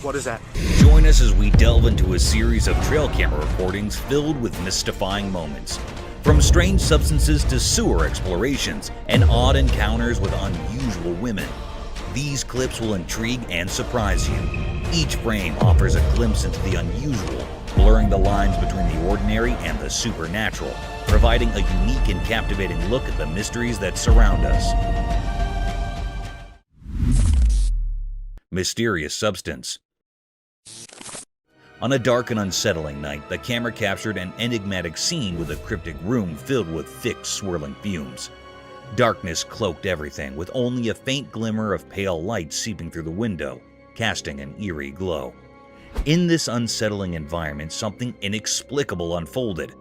What is that? Join us as we delve into a series of trail camera recordings filled with mystifying moments. From strange substances to sewer explorations and odd encounters with unusual women. These clips will intrigue and surprise you. Each frame offers a glimpse into the unusual, blurring the lines between the ordinary and the supernatural, providing a unique and captivating look at the mysteries that surround us. Mysterious substance. On a dark and unsettling night, the camera captured an enigmatic scene with a cryptic room filled with thick, swirling fumes. Darkness cloaked everything, with only a faint glimmer of pale light seeping through the window, casting an eerie glow. In this unsettling environment, something inexplicable unfolded.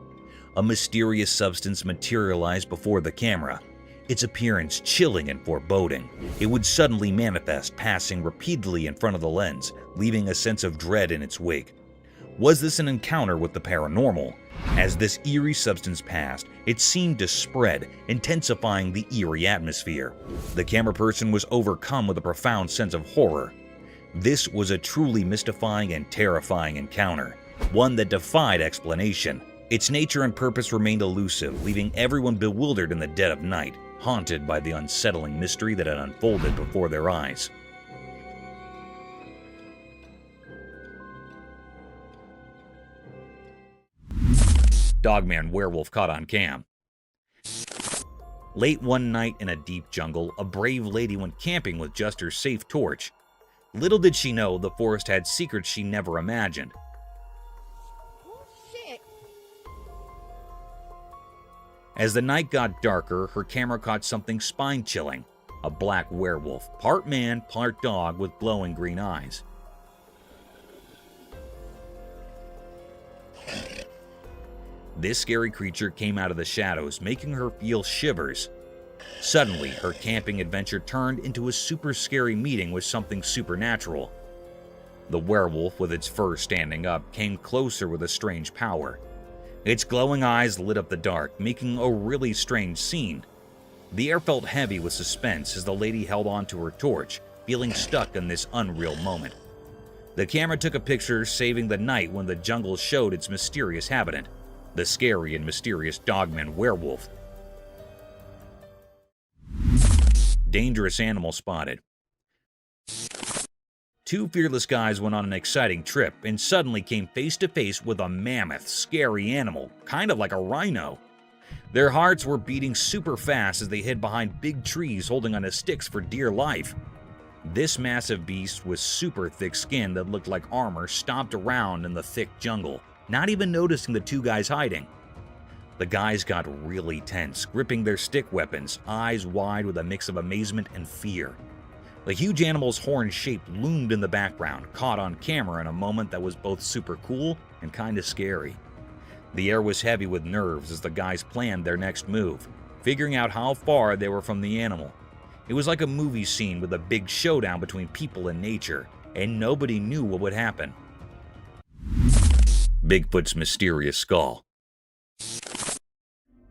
A mysterious substance materialized before the camera, its appearance chilling and foreboding. It would suddenly manifest, passing repeatedly in front of the lens, leaving a sense of dread in its wake. Was this an encounter with the paranormal? As this eerie substance passed, it seemed to spread, intensifying the eerie atmosphere. The camera person was overcome with a profound sense of horror. This was a truly mystifying and terrifying encounter, one that defied explanation. Its nature and purpose remained elusive, leaving everyone bewildered in the dead of night, haunted by the unsettling mystery that had unfolded before their eyes. Dogman werewolf caught on cam. Late one night in a deep jungle, a brave lady went camping with just her safe torch. Little did she know the forest had secrets she never imagined. Oh, shit. As the night got darker, her camera caught something spine-chilling. A black werewolf, part man, part dog with glowing green eyes. This scary creature came out of the shadows, making her feel shivers. Suddenly, her camping adventure turned into a super scary meeting with something supernatural. The werewolf, with its fur standing up, came closer with a strange power. Its glowing eyes lit up the dark, making a really strange scene. The air felt heavy with suspense as the lady held onto her torch, feeling stuck in this unreal moment. The camera took a picture, saving the night when the jungle showed its mysterious habitant, the scary and mysterious Dogman werewolf. Dangerous animal spotted. Two fearless guys went on an exciting trip and suddenly came face to face with a mammoth, scary animal, kind of like a rhino. Their hearts were beating super fast as they hid behind big trees holding onto sticks for dear life. This massive beast with super thick skin that looked like armor stomped around in the thick jungle, not even noticing the two guys hiding. The guys got really tense, gripping their stick weapons, eyes wide with a mix of amazement and fear. The huge animal's horn shape loomed in the background, caught on camera in a moment that was both super cool and kinda scary. The air was heavy with nerves as the guys planned their next move, figuring out how far they were from the animal. It was like a movie scene with a big showdown between people and nature, and nobody knew what would happen. Bigfoot's mysterious skull.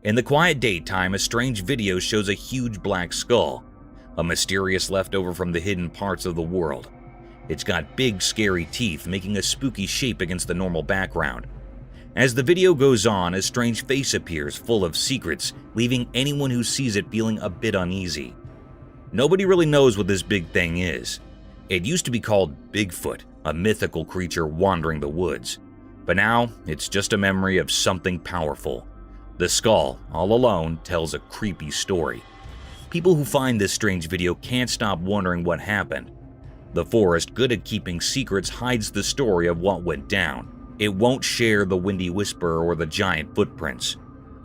In the quiet daytime, a strange video shows a huge black skull, a mysterious leftover from the hidden parts of the world. It's got big, scary teeth, making a spooky shape against the normal background. As the video goes on, a strange face appears, full of secrets, leaving anyone who sees it feeling a bit uneasy. Nobody really knows what this big thing is. It used to be called Bigfoot, a mythical creature wandering the woods. But now, it's just a memory of something powerful. The skull, all alone, tells a creepy story. People who find this strange video can't stop wondering what happened. The forest, good at keeping secrets, hides the story of what went down. It won't share the windy whisper or the giant footprints.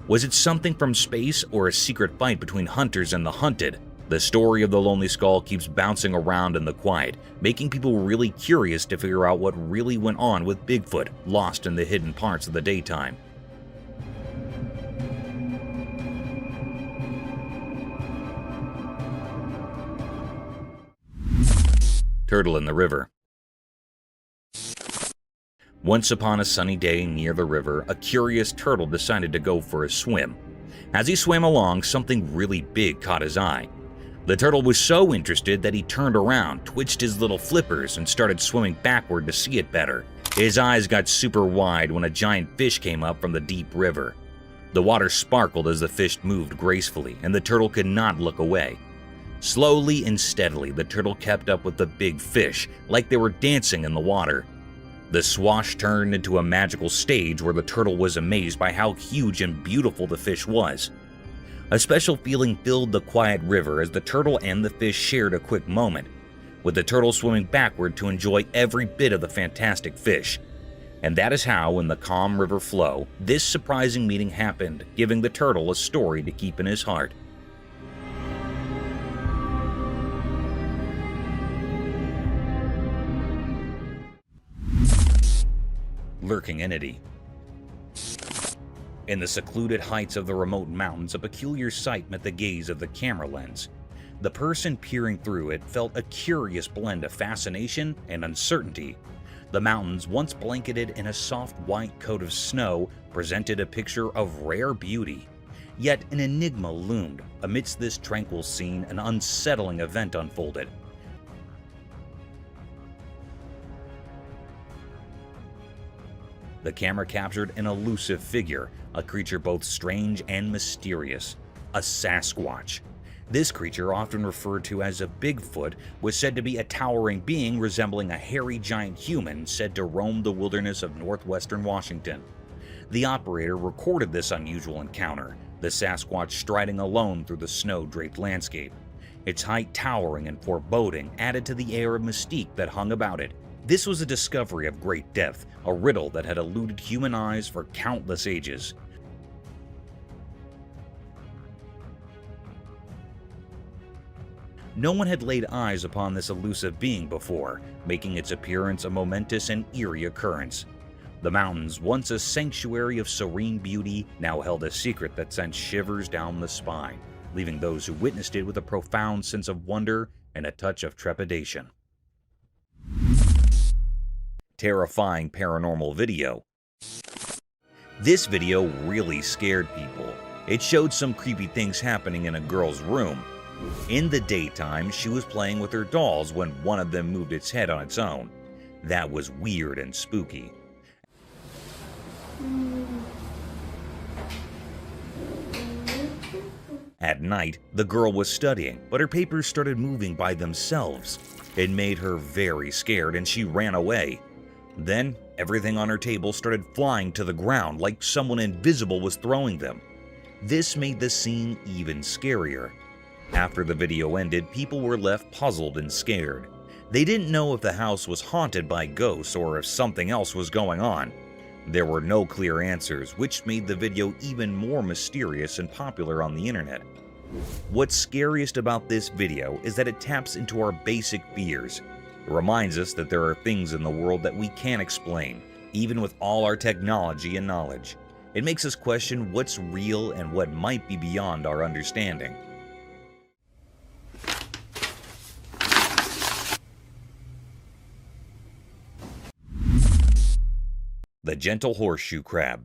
Was it something from space or a secret fight between hunters and the hunted? The story of the lonely skull keeps bouncing around in the quiet, making people really curious to figure out what really went on with Bigfoot, lost in the hidden parts of the daytime. Turtle in the river. Once upon a sunny day near the river, a curious turtle decided to go for a swim. As he swam along, something really big caught his eye. The turtle was so interested that he turned around, twitched his little flippers, and started swimming backward to see it better. His eyes got super wide when a giant fish came up from the deep river. The water sparkled as the fish moved gracefully, and the turtle could not look away. Slowly and steadily, the turtle kept up with the big fish, like they were dancing in the water. The swash turned into a magical stage where the turtle was amazed by how huge and beautiful the fish was. A special feeling filled the quiet river as the turtle and the fish shared a quick moment, with the turtle swimming backward to enjoy every bit of the fantastic fish. And that is how, in the calm river flow, this surprising meeting happened, giving the turtle a story to keep in his heart. Lurking entity. In the secluded heights of the remote mountains, a peculiar sight met the gaze of the camera lens. The person peering through it felt a curious blend of fascination and uncertainty. The mountains, once blanketed in a soft white coat of snow, presented a picture of rare beauty. Yet an enigma loomed. Amidst this tranquil scene, an unsettling event unfolded. The camera captured an elusive figure, a creature both strange and mysterious, a Sasquatch. This creature, often referred to as a Bigfoot, was said to be a towering being resembling a hairy giant human said to roam the wilderness of northwestern Washington. The operator recorded this unusual encounter, the Sasquatch striding alone through the snow-draped landscape. Its height towering and foreboding added to the air of mystique that hung about it. This was a discovery of great depth, a riddle that had eluded human eyes for countless ages. No one had laid eyes upon this elusive being before, making its appearance a momentous and eerie occurrence. The mountains, once a sanctuary of serene beauty, now held a secret that sent shivers down the spine, leaving those who witnessed it with a profound sense of wonder and a touch of trepidation. Terrifying paranormal video. This video really scared people. It showed some creepy things happening in a girl's room. In the daytime, she was playing with her dolls when one of them moved its head on its own. That was weird and spooky. At night, the girl was studying, but her papers started moving by themselves. It made her very scared and she ran away. Then, everything on her table started flying to the ground like someone invisible was throwing them. This made the scene even scarier. After the video ended, people were left puzzled and scared. They didn't know if the house was haunted by ghosts or if something else was going on. There were no clear answers, which made the video even more mysterious and popular on the internet. What's scariest about this video is that it taps into our basic fears. It reminds us that there are things in the world that we can't explain, even with all our technology and knowledge. It makes us question what's real and what might be beyond our understanding. The gentle horseshoe crab.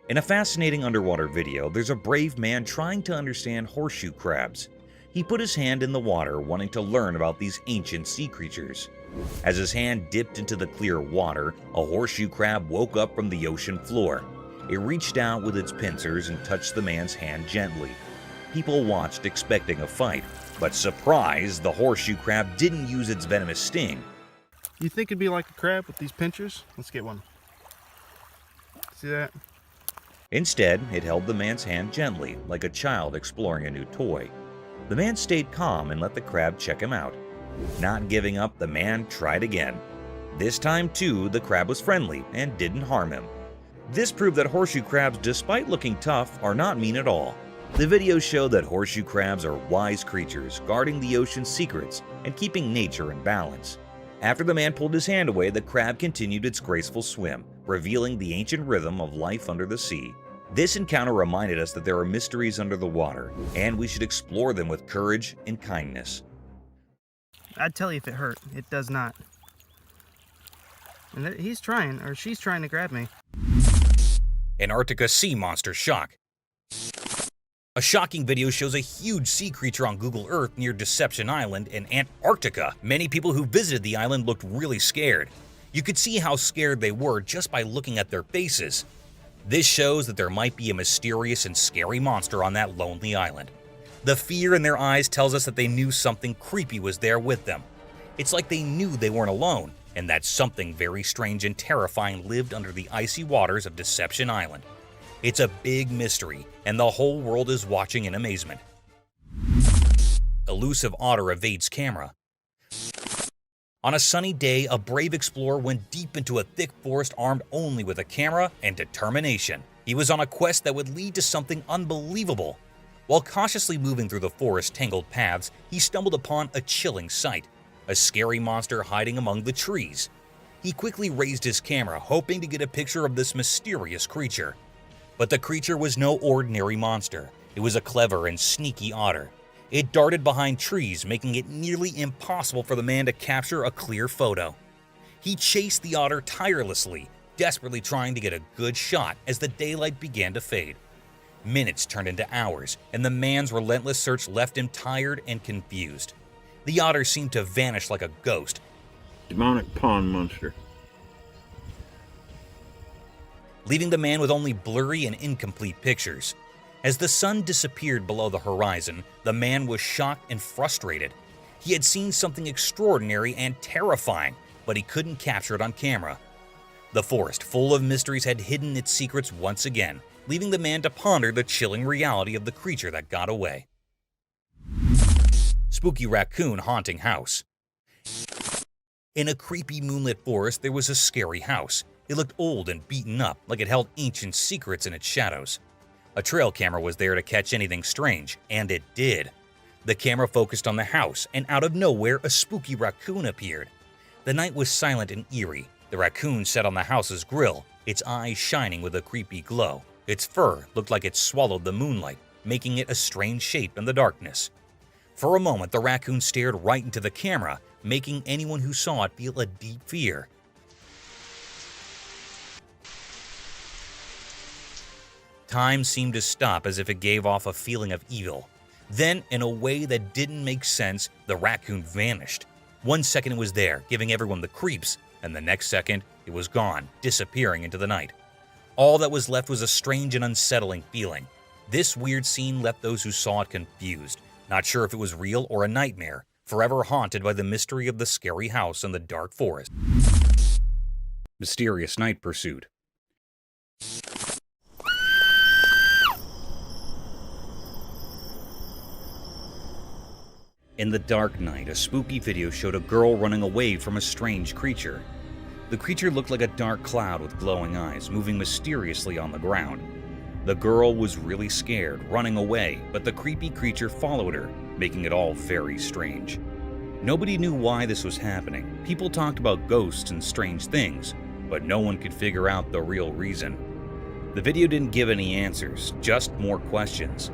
In a fascinating underwater video, there's a brave man trying to understand horseshoe crabs. He put his hand in the water, wanting to learn about these ancient sea creatures. As his hand dipped into the clear water, a horseshoe crab woke up from the ocean floor. It reached out with its pincers and touched the man's hand gently. People watched, expecting a fight, but surprise, the horseshoe crab didn't use its venomous sting. You think it'd be like a crab with these pinchers? Let's get one. See that? Instead, it held the man's hand gently, like a child exploring a new toy. The man stayed calm and let the crab check him out. Not giving up, the man tried again. This time, too, the crab was friendly and didn't harm him. This proved that horseshoe crabs, despite looking tough, are not mean at all. The video showed that horseshoe crabs are wise creatures, guarding the ocean's secrets and keeping nature in balance. After the man pulled his hand away, the crab continued its graceful swim, revealing the ancient rhythm of life under the sea. This encounter reminded us that there are mysteries under the water, and we should explore them with courage and kindness. I'd tell you if it hurt. It does not. And he's trying, or she's trying to grab me. Antarctica sea monster shock. A shocking video shows a huge sea creature on Google Earth near Deception Island in Antarctica. Many people who visited the island looked really scared. You could see how scared they were just by looking at their faces. This shows that there might be a mysterious and scary monster on that lonely island. The fear in their eyes tells us that they knew something creepy was there with them. It's like they knew they weren't alone, and that something very strange and terrifying lived under the icy waters of Deception Island. It's a big mystery, and the whole world is watching in amazement. Elusive otter evades camera. On a sunny day, a brave explorer went deep into a thick forest armed only with a camera and determination. He was on a quest that would lead to something unbelievable. While cautiously moving through the forest's tangled paths, he stumbled upon a chilling sight, a scary monster hiding among the trees. He quickly raised his camera, hoping to get a picture of this mysterious creature. But the creature was no ordinary monster. It was a clever and sneaky otter. It darted behind trees, making it nearly impossible for the man to capture a clear photo. He chased the otter tirelessly, desperately trying to get a good shot as the daylight began to fade. Minutes turned into hours, and the man's relentless search left him tired and confused. The otter seemed to vanish like a ghost. Demonic pond monster. Leaving the man with only blurry and incomplete pictures. As the sun disappeared below the horizon, the man was shocked and frustrated. He had seen something extraordinary and terrifying, but he couldn't capture it on camera. The forest, full of mysteries, had hidden its secrets once again, leaving the man to ponder the chilling reality of the creature that got away. Spooky raccoon haunting house. In a creepy moonlit forest, there was a scary house. It looked old and beaten up, like it held ancient secrets in its shadows. A trail camera was there to catch anything strange, and it did. The camera focused on the house, and out of nowhere, a spooky raccoon appeared. The night was silent and eerie. The raccoon sat on the house's grill, its eyes shining with a creepy glow. Its fur looked like it swallowed the moonlight, making it a strange shape in the darkness. For a moment, the raccoon stared right into the camera, making anyone who saw it feel a deep fear. Time seemed to stop as if it gave off a feeling of evil. Then, in a way that didn't make sense, the raccoon vanished. 1 second it was there, giving everyone the creeps, and the next second it was gone, disappearing into the night. All that was left was a strange and unsettling feeling. This weird scene left those who saw it confused, not sure if it was real or a nightmare, forever haunted by the mystery of the scary house in the dark forest. Mysterious night pursuit. In the dark night, a spooky video showed a girl running away from a strange creature. The creature looked like a dark cloud with glowing eyes, moving mysteriously on the ground. The girl was really scared, running away, but the creepy creature followed her, making it all very strange. Nobody knew why this was happening. People talked about ghosts and strange things, but no one could figure out the real reason. The video didn't give any answers, just more questions.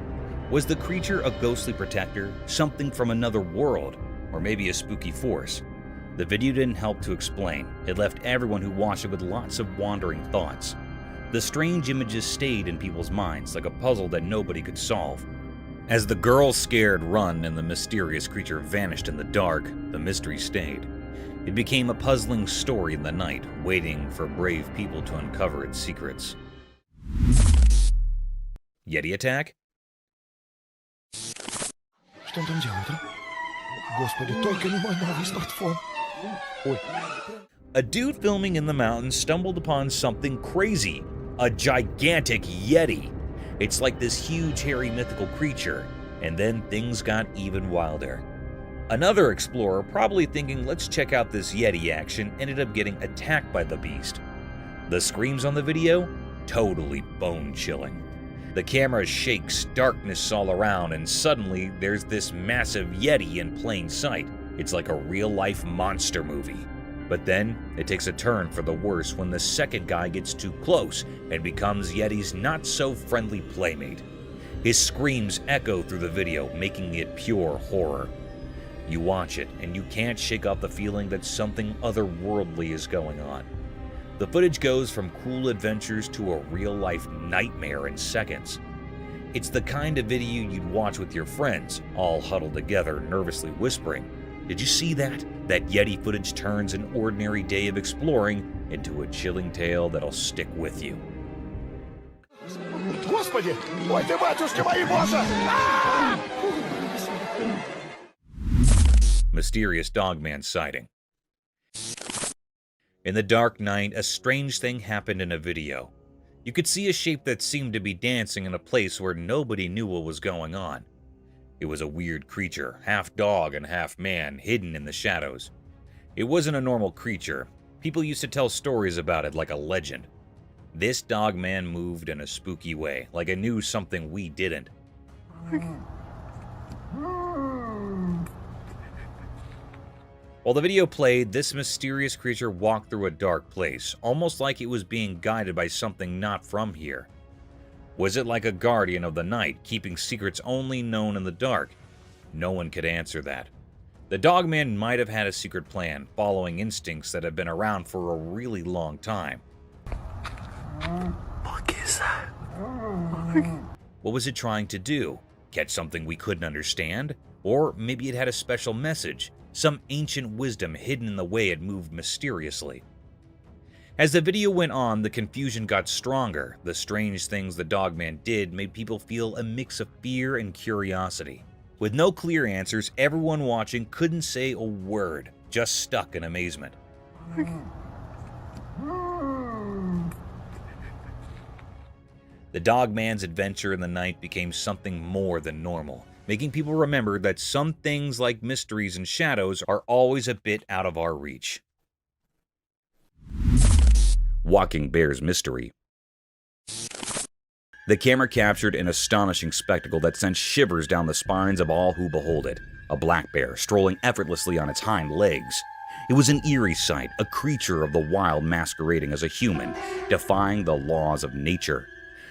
Was the creature a ghostly protector, something from another world, or maybe a spooky force? The video didn't help to explain. It left everyone who watched it with lots of wandering thoughts. The strange images stayed in people's minds like a puzzle that nobody could solve. As the girl's scared run and the mysterious creature vanished in the dark, the mystery stayed. It became a puzzling story in the night, waiting for brave people to uncover its secrets. Yeti attack? Что он там делает, а? Господи, только не мой новый смартфон. Ой. A dude filming in the mountains stumbled upon something crazy. A gigantic Yeti. It's like this huge, hairy, mythical creature. And then things got even wilder. Another explorer, probably thinking, let's check out this Yeti action, ended up getting attacked by the beast. The screams on the video? Totally bone-chilling. The camera shakes, darkness all around, and suddenly there's this massive Yeti in plain sight. It's like a real-life monster movie. But then, it takes a turn for the worse when the second guy gets too close and becomes Yeti's not-so-friendly playmate. His screams echo through the video, making it pure horror. You watch it, and you can't shake off the feeling that something otherworldly is going on. The footage goes from cool adventures to a real-life nightmare in seconds. It's the kind of video you'd watch with your friends, all huddled together, nervously whispering, "Did you see that? That Yeti footage turns an ordinary day of exploring into a chilling tale that'll stick with you." Господи! Ой ты, батюшки мои, боже! Mysterious Dogman sighting. In the dark night, a strange thing happened in a video. You could see a shape that seemed to be dancing in a place where nobody knew what was going on. It was a weird creature, half dog and half man, hidden in the shadows. It wasn't a normal creature. People used to tell stories about it like a legend. This Dogman moved in a spooky way, like it knew something we didn't. While the video played, this mysterious creature walked through a dark place, almost like it was being guided by something not from here. Was it like a guardian of the night, keeping secrets only known in the dark? No one could answer that. The Dogman might have had a secret plan, following instincts that have been around for a really long time. What is that? What was it trying to do? Catch something we couldn't understand? Or maybe it had a special message, some ancient wisdom hidden in the way it moved mysteriously. As the video went on, the confusion got stronger. The strange things the Dogman did made people feel a mix of fear and curiosity. With no clear answers, everyone watching couldn't say a word, just stuck in amazement. The Dogman's adventure in the night became something more than normal, making people remember that some things like mysteries and shadows are always a bit out of our reach. Walking Bear's Mystery. The camera captured an astonishing spectacle that sent shivers down the spines of all who behold it. A black bear strolling effortlessly on its hind legs. It was an eerie sight, a creature of the wild masquerading as a human, defying the laws of nature.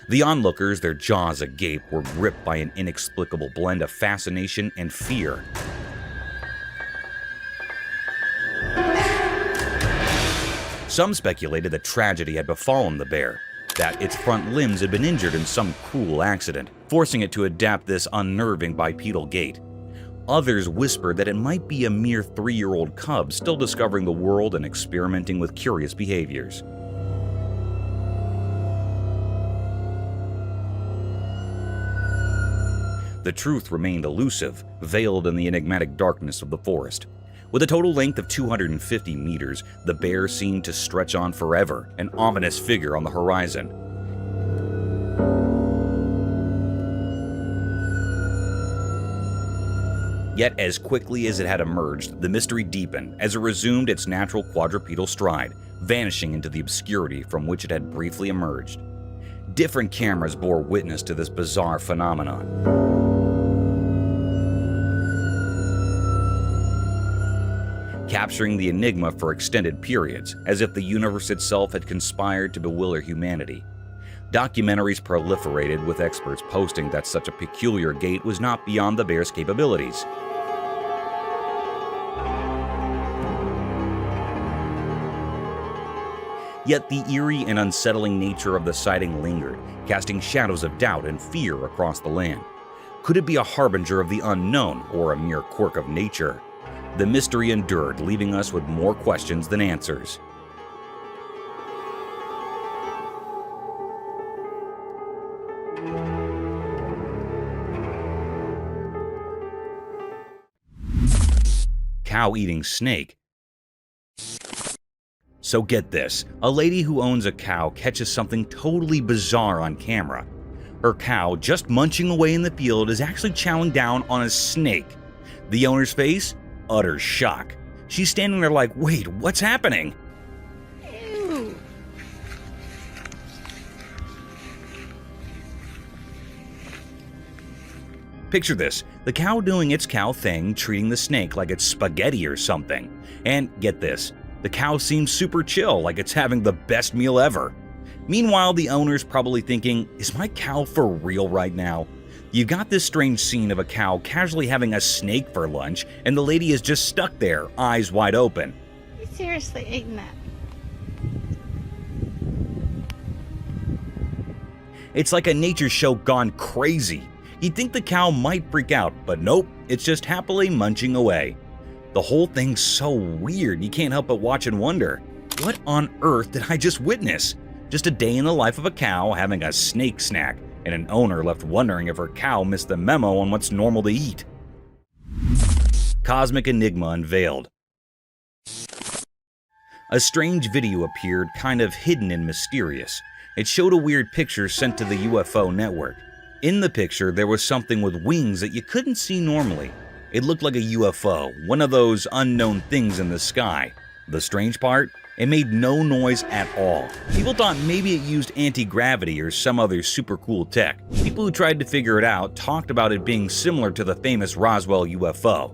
The onlookers, their jaws agape, were gripped by an inexplicable blend of fascination and fear. Some speculated that tragedy had befallen the bear, that its front limbs had been injured in some cruel accident, forcing it to adapt this unnerving bipedal gait. Others whispered that it might be a mere 3-year-old cub still discovering the world and experimenting with curious behaviors. The truth remained elusive, veiled in the enigmatic darkness of the forest. With a total length of 250 meters, the bear seemed to stretch on forever, an ominous figure on the horizon. Yet as quickly as it had emerged, the mystery deepened as it resumed its natural quadrupedal stride, vanishing into the obscurity from which it had briefly emerged. Different cameras bore witness to this bizarre phenomenon. Capturing the enigma for extended periods, as if the universe itself had conspired to bewilder humanity. Documentaries proliferated, with experts posting that such a peculiar gait was not beyond the bear's capabilities. Yet the eerie and unsettling nature of the sighting lingered, casting shadows of doubt and fear across the land. Could it be a harbinger of the unknown, or a mere quirk of nature? The mystery endured, leaving us with more questions than answers. Cow-eating snake. So get this, a lady who owns a cow catches something totally bizarre on camera. Her cow, just munching away in the field, is actually chowing down on a snake. The owner's face? Utter shock. She's standing there like, wait, what's happening? Ew. Picture this, the cow doing its cow thing, treating the snake like it's spaghetti or something. And get this, the cow seems super chill, like it's having the best meal ever. Meanwhile, the owner's probably thinking, is my cow for real right now? You got this strange scene of a cow casually having a snake for lunch, and the lady is just stuck there, eyes wide open. You seriously eating that? It's like a nature show gone crazy. You'd think the cow might freak out, but nope, it's just happily munching away. The whole thing's so weird, you can't help but watch and wonder, what on earth did I just witness? Just a day in the life of a cow having a snake snack, and an owner left wondering if her cow missed the memo on what's normal to eat. Cosmic Enigma unveiled. A strange video appeared, kind of hidden and mysterious. It showed a weird picture sent to the UFO network. In the picture, there was something with wings that you couldn't see normally. It looked like a UFO, one of those unknown things in the sky. The strange part? It made no noise at all. People thought maybe it used anti-gravity or some other super cool tech. People who tried to figure it out talked about it being similar to the famous Roswell UFO.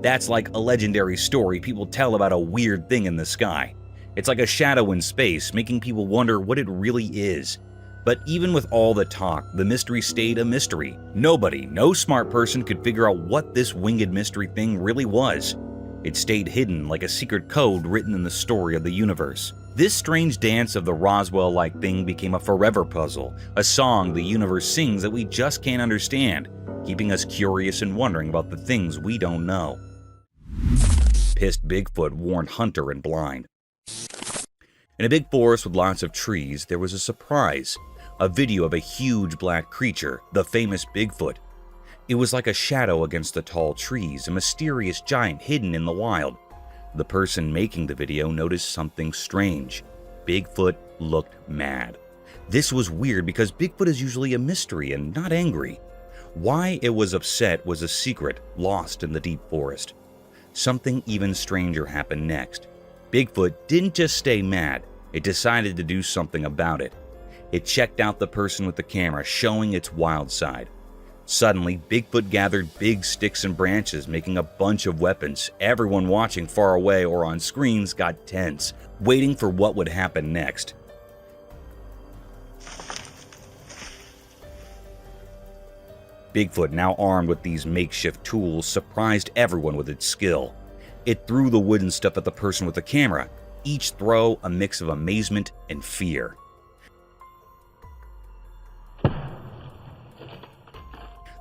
That's like a legendary story people tell about a weird thing in the sky. It's like a shadow in space, making people wonder what it really is. But even with all the talk, the mystery stayed a mystery. Nobody, no smart person could figure out what this winged mystery thing really was. It stayed hidden like a secret code written in the story of the universe. This strange dance of the Roswell-like thing became a forever puzzle, a song the universe sings that we just can't understand, keeping us curious and wondering about the things we don't know. Pissed Bigfoot warned hunter and blind. In a big forest with lots of trees, there was a surprise. A video of a huge black creature, the famous Bigfoot. It was like a shadow against the tall trees, a mysterious giant hidden in the wild. The person making the video noticed something strange. Bigfoot looked mad. This was weird because Bigfoot is usually a mystery and not angry. Why it was upset was a secret lost in the deep forest. Something even stranger happened next. Bigfoot didn't just stay mad, it decided to do something about it. It checked out the person with the camera, showing its wild side. Suddenly, Bigfoot gathered big sticks and branches, making a bunch of weapons. Everyone watching far away or on screens got tense, waiting for what would happen next. Bigfoot, now armed with these makeshift tools, surprised everyone with its skill. It threw the wooden stuff at the person with the camera, each throw a mix of amazement and fear.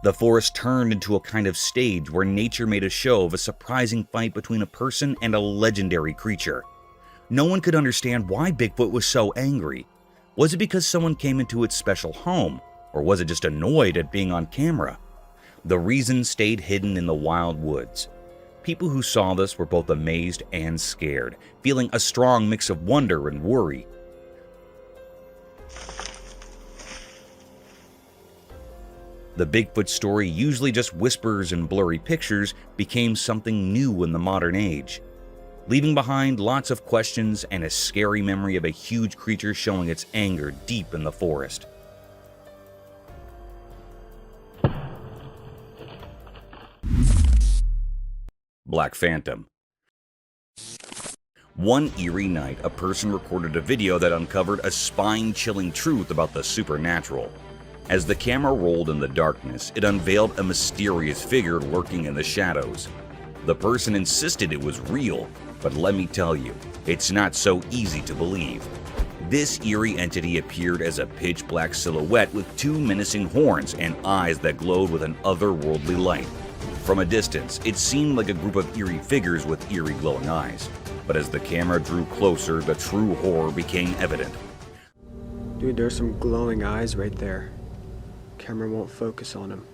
The forest turned into a kind of stage where nature made a show of a surprising fight between a person and a legendary creature. No one could understand why Bigfoot was so angry. Was it because someone came into its special home, or was it just annoyed at being on camera? The reason stayed hidden in the wild woods. People who saw this were both amazed and scared, feeling a strong mix of wonder and worry. The Bigfoot story, usually just whispers and blurry pictures, became something new in the modern age, leaving behind lots of questions and a scary memory of a huge creature showing its anger deep in the forest. Black Phantom. One eerie night, a person recorded a video that uncovered a spine-chilling truth about the supernatural. As the camera rolled in the darkness, it unveiled a mysterious figure lurking in the shadows. The person insisted it was real, but let me tell you, it's not so easy to believe. This eerie entity appeared as a pitch-black silhouette with two menacing horns and eyes that glowed with an otherworldly light. From a distance, it seemed like a group of eerie figures with eerie glowing eyes. But as the camera drew closer, the true horror became evident. Dude, there's some glowing eyes right there. Camera won't focus on him.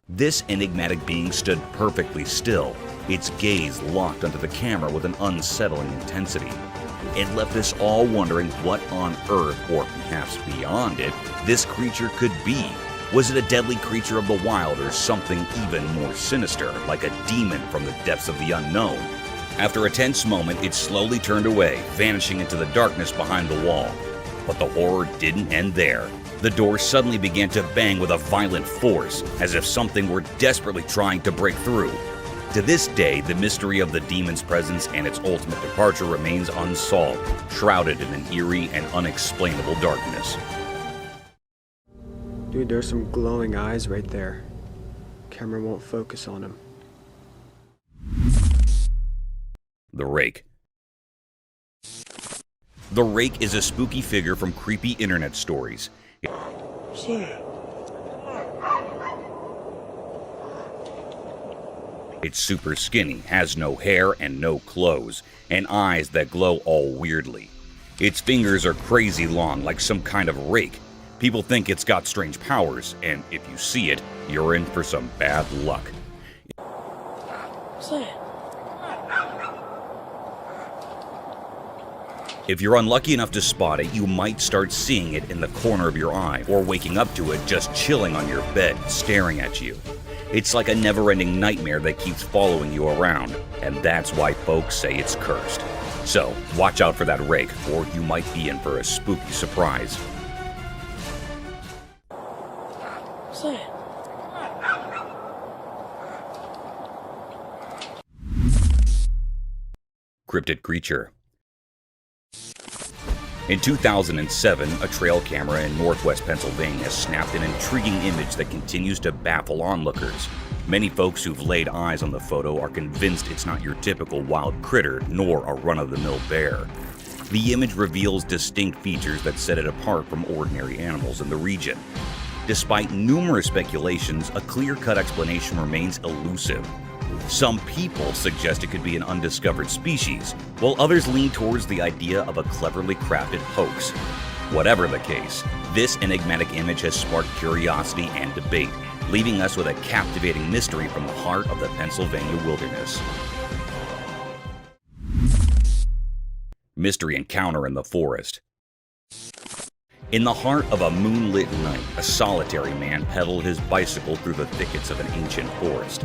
This enigmatic being stood perfectly still, its gaze locked onto the camera with an unsettling intensity. It left us all wondering what on earth, or perhaps beyond it, this creature could be. Was it a deadly creature of the wild or something even more sinister, like a demon from the depths of the unknown? After a tense moment, it slowly turned away, vanishing into the darkness behind the wall. But the horror didn't end there. The door suddenly began to bang with a violent force, as if something were desperately trying to break through. To this day, the mystery of the demon's presence and its ultimate departure remains unsolved, shrouded in an eerie and unexplainable darkness. Dude, there's some glowing eyes right there. Camera won't focus on him. The Rake. The Rake is a spooky figure from creepy internet stories. It's super skinny, has no hair and no clothes, and eyes that glow all weirdly. Its fingers are crazy long, like some kind of rake. People think it's got strange powers, and if you see it, you're in for some bad luck. If you're unlucky enough to spot it, you might start seeing it in the corner of your eye, or waking up to it just chilling on your bed, staring at you. It's like a never-ending nightmare that keeps following you around, and that's why folks say it's cursed. So, watch out for that rake, or you might be in for a spooky surprise. Cryptid creature. In 2007, a trail camera in northwest Pennsylvania snapped an intriguing image that continues to baffle onlookers. Many folks who've laid eyes on the photo are convinced it's not your typical wild critter, nor a run-of-the-mill bear. The image reveals distinct features that set it apart from ordinary animals in the region. Despite numerous speculations, a clear-cut explanation remains elusive. Some people suggest it could be an undiscovered species, while others lean towards the idea of a cleverly crafted hoax. Whatever the case, this enigmatic image has sparked curiosity and debate, leaving us with a captivating mystery from the heart of the Pennsylvania wilderness. Mystery encounter in the forest. In the heart of a moonlit night, a solitary man pedaled his bicycle through the thickets of an ancient forest.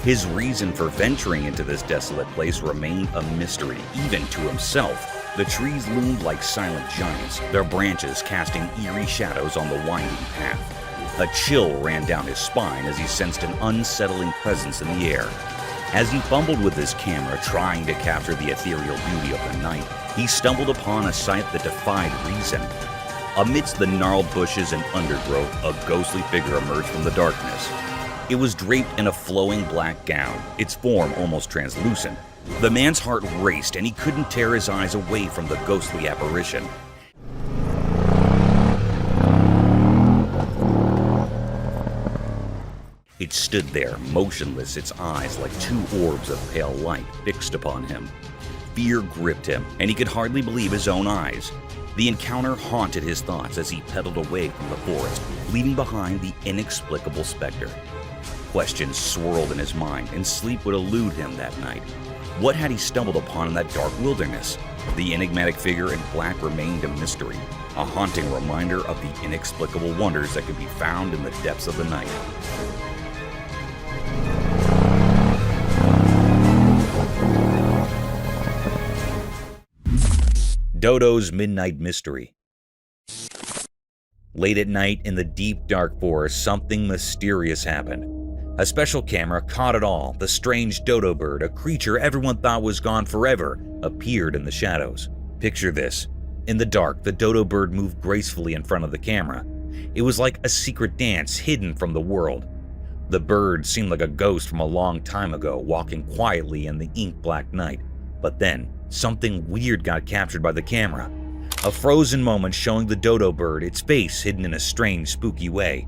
His reason for venturing into this desolate place remained a mystery, even to himself. The trees loomed like silent giants, their branches casting eerie shadows on the winding path. A chill ran down his spine as he sensed an unsettling presence in the air. As he fumbled with his camera, trying to capture the ethereal beauty of the night, he stumbled upon a sight that defied reason. Amidst the gnarled bushes and undergrowth, a ghostly figure emerged from the darkness. It was draped in a flowing black gown, its form almost translucent. The man's heart raced, and he couldn't tear his eyes away from the ghostly apparition. It stood there, motionless, its eyes like two orbs of pale light fixed upon him. Fear gripped him, and he could hardly believe his own eyes. The encounter haunted his thoughts as he pedaled away from the forest, leaving behind the inexplicable specter. Questions swirled in his mind, and sleep would elude him that night. What had he stumbled upon in that dark wilderness? The enigmatic figure in black remained a mystery, a haunting reminder of the inexplicable wonders that could be found in the depths of the night. Dodo's Midnight Mystery. Late at night in the deep dark forest, something mysterious happened. A special camera caught it all. The strange dodo bird, a creature everyone thought was gone forever, appeared in the shadows. Picture this. In the dark, the dodo bird moved gracefully in front of the camera. It was like a secret dance hidden from the world. The bird seemed like a ghost from a long time ago, walking quietly in the ink-black night. But then, something weird got captured by the camera. A frozen moment showing the dodo bird, its face hidden in a strange, spooky way.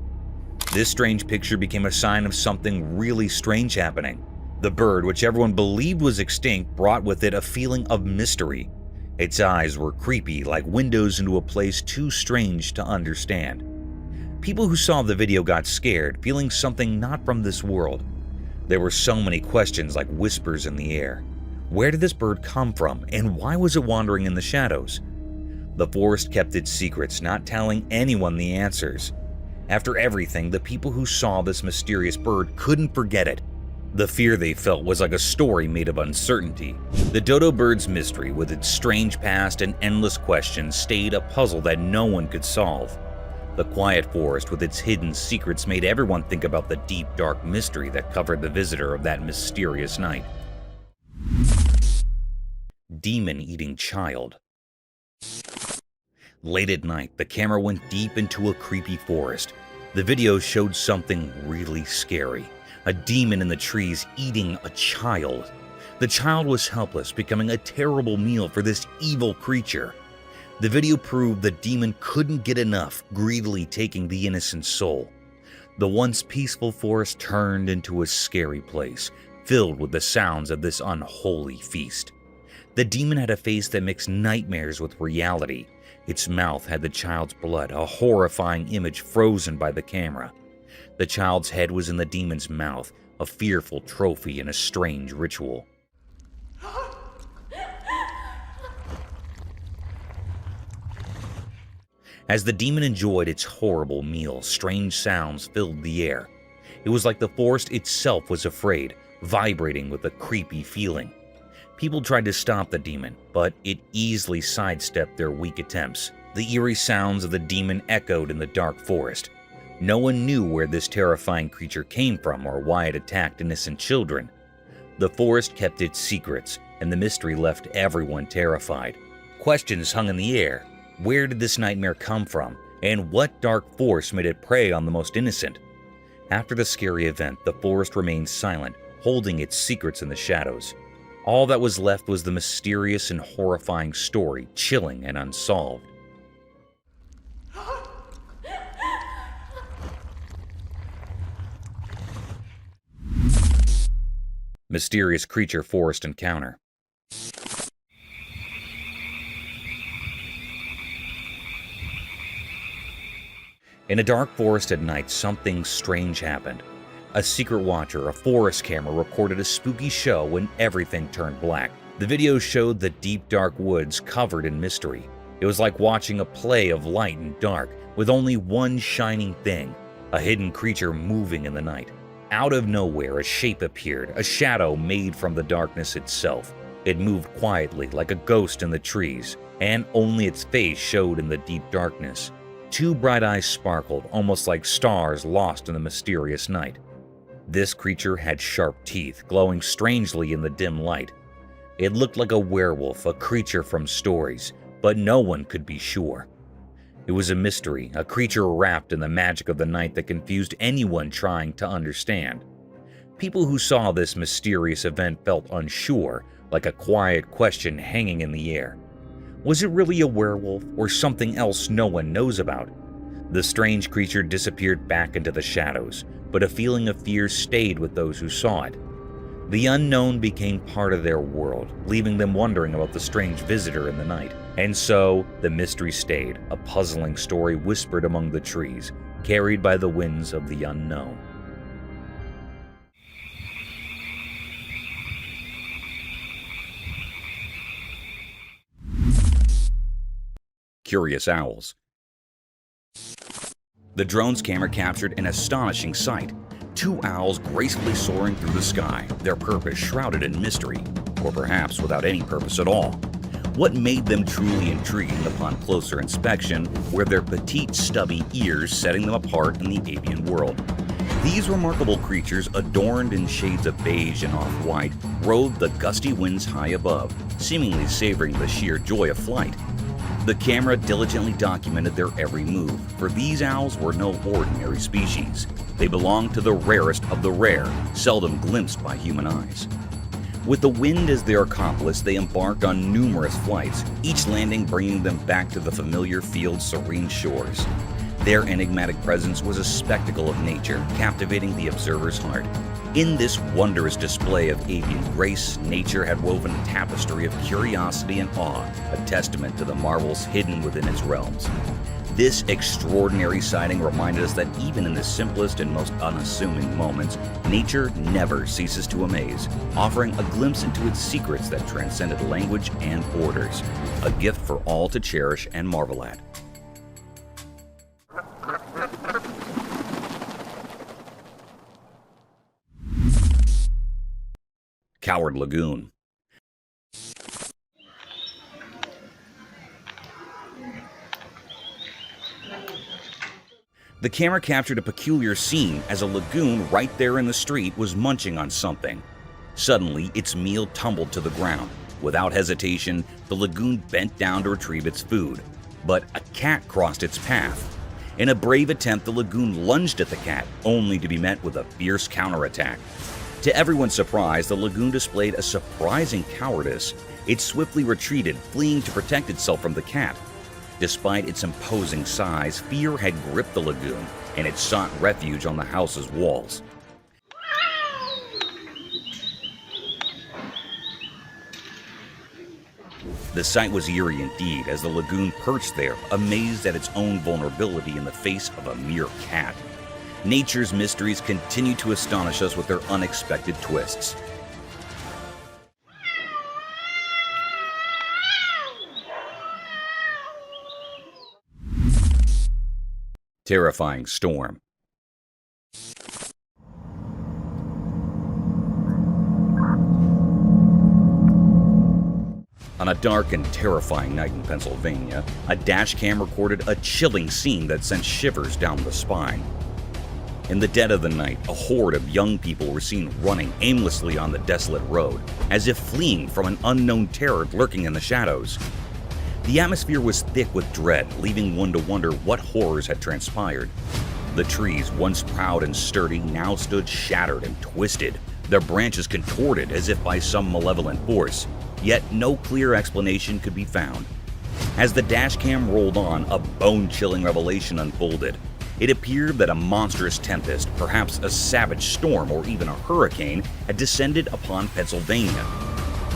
This strange picture became a sign of something really strange happening. The bird, which everyone believed was extinct, brought with it a feeling of mystery. Its eyes were creepy, like windows into a place too strange to understand. People who saw the video got scared, feeling something not from this world. There were so many questions like whispers in the air. Where did this bird come from, and why was it wandering in the shadows? The forest kept its secrets, not telling anyone the answers. After everything, the people who saw this mysterious bird couldn't forget it. The fear they felt was like a story made of uncertainty. The dodo bird's mystery, with its strange past and endless questions, stayed a puzzle that no one could solve. The quiet forest with its hidden secrets made everyone think about the deep, dark mystery that covered the visitor of that mysterious night. Demon-eating child. Late at night, the camera went deep into a creepy forest. The video showed something really scary. A demon in the trees eating a child. The child was helpless, becoming a terrible meal for this evil creature. The video proved the demon couldn't get enough, greedily taking the innocent soul. The once peaceful forest turned into a scary place, filled with the sounds of this unholy feast. The demon had a face that mixed nightmares with reality. Its mouth had the child's blood, a horrifying image frozen by the camera. The child's head was in the demon's mouth, a fearful trophy in a strange ritual. As the demon enjoyed its horrible meal, strange sounds filled the air. It was like the forest itself was afraid, vibrating with a creepy feeling. People tried to stop the demon, but it easily sidestepped their weak attempts. The eerie sounds of the demon echoed in the dark forest. No one knew where this terrifying creature came from or why it attacked innocent children. The forest kept its secrets, and the mystery left everyone terrified. Questions hung in the air. Where did this nightmare come from, and what dark force made it prey on the most innocent? After the scary event, the forest remained silent, holding its secrets in the shadows. All that was left was the mysterious and horrifying story, chilling and unsolved. Mysterious creature forest encounter. In a dark forest at night, something strange happened. A secret watcher, a forest camera, recorded a spooky show when everything turned black. The video showed the deep dark woods covered in mystery. It was like watching a play of light and dark, with only one shining thing, a hidden creature moving in the night. Out of nowhere, a shape appeared, a shadow made from the darkness itself. It moved quietly, like a ghost in the trees, and only its face showed in the deep darkness. Two bright eyes sparkled, almost like stars lost in the mysterious night. This creature had sharp teeth, glowing strangely in the dim light. It looked like a werewolf, a creature from stories, but no one could be sure. It was a mystery, a creature wrapped in the magic of the night that confused anyone trying to understand. People who saw this mysterious event felt unsure, like a quiet question hanging in the air. Was it really a werewolf or something else no one knows about? The strange creature disappeared back into the shadows, but a feeling of fear stayed with those who saw it. The unknown became part of their world, leaving them wondering about the strange visitor in the night. And so, the mystery stayed, a puzzling story whispered among the trees, carried by the winds of the unknown. Curious owls. The drone's camera captured an astonishing sight. Two owls gracefully soaring through the sky, their purpose shrouded in mystery, or perhaps without any purpose at all. What made them truly intriguing upon closer inspection were their petite, stubby ears, setting them apart in the avian world. These remarkable creatures, adorned in shades of beige and off-white, rode the gusty winds high above, seemingly savoring the sheer joy of flight. The camera diligently documented their every move, for these owls were no ordinary species. They belonged to the rarest of the rare, seldom glimpsed by human eyes. With the wind as their accomplice, they embarked on numerous flights, each landing bringing them back to the familiar field's serene shores. Their enigmatic presence was a spectacle of nature, captivating the observer's heart. In this wondrous display of avian grace, nature had woven a tapestry of curiosity and awe, a testament to the marvels hidden within its realms. This extraordinary sighting reminded us that even in the simplest and most unassuming moments, nature never ceases to amaze, offering a glimpse into its secrets that transcended language and borders, a gift for all to cherish and marvel at. Coward Lagoon. The camera captured a peculiar scene as a lagoon right there in the street was munching on something. Suddenly, its meal tumbled to the ground. Without hesitation, the lagoon bent down to retrieve its food. But a cat crossed its path. In a brave attempt, the lagoon lunged at the cat, only to be met with a fierce counterattack. To everyone's surprise, the lagoon displayed a surprising cowardice. It swiftly retreated, fleeing to protect itself from the cat. Despite its imposing size, fear had gripped the lagoon, and it sought refuge on the house's walls. The sight was eerie indeed, as the lagoon perched there, amazed at its own vulnerability in the face of a mere cat. Nature's mysteries continue to astonish us with their unexpected twists. Terrifying storm. On a dark and terrifying night in Pennsylvania, a dash cam recorded a chilling scene that sent shivers down the spine. In the dead of the night, a horde of young people were seen running aimlessly on the desolate road, as if fleeing from an unknown terror lurking in the shadows. The atmosphere was thick with dread, leaving one to wonder what horrors had transpired. The trees, once proud and sturdy, now stood shattered and twisted, their branches contorted as if by some malevolent force. Yet no clear explanation could be found. As the dashcam rolled on, a bone-chilling revelation unfolded. It appeared that a monstrous tempest, perhaps a savage storm or even a hurricane, had descended upon Pennsylvania.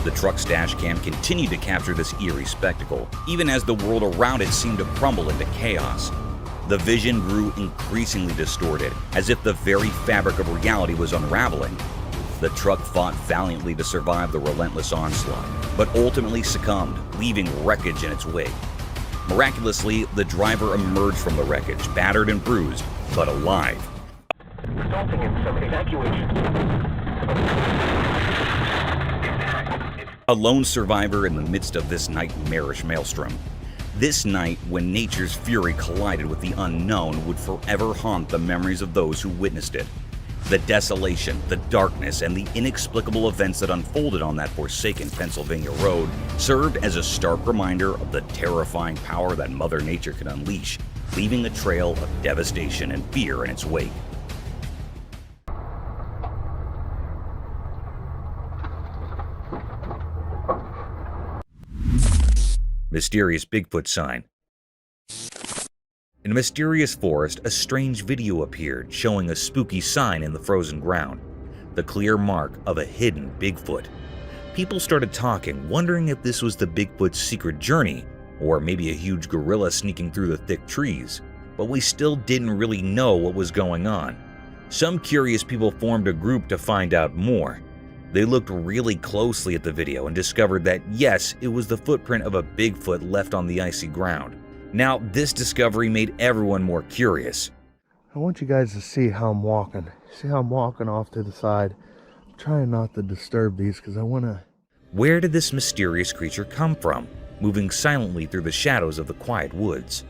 The truck's dashcam continued to capture this eerie spectacle, even as the world around it seemed to crumble into chaos. The vision grew increasingly distorted, as if the very fabric of reality was unraveling. The truck fought valiantly to survive the relentless onslaught, but ultimately succumbed, leaving wreckage in its wake. Miraculously, the driver emerged from the wreckage, battered and bruised, but alive. Resulting in some evacuation. A lone survivor in the midst of this nightmarish maelstrom. This night, when nature's fury collided with the unknown, would forever haunt the memories of those who witnessed it. The desolation, the darkness, and the inexplicable events that unfolded on that forsaken Pennsylvania road served as a stark reminder of the terrifying power that Mother Nature can unleash, leaving a trail of devastation and fear in its wake. Mysterious Bigfoot sign. In a mysterious forest, a strange video appeared showing a spooky sign in the frozen ground, the clear mark of a hidden Bigfoot. People started talking, wondering if this was the Bigfoot's secret journey, or maybe a huge gorilla sneaking through the thick trees, but we still didn't really know what was going on. Some curious people formed a group to find out more. They looked really closely at the video and discovered that yes, it was the footprint of a Bigfoot left on the icy ground. Now, this discovery made everyone more curious. I want you guys to see how I'm walking. See how I'm walking off to the side. I'm trying not to disturb these because I want to... Where did this mysterious creature come from, moving silently through the shadows of the quiet woods?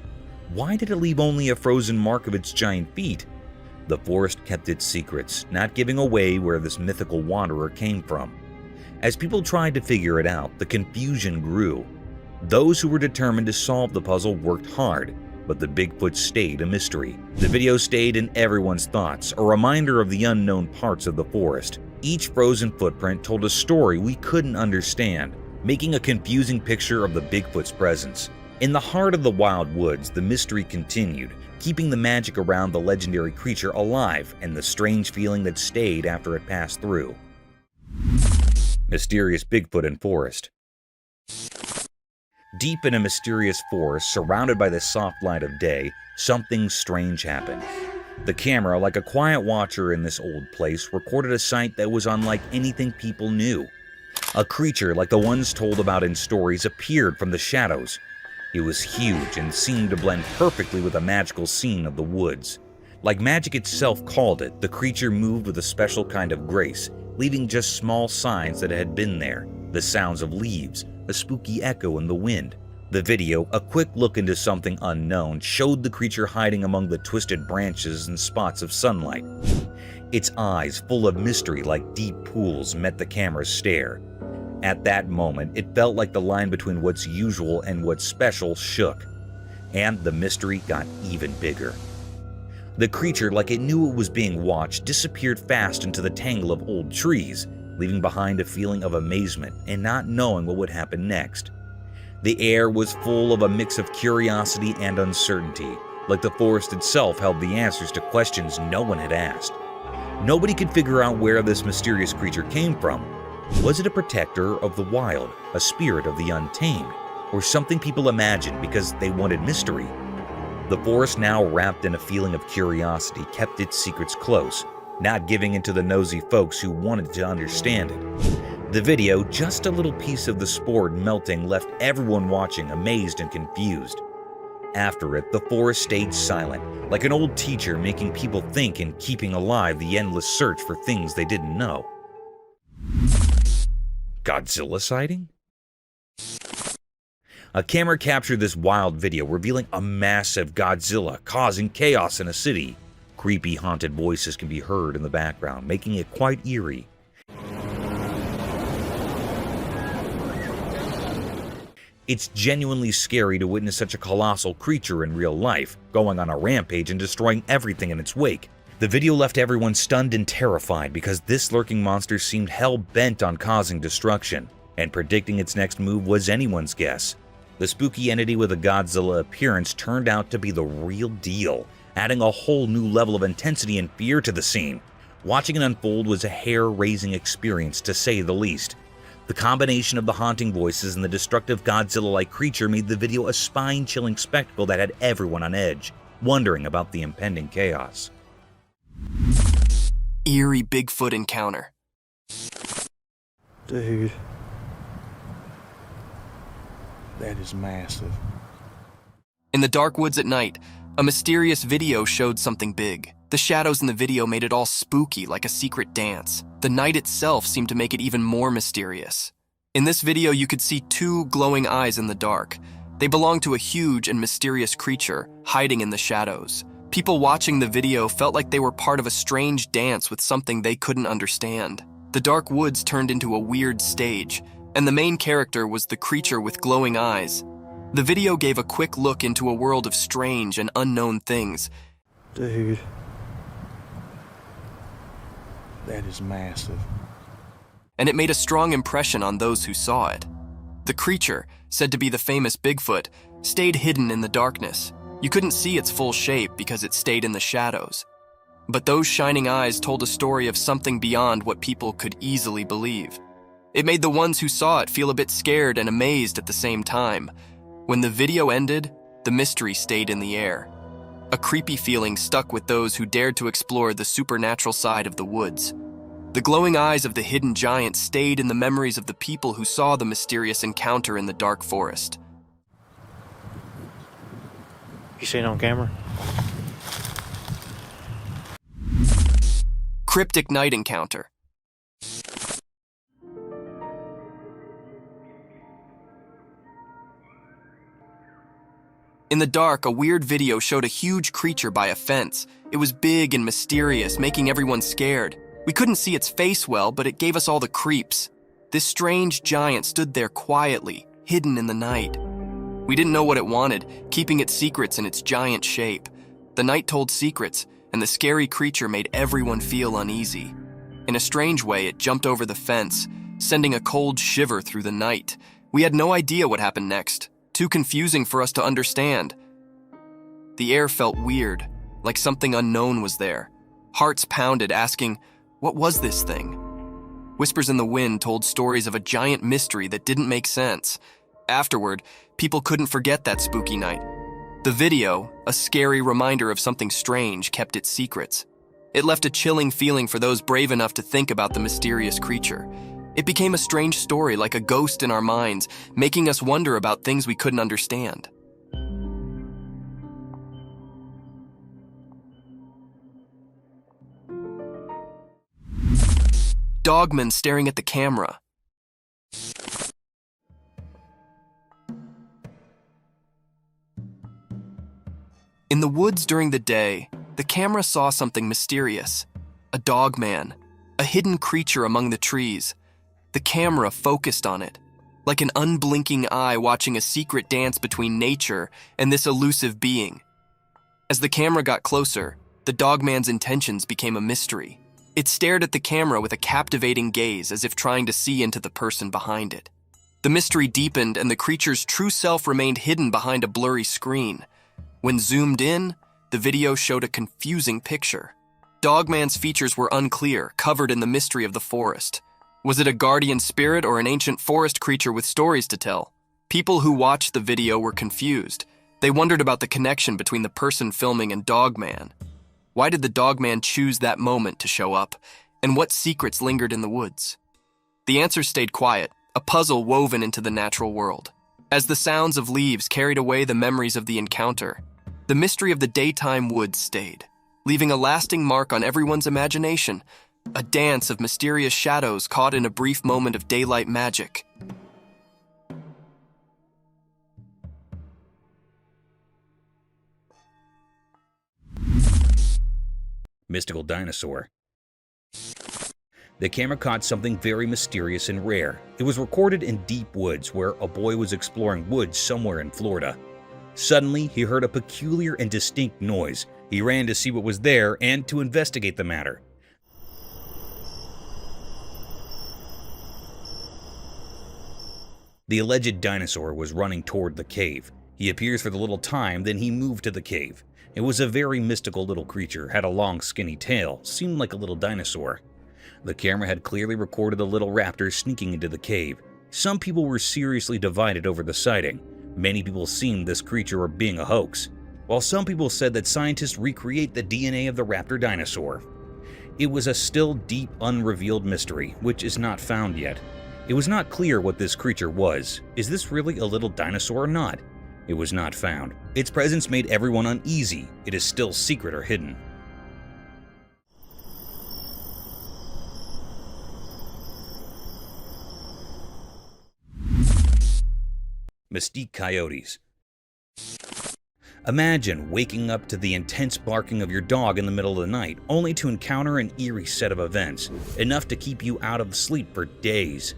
Why did it leave only a frozen mark of its giant feet? The forest kept its secrets, not giving away where this mythical wanderer came from. As people tried to figure it out, the confusion grew. Those who were determined to solve the puzzle worked hard, but the Bigfoot stayed a mystery. The video stayed in everyone's thoughts, a reminder of the unknown parts of the forest. Each frozen footprint told a story we couldn't understand, making a confusing picture of the Bigfoot's presence. In the heart of the wild woods, the mystery continued, keeping the magic around the legendary creature alive and the strange feeling that stayed after it passed through. Mysterious Bigfoot in forest. Deep in a mysterious forest, surrounded by the soft light of day, something strange happened. The camera, like a quiet watcher in this old place, recorded a sight that was unlike anything people knew. A creature like the ones told about in stories appeared from the shadows. It was huge and seemed to blend perfectly with the magical scene of the woods. Like magic itself called it, the creature moved with a special kind of grace, leaving just small signs that it had been there, the sounds of leaves, a spooky echo in the wind. The video, a quick look into something unknown, showed the creature hiding among the twisted branches and spots of sunlight. Its eyes, full of mystery like deep pools, met the camera's stare. At that moment, it felt like the line between what's usual and what's special shook, and the mystery got even bigger. The creature, like it knew it was being watched, disappeared fast into the tangle of old trees, leaving behind a feeling of amazement and not knowing what would happen next. The air was full of a mix of curiosity and uncertainty, like the forest itself held the answers to questions no one had asked. Nobody could figure out where this mysterious creature came from. Was it a protector of the wild, a spirit of the untamed, or something people imagined because they wanted mystery? The forest, now wrapped in a feeling of curiosity, kept its secrets close, not giving in to the nosy folks who wanted to understand it. The video, just a little piece of the spore melting, left everyone watching amazed and confused. After it, the forest stayed silent, like an old teacher making people think and keeping alive the endless search for things they didn't know. Godzilla sighting? A camera captured this wild video revealing a massive Godzilla causing chaos in a city. Creepy, haunted voices can be heard in the background, making it quite eerie. It's genuinely scary to witness such a colossal creature in real life, going on a rampage and destroying everything in its wake. The video left everyone stunned and terrified because this lurking monster seemed hell-bent on causing destruction, and predicting its next move was anyone's guess. The spooky entity with a Godzilla appearance turned out to be the real deal, adding a whole new level of intensity and fear to the scene. Watching it unfold was a hair-raising experience, to say the least. The combination of the haunting voices and the destructive Godzilla-like creature made the video a spine-chilling spectacle that had everyone on edge, wondering about the impending chaos. Eerie Bigfoot encounter. Dude. That is massive. In the dark woods at night, a mysterious video showed something big. The shadows in the video made it all spooky, like a secret dance. The night itself seemed to make it even more mysterious. In this video, you could see two glowing eyes in the dark. They belonged to a huge and mysterious creature hiding in the shadows. People watching the video felt like they were part of a strange dance with something they couldn't understand. The dark woods turned into a weird stage, and the main character was the creature with glowing eyes. The video gave a quick look into a world of strange and unknown things. Dude. That is massive. And it made a strong impression on those who saw it. The creature, said to be the famous Bigfoot, stayed hidden in the darkness. You couldn't see its full shape because it stayed in the shadows. But those shining eyes told a story of something beyond what people could easily believe. It made the ones who saw it feel a bit scared and amazed at the same time. When the video ended, the mystery stayed in the air. A creepy feeling stuck with those who dared to explore the supernatural side of the woods. The glowing eyes of the hidden giant stayed in the memories of the people who saw the mysterious encounter in the dark forest. You seen it on camera? Cryptic night encounter. In the dark, a weird video showed a huge creature by a fence. It was big and mysterious, making everyone scared. We couldn't see its face well, but it gave us all the creeps. This strange giant stood there quietly, hidden in the night. We didn't know what it wanted, keeping its secrets in its giant shape. The night told secrets, and the scary creature made everyone feel uneasy. In a strange way, it jumped over the fence, sending a cold shiver through the night. We had no idea what happened next. Too confusing for us to understand. The air felt weird, like something unknown was there. Hearts pounded, asking, what was this thing? Whispers in the wind told stories of a giant mystery that didn't make sense. Afterward, people couldn't forget that spooky night. The video, a scary reminder of something strange, kept its secrets. It left a chilling feeling for those brave enough to think about the mysterious creature. It became a strange story, like a ghost in our minds, making us wonder about things we couldn't understand. Dogman staring at the camera. In the woods during the day, the camera saw something mysterious. A dogman, a hidden creature among the trees. The camera focused on it, like an unblinking eye watching a secret dance between nature and this elusive being. As the camera got closer, the dogman's intentions became a mystery. It stared at the camera with a captivating gaze, as if trying to see into the person behind it. The mystery deepened and the creature's true self remained hidden behind a blurry screen. When zoomed in, the video showed a confusing picture. Dogman's features were unclear, covered in the mystery of the forest. Was it a guardian spirit or an ancient forest creature with stories to tell? People who watched the video were confused. They wondered about the connection between the person filming and Dogman. Why did the Dogman choose that moment to show up? And what secrets lingered in the woods? The answers stayed quiet, a puzzle woven into the natural world. As the sounds of leaves carried away the memories of the encounter, the mystery of the daytime woods stayed, leaving a lasting mark on everyone's imagination, a dance of mysterious shadows caught in a brief moment of daylight magic. Mystical dinosaur. The camera caught something very mysterious and rare. It was recorded in deep woods where a boy was exploring woods somewhere in Florida. Suddenly, he heard a peculiar and distinct noise. He ran to see what was there and to investigate the matter. The alleged dinosaur was running toward the cave. He appears for the little time, then he moved to the cave. It was a very mystical little creature, had a long skinny tail, seemed like a little dinosaur. The camera had clearly recorded the little raptor sneaking into the cave. Some people were seriously divided over the sighting. Many people seemed this creature were being a hoax, while some people said that scientists recreate the DNA of the raptor dinosaur. It was a still deep, unrevealed mystery, which is not found yet. It was not clear what this creature was. Is this really a little dinosaur or not? It was not found. Its presence made everyone uneasy. It is still secret or hidden. Mystique coyotes. Imagine waking up to the intense barking of your dog in the middle of the night, only to encounter an eerie set of events, enough to keep you out of sleep for days.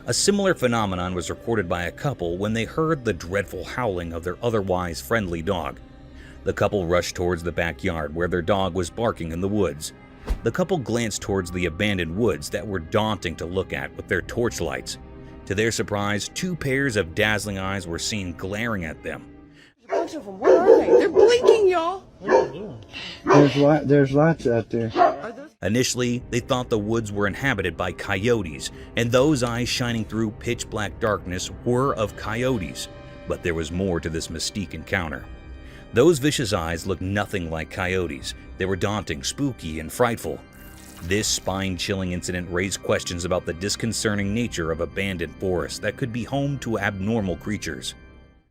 A similar phenomenon was recorded by a couple when they heard the dreadful howling of their otherwise friendly dog. The couple rushed towards the backyard where their dog was barking in the woods. The couple glanced towards the abandoned woods that were daunting to look at with their torchlights. To their surprise, two pairs of dazzling eyes were seen glaring at them. There's a bunch of them. Where are they? They're blinking, y'all. There's lights out there. Initially, they thought the woods were inhabited by coyotes, and those eyes shining through pitch black darkness were of coyotes. But there was more to this Mystique encounter. Those vicious eyes looked nothing like coyotes. They were daunting, spooky, and frightful. This spine-chilling incident raised questions about the disconcerting nature of abandoned forests that could be home to abnormal creatures.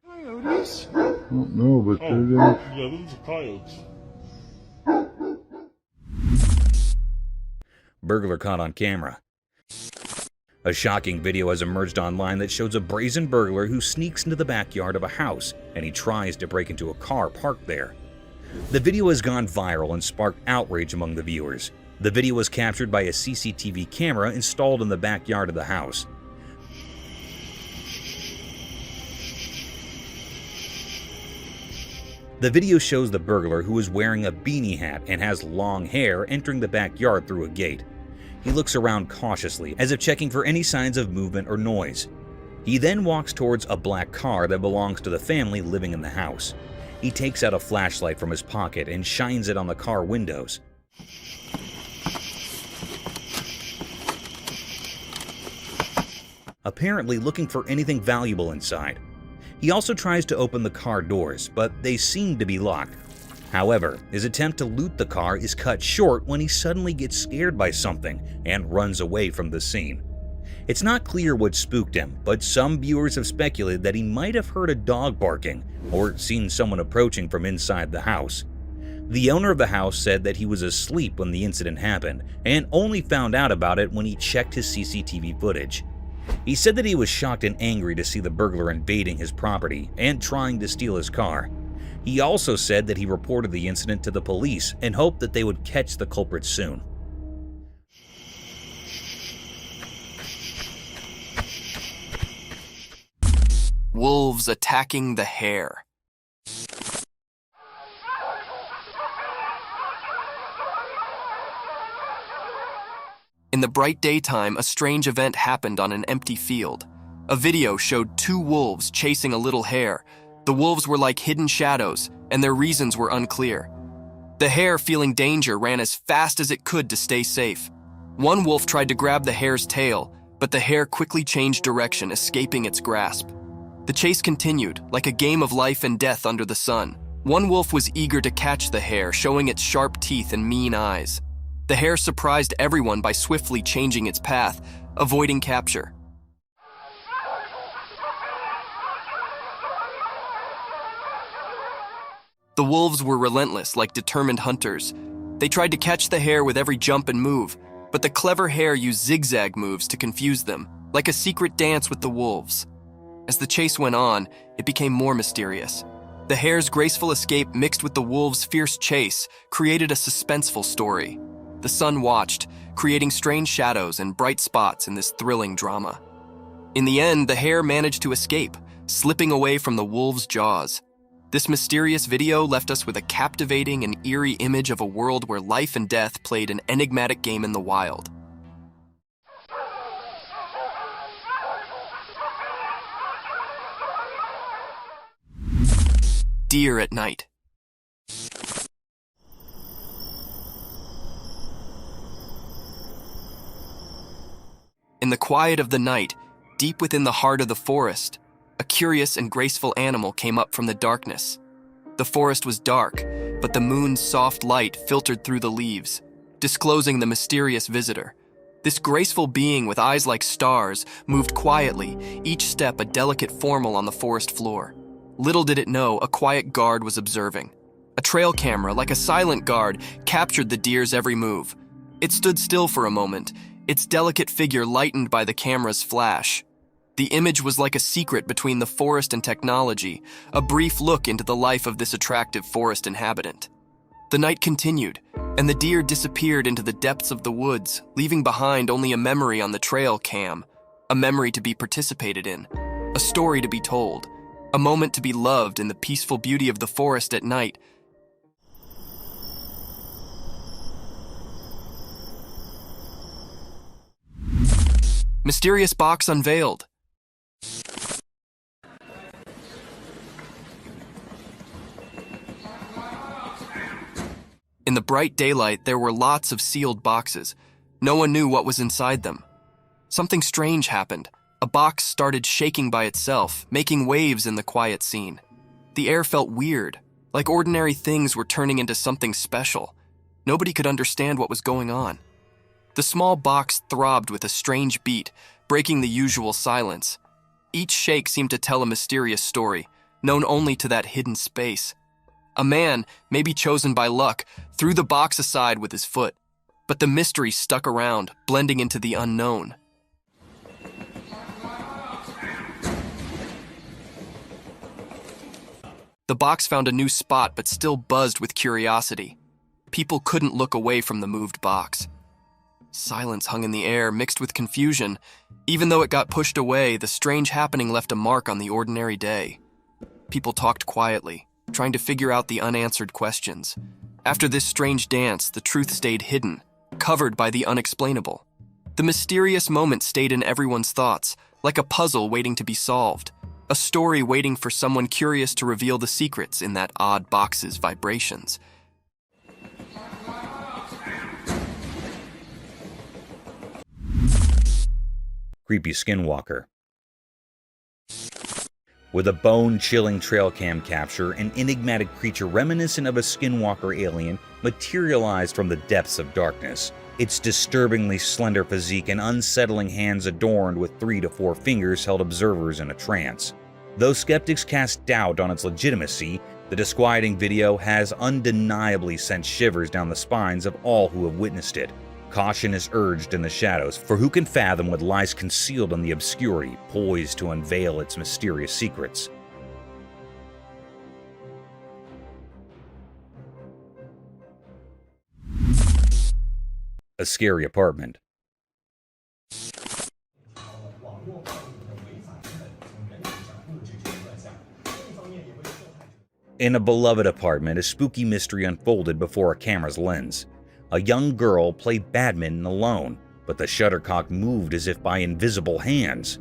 Coyotes? I don't know, but Yeah, these are coyotes. Burglar caught on camera. A shocking video has emerged online that shows a brazen burglar who sneaks into the backyard of a house and he tries to break into a car parked there. The video has gone viral and sparked outrage among the viewers. The video was captured by a CCTV camera installed in the backyard of the house. The video shows the burglar, who is wearing a beanie hat and has long hair, entering the backyard through a gate. He looks around cautiously, as if checking for any signs of movement or noise. He then walks towards a black car that belongs to the family living in the house. He takes out a flashlight from his pocket and shines it on the car windows. Apparently looking for anything valuable inside. He also tries to open the car doors, but they seem to be locked. However, his attempt to loot the car is cut short when he suddenly gets scared by something and runs away from the scene. It's not clear what spooked him, but some viewers have speculated that he might have heard a dog barking or seen someone approaching from inside the house. The owner of the house said that he was asleep when the incident happened and only found out about it when he checked his CCTV footage. He said that he was shocked and angry to see the burglar invading his property and trying to steal his car. He also said that he reported the incident to the police and hoped that they would catch the culprit soon. Wolves attacking the hare. In the bright daytime, a strange event happened on an empty field. A video showed two wolves chasing a little hare. The wolves were like hidden shadows, and their reasons were unclear. The hare, feeling danger, ran as fast as it could to stay safe. One wolf tried to grab the hare's tail, but the hare quickly changed direction, escaping its grasp. The chase continued, like a game of life and death under the sun. One wolf was eager to catch the hare, showing its sharp teeth and mean eyes. The hare surprised everyone by swiftly changing its path, avoiding capture. The wolves were relentless, like determined hunters. They tried to catch the hare with every jump and move, but the clever hare used zigzag moves to confuse them, like a secret dance with the wolves. As the chase went on, it became more mysterious. The hare's graceful escape mixed with the wolves' fierce chase created a suspenseful story. The sun watched, creating strange shadows and bright spots in this thrilling drama. In the end, the hare managed to escape, slipping away from the wolves' jaws. This mysterious video left us with a captivating and eerie image of a world where life and death played an enigmatic game in the wild. Deer at night. In the quiet of the night, deep within the heart of the forest, a curious and graceful animal came up from the darkness. The forest was dark, but the moon's soft light filtered through the leaves, disclosing the mysterious visitor. This graceful being with eyes like stars moved quietly, each step a delicate formel on the forest floor. Little did it know, a quiet guard was observing. A trail camera, like a silent guard, captured the deer's every move. It stood still for a moment, its delicate figure lightened by the camera's flash. The image was like a secret between the forest and technology, a brief look into the life of this attractive forest inhabitant. The night continued, and the deer disappeared into the depths of the woods, leaving behind only a memory on the trail cam, a memory to be participated in, a story to be told, a moment to be loved in the peaceful beauty of the forest at night. Mysterious box unveiled. In the bright daylight, there were lots of sealed boxes. No one knew what was inside them. Something strange happened. A box started shaking by itself, making waves in the quiet scene. The air felt weird, like ordinary things were turning into something special. Nobody could understand what was going on. The small box throbbed with a strange beat, breaking the usual silence. Each shake seemed to tell a mysterious story, known only to that hidden space. A man, maybe chosen by luck, threw the box aside with his foot, but the mystery stuck around, blending into the unknown. The box found a new spot but still buzzed with curiosity. People couldn't look away from the moved box. Silence hung in the air, mixed with confusion. Even though it got pushed away, the strange happening left a mark on the ordinary day. People talked quietly, trying to figure out the unanswered questions. After this strange dance, the truth stayed hidden, covered by the unexplainable. The mysterious moment stayed in everyone's thoughts, like a puzzle waiting to be solved, a story waiting for someone curious to reveal the secrets in that odd box's vibrations. Creepy Skinwalker. With a bone-chilling trail cam capture, an enigmatic creature reminiscent of a Skinwalker alien materialized from the depths of darkness. Its disturbingly slender physique and unsettling hands adorned with 3 to 4 fingers held observers in a trance. Though skeptics cast doubt on its legitimacy, the disquieting video has undeniably sent shivers down the spines of all who have witnessed it. Caution is urged in the shadows, for who can fathom what lies concealed in the obscurity, poised to unveil its mysterious secrets. A scary apartment. In a beloved apartment, a spooky mystery unfolded before a camera's lens. A young girl played badminton alone, but the shuttlecock moved as if by invisible hands.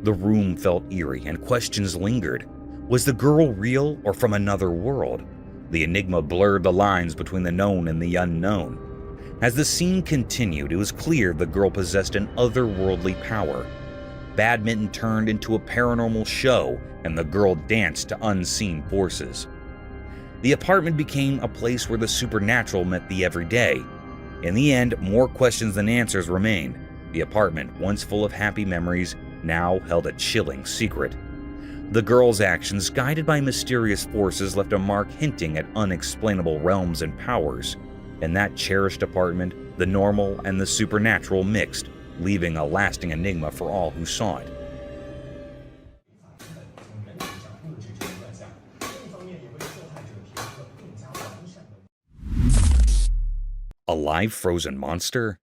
The room felt eerie and questions lingered. Was the girl real or from another world? The enigma blurred the lines between the known and the unknown. As the scene continued, it was clear the girl possessed an otherworldly power. Badminton turned into a paranormal show, and the girl danced to unseen forces. The apartment became a place where the supernatural met the everyday. In the end, more questions than answers remained. The apartment, once full of happy memories, now held a chilling secret. The girl's actions, guided by mysterious forces, left a mark hinting at unexplainable realms and powers. In that cherished apartment, the normal and the supernatural mixed, leaving a lasting enigma for all who saw it. A live frozen monster?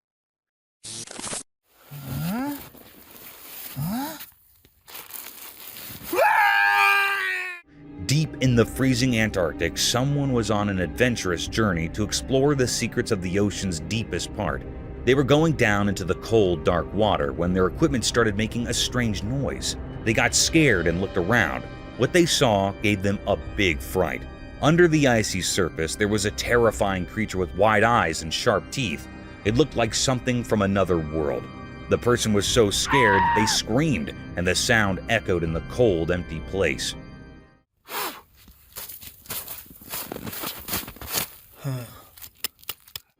Deep in the freezing Antarctic, someone was on an adventurous journey to explore the secrets of the ocean's deepest part. They were going down into the cold, dark water when their equipment started making a strange noise. They got scared and looked around. What they saw gave them a big fright. Under the icy surface, there was a terrifying creature with wide eyes and sharp teeth. It looked like something from another world. The person was so scared, they screamed, and the sound echoed in the cold, empty place.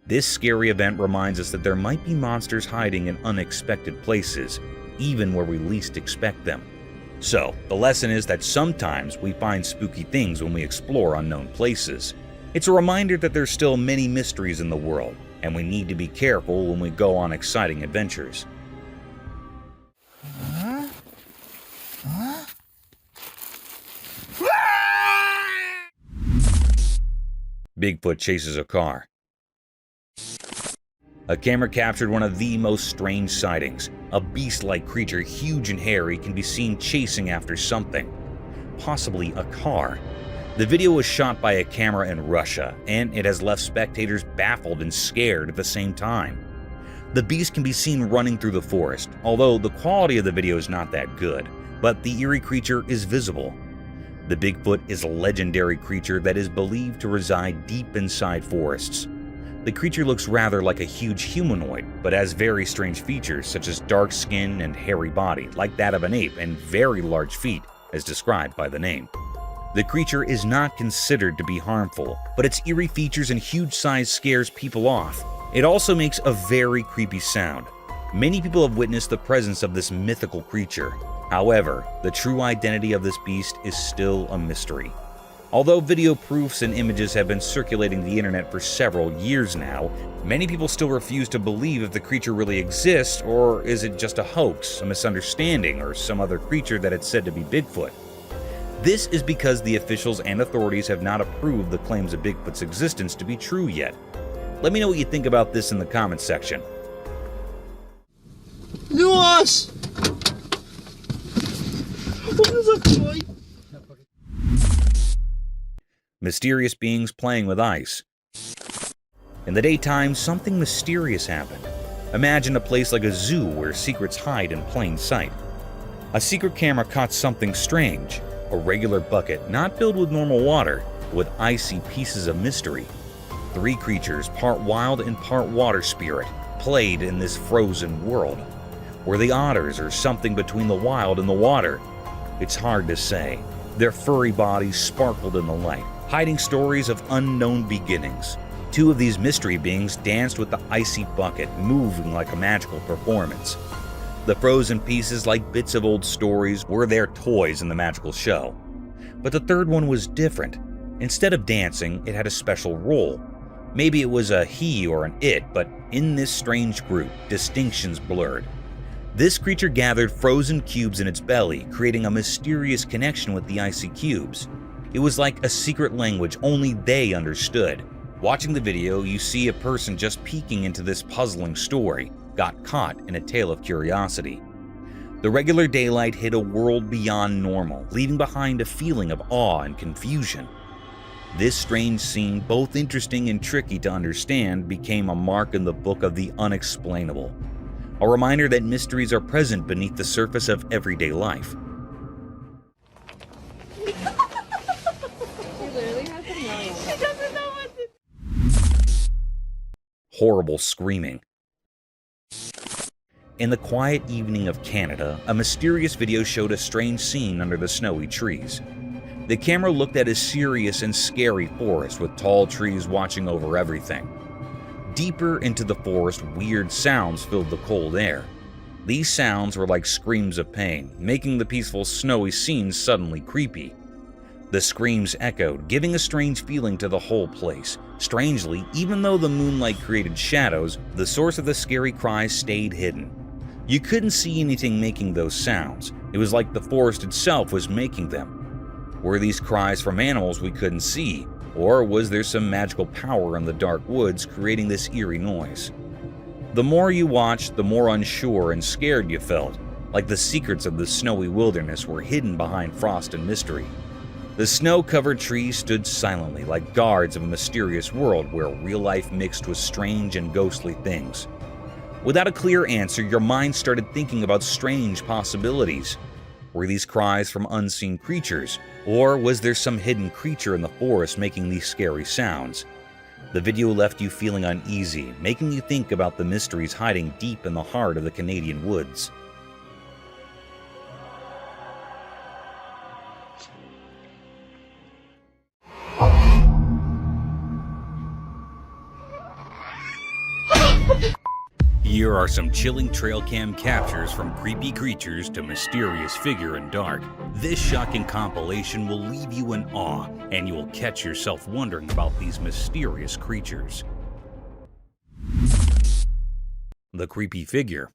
This scary event reminds us that there might be monsters hiding in unexpected places, even where we least expect them. So, the lesson is that sometimes we find spooky things when we explore unknown places. It's a reminder that there's still many mysteries in the world, and we need to be careful when we go on exciting adventures. Bigfoot chases a car. A camera captured one of the most strange sightings. A beast-like creature, huge and hairy, can be seen chasing after something, possibly a car. The video was shot by a camera in Russia, and it has left spectators baffled and scared at the same time. The beast can be seen running through the forest, although the quality of the video is not that good, but the eerie creature is visible. The Bigfoot is a legendary creature that is believed to reside deep inside forests. The creature looks rather like a huge humanoid, but has very strange features such as dark skin and hairy body, like that of an ape, and very large feet, as described by the name. The creature is not considered to be harmful, but its eerie features and huge size scares people off. It also makes a very creepy sound. Many people have witnessed the presence of this mythical creature. However, the true identity of this beast is still a mystery. Although video proofs and images have been circulating the internet for several years now, many people still refuse to believe if the creature really exists, or is it just a hoax, a misunderstanding, or some other creature that it's said to be Bigfoot. This is because the officials and authorities have not approved the claims of Bigfoot's existence to be true yet. Let me know what you think about this in the comments section. Luas! What is a boy? Mysterious beings playing with ice. In the daytime, something mysterious happened. Imagine a place like a zoo where secrets hide in plain sight. A secret camera caught something strange. A regular bucket, not filled with normal water, but with icy pieces of mystery. 3 creatures, part wild and part water spirit, played in this frozen world. Were they otters or something between the wild and the water? It's hard to say. Their furry bodies sparkled in the light, hiding stories of unknown beginnings. 2 of these mystery beings danced with the icy bucket, moving like a magical performance. The frozen pieces, like bits of old stories, were their toys in the magical show. But the third one was different. Instead of dancing, it had a special role. Maybe it was a he or an it, but in this strange group, distinctions blurred. This creature gathered frozen cubes in its belly, creating a mysterious connection with the icy cubes. It was like a secret language only they understood. Watching the video, you see a person just peeking into this puzzling story, got caught in a tale of curiosity. The regular daylight hit a world beyond normal, leaving behind a feeling of awe and confusion. This strange scene, both interesting and tricky to understand, became a mark in the book of the unexplainable. A reminder that mysteries are present beneath the surface of everyday life. Horrible screaming. In the quiet evening of Canada, a mysterious video showed a strange scene under the snowy trees. The camera looked at a serious and scary forest with tall trees watching over everything. Deeper into the forest, weird sounds filled the cold air. These sounds were like screams of pain, making the peaceful snowy scene suddenly creepy. The screams echoed, giving a strange feeling to the whole place. Strangely, even though the moonlight created shadows, the source of the scary cries stayed hidden. You couldn't see anything making those sounds. It was like the forest itself was making them. Were these cries from animals we couldn't see, or was there some magical power in the dark woods creating this eerie noise? The more you watched, the more unsure and scared you felt, like the secrets of the snowy wilderness were hidden behind frost and mystery. The snow-covered trees stood silently like guards of a mysterious world where real life mixed with strange and ghostly things. Without a clear answer, your mind started thinking about strange possibilities. Were these cries from unseen creatures, or was there some hidden creature in the forest making these scary sounds? The video left you feeling uneasy, making you think about the mysteries hiding deep in the heart of the Canadian woods. Here are some chilling trail cam captures from creepy creatures to mysterious figure in dark. This shocking compilation will leave you in awe, and you will catch yourself wondering about these mysterious creatures. The creepy figure.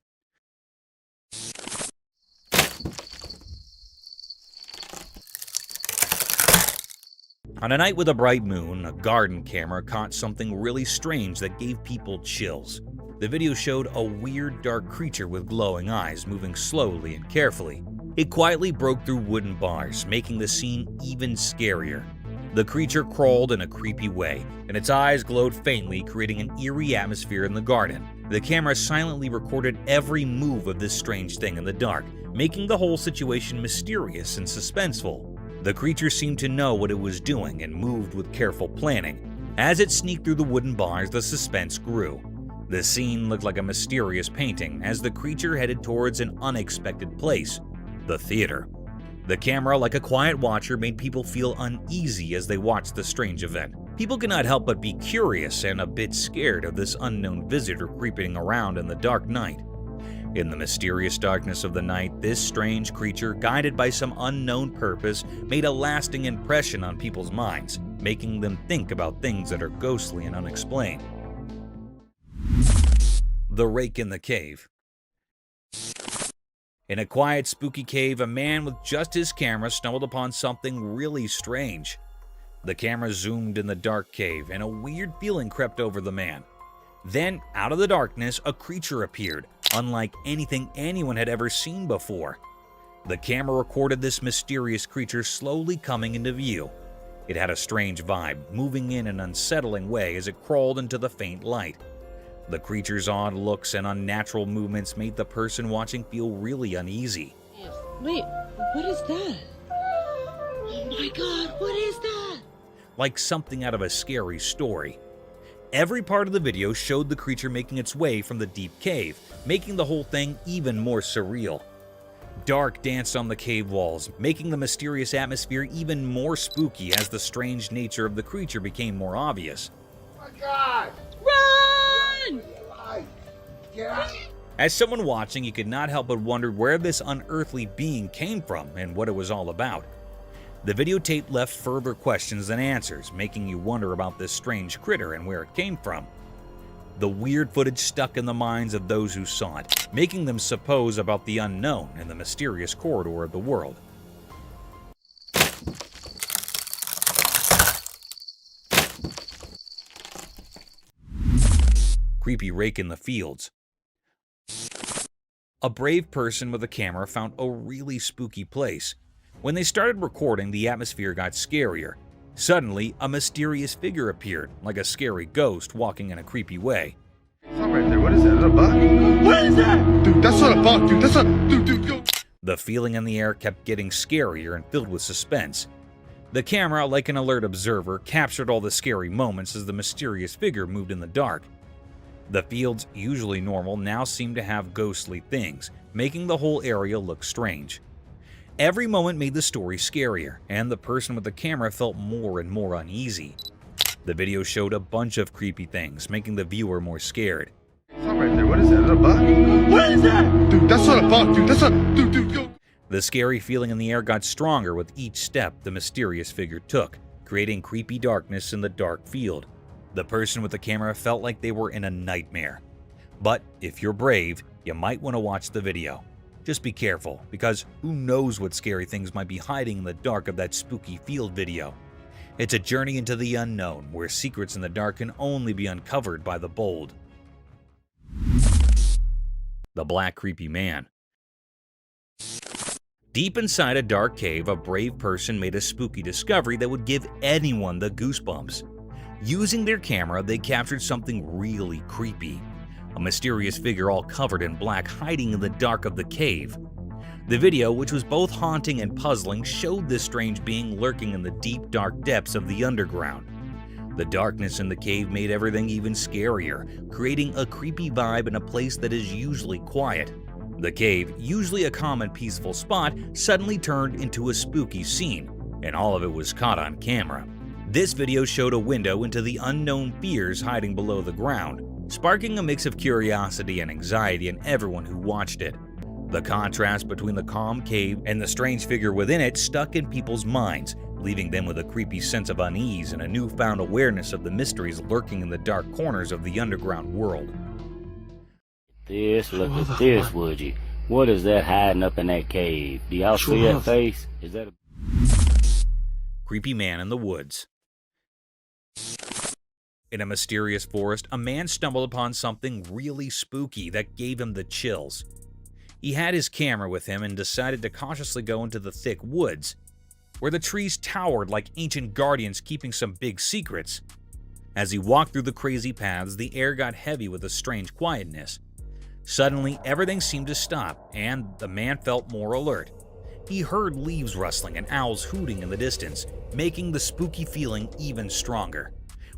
On a night with a bright moon, a garden camera caught something really strange that gave people chills. The video showed a weird dark creature with glowing eyes moving slowly and carefully. It quietly broke through wooden bars, making the scene even scarier. The creature crawled in a creepy way, and its eyes glowed faintly, creating an eerie atmosphere in the garden. The camera silently recorded every move of this strange thing in the dark, making the whole situation mysterious and suspenseful. The creature seemed to know what it was doing and moved with careful planning. As it sneaked through the wooden bars, the suspense grew. The scene looked like a mysterious painting as the creature headed towards an unexpected place, the theater. The camera, like a quiet watcher, made people feel uneasy as they watched the strange event. People could not help but be curious and a bit scared of this unknown visitor creeping around in the dark night. In the mysterious darkness of the night, this strange creature, guided by some unknown purpose, made a lasting impression on people's minds, making them think about things that are ghostly and unexplained. The Rake in the Cave. In a quiet, spooky cave, a man with just his camera stumbled upon something really strange. The camera zoomed in the dark cave, and a weird feeling crept over the man. Then, out of the darkness, a creature appeared, unlike anything anyone had ever seen before. The camera recorded this mysterious creature slowly coming into view. It had a strange vibe, moving in an unsettling way as it crawled into the faint light. The creature's odd looks and unnatural movements made the person watching feel really uneasy. Wait, what is that? Oh my god, what is that? Like something out of a scary story. Every part of the video showed the creature making its way from the deep cave, making the whole thing even more surreal. Dark danced on the cave walls, making the mysterious atmosphere even more spooky as the strange nature of the creature became more obvious. Oh my God! Run! As someone watching, you could not help but wonder where this unearthly being came from and what it was all about. The videotape left further questions than answers, making you wonder about this strange critter and where it came from. The weird footage stuck in the minds of those who saw it, making them suppose about the unknown in the mysterious corridor of the world. Creepy Rake in the fields. A brave person with a camera found a really spooky place. When they started recording, the atmosphere got scarier. Suddenly, a mysterious figure appeared, like a scary ghost walking in a creepy way. Some something right there. What is that? Is that a buck? What is that? Dude, that's not a buck, dude. That's not... Dude, go. The feeling in the air kept getting scarier and filled with suspense. The camera, like an alert observer, captured all the scary moments as the mysterious figure moved in the dark. The fields, usually normal, now seemed to have ghostly things, making the whole area look strange. Every moment made the story scarier, and the person with the camera felt more and more uneasy. The video showed a bunch of creepy things, making the viewer more scared. Something right there. What is that? Is that a buck? What is that? Dude, that's not a buck, dude. That's not... Dude, go. The scary feeling in the air got stronger with each step the mysterious figure took, creating creepy darkness in the dark field. The person with the camera felt like they were in a nightmare. But if you're brave, you might want to watch the video. Just be careful, because who knows what scary things might be hiding in the dark of that spooky field video. It's a journey into the unknown, where secrets in the dark can only be uncovered by the bold. The Black Creepy Man. Deep inside a dark cave, a brave person made a spooky discovery that would give anyone the goosebumps. Using their camera, they captured something really creepy. A mysterious figure all covered in black hiding in the dark of the cave. The video, which was both haunting and puzzling, showed this strange being lurking in the deep, dark depths of the underground. The darkness in the cave made everything even scarier, creating a creepy vibe in a place that is usually quiet. The cave, usually a calm and peaceful spot, suddenly turned into a spooky scene, and all of it was caught on camera. This video showed a window into the unknown fears hiding below the ground, sparking a mix of curiosity and anxiety in everyone who watched it. The contrast between the calm cave and the strange figure within it stuck in people's minds, leaving them with a creepy sense of unease and a newfound awareness of the mysteries lurking in the dark corners of the underground world. Look at this, would you? What is that hiding up in that cave? Do y'all see that face? Is that a... Creepy Man in the Woods. In a mysterious forest, a man stumbled upon something really spooky that gave him the chills. He had his camera with him and decided to cautiously go into the thick woods, where the trees towered like ancient guardians keeping some big secrets. As he walked through the crazy paths, the air got heavy with a strange quietness. Suddenly, everything seemed to stop, and the man felt more alert. He heard leaves rustling and owls hooting in the distance, making the spooky feeling even stronger.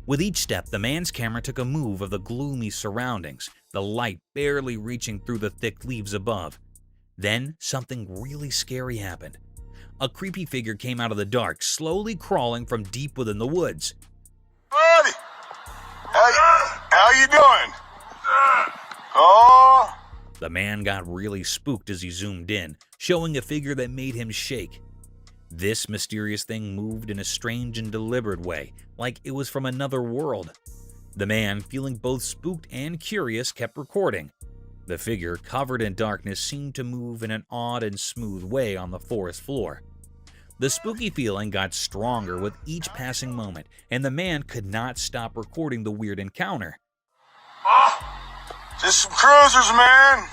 With each step, the man's camera took a move of the gloomy surroundings, the light barely reaching through the thick leaves above. Then, something really scary happened. A creepy figure came out of the dark, slowly crawling from deep within the woods. Buddy! How you doing? Oh! The man got really spooked as he zoomed in, showing a figure that made him shake. This mysterious thing moved in a strange and deliberate way, like it was from another world. The man, feeling both spooked and curious, kept recording. The figure, covered in darkness, seemed to move in an odd and smooth way on the forest floor. The spooky feeling got stronger with each passing moment, and the man could not stop recording the weird encounter. Just some cruisers, man.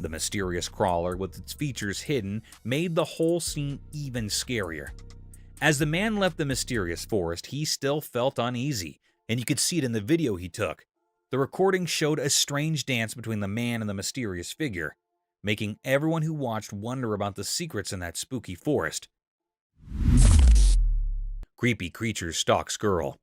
The mysterious crawler, with its features hidden, made the whole scene even scarier. As the man left the mysterious forest, he still felt uneasy, and you could see it in the video he took. The recording showed a strange dance between the man and the mysterious figure, making everyone who watched wonder about the secrets in that spooky forest. Creepy creature stalks girl.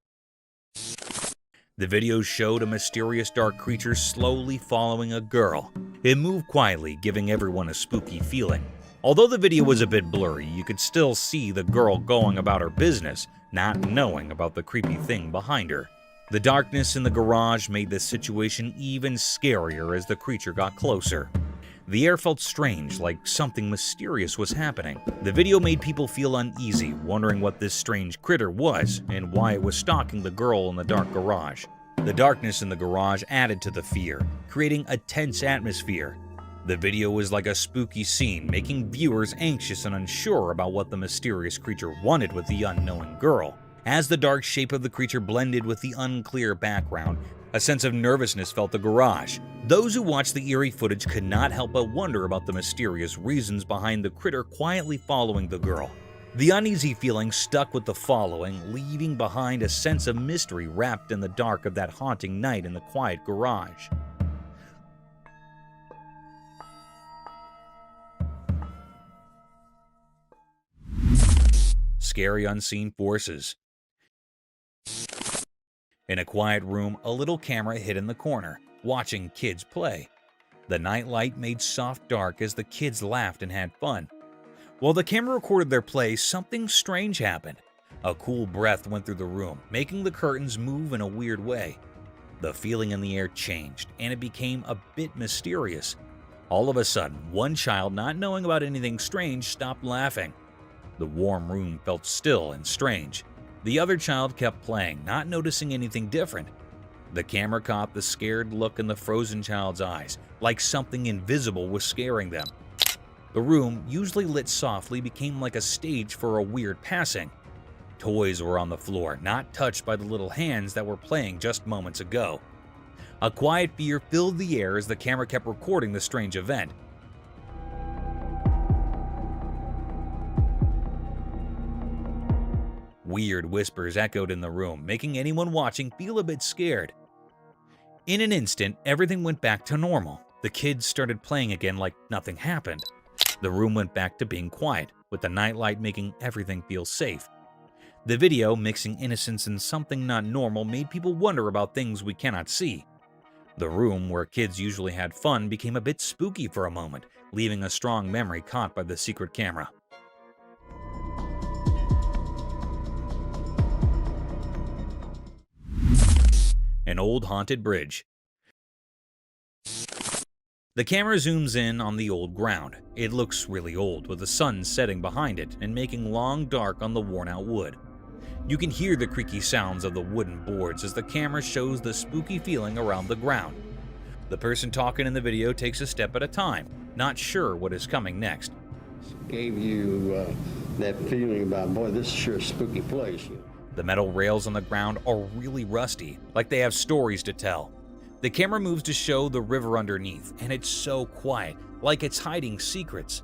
The video showed a mysterious dark creature slowly following a girl. It moved quietly, giving everyone a spooky feeling. Although the video was a bit blurry, you could still see the girl going about her business, not knowing about the creepy thing behind her. The darkness in the garage made this situation even scarier as the creature got closer. The air felt strange, like something mysterious was happening. The video made people feel uneasy, wondering what this strange critter was and why it was stalking the girl in the dark garage. The darkness in the garage added to the fear, creating a tense atmosphere. The video was like a spooky scene, making viewers anxious and unsure about what the mysterious creature wanted with the unknown girl. As the dark shape of the creature blended with the unclear background, a sense of nervousness filled the garage. Those who watched the eerie footage could not help but wonder about the mysterious reasons behind the critter quietly following the girl. The uneasy feeling stuck with the following, leaving behind a sense of mystery wrapped in the dark of that haunting night in the quiet garage. Scary unseen forces. In a quiet room, a little camera hid in the corner, watching kids play. The nightlight made soft dark as the kids laughed and had fun. While the camera recorded their play, something strange happened. A cool breath went through the room, making the curtains move in a weird way. The feeling in the air changed, and it became a bit mysterious. All of a sudden, one child, not knowing about anything strange, stopped laughing. The warm room felt still and strange. The other child kept playing, not noticing anything different. The camera caught the scared look in the frozen child's eyes, like something invisible was scaring them. The room, usually lit softly, became like a stage for a weird passing. Toys were on the floor, not touched by the little hands that were playing just moments ago. A quiet fear filled the air as the camera kept recording the strange event. Weird whispers echoed in the room, making anyone watching feel a bit scared. In an instant, everything went back to normal. The kids started playing again like nothing happened. The room went back to being quiet, with the nightlight making everything feel safe. The video, mixing innocence and something not normal, made people wonder about things we cannot see. The room, where kids usually had fun, became a bit spooky for a moment, leaving a strong memory caught by the secret camera. An old haunted bridge. The camera zooms in on the old ground. It looks really old, with the sun setting behind it and making long dark on the worn-out wood. You can hear the creaky sounds of the wooden boards as the camera shows the spooky feeling around the ground. The person talking in the video takes a step at a time, not sure what is coming next. Gave you that feeling about, boy, this is sure a spooky place. The metal rails on the ground are really rusty, like they have stories to tell. The camera moves to show the river underneath, and it's so quiet, like it's hiding secrets.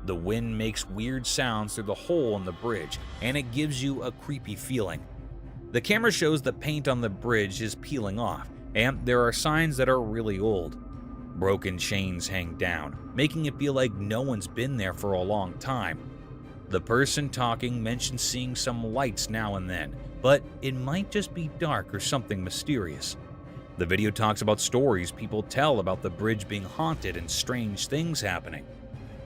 The wind makes weird sounds through the hole in the bridge, and it gives you a creepy feeling. The camera shows the paint on the bridge is peeling off, and there are signs that are really old. Broken chains hang down, making it feel like no one's been there for a long time. The person talking mentions seeing some lights now and then, but it might just be dark or something mysterious. The video talks about stories people tell about the bridge being haunted and strange things happening.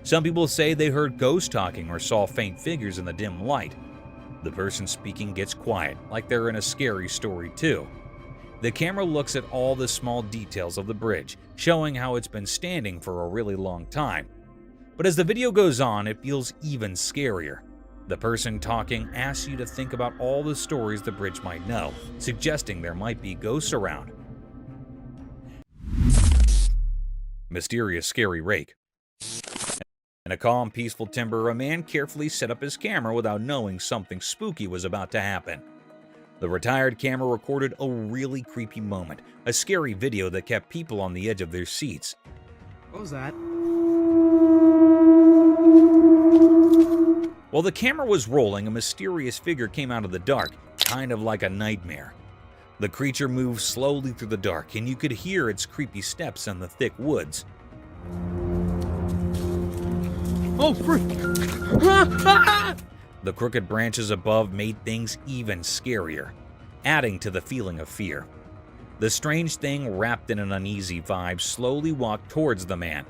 Some people say they heard ghosts talking or saw faint figures in the dim light. The person speaking gets quiet, like they're in a scary story too. The camera looks at all the small details of the bridge, showing how it's been standing for a really long time. But as the video goes on, it feels even scarier. The person talking asks you to think about all the stories the bridge might know, suggesting there might be ghosts around. Mysterious scary rake. In a calm, peaceful timber, a man carefully set up his camera without knowing something spooky was about to happen. The retired camera recorded a really creepy moment, a scary video that kept people on the edge of their seats. What was that? While the camera was rolling, a mysterious figure came out of the dark, kind of like a nightmare. The creature moved slowly through the dark, and you could hear its creepy steps in the thick woods. Oh, frick! The crooked branches above made things even scarier, adding to the feeling of fear. The strange thing, wrapped in an uneasy vibe, slowly walked towards the man.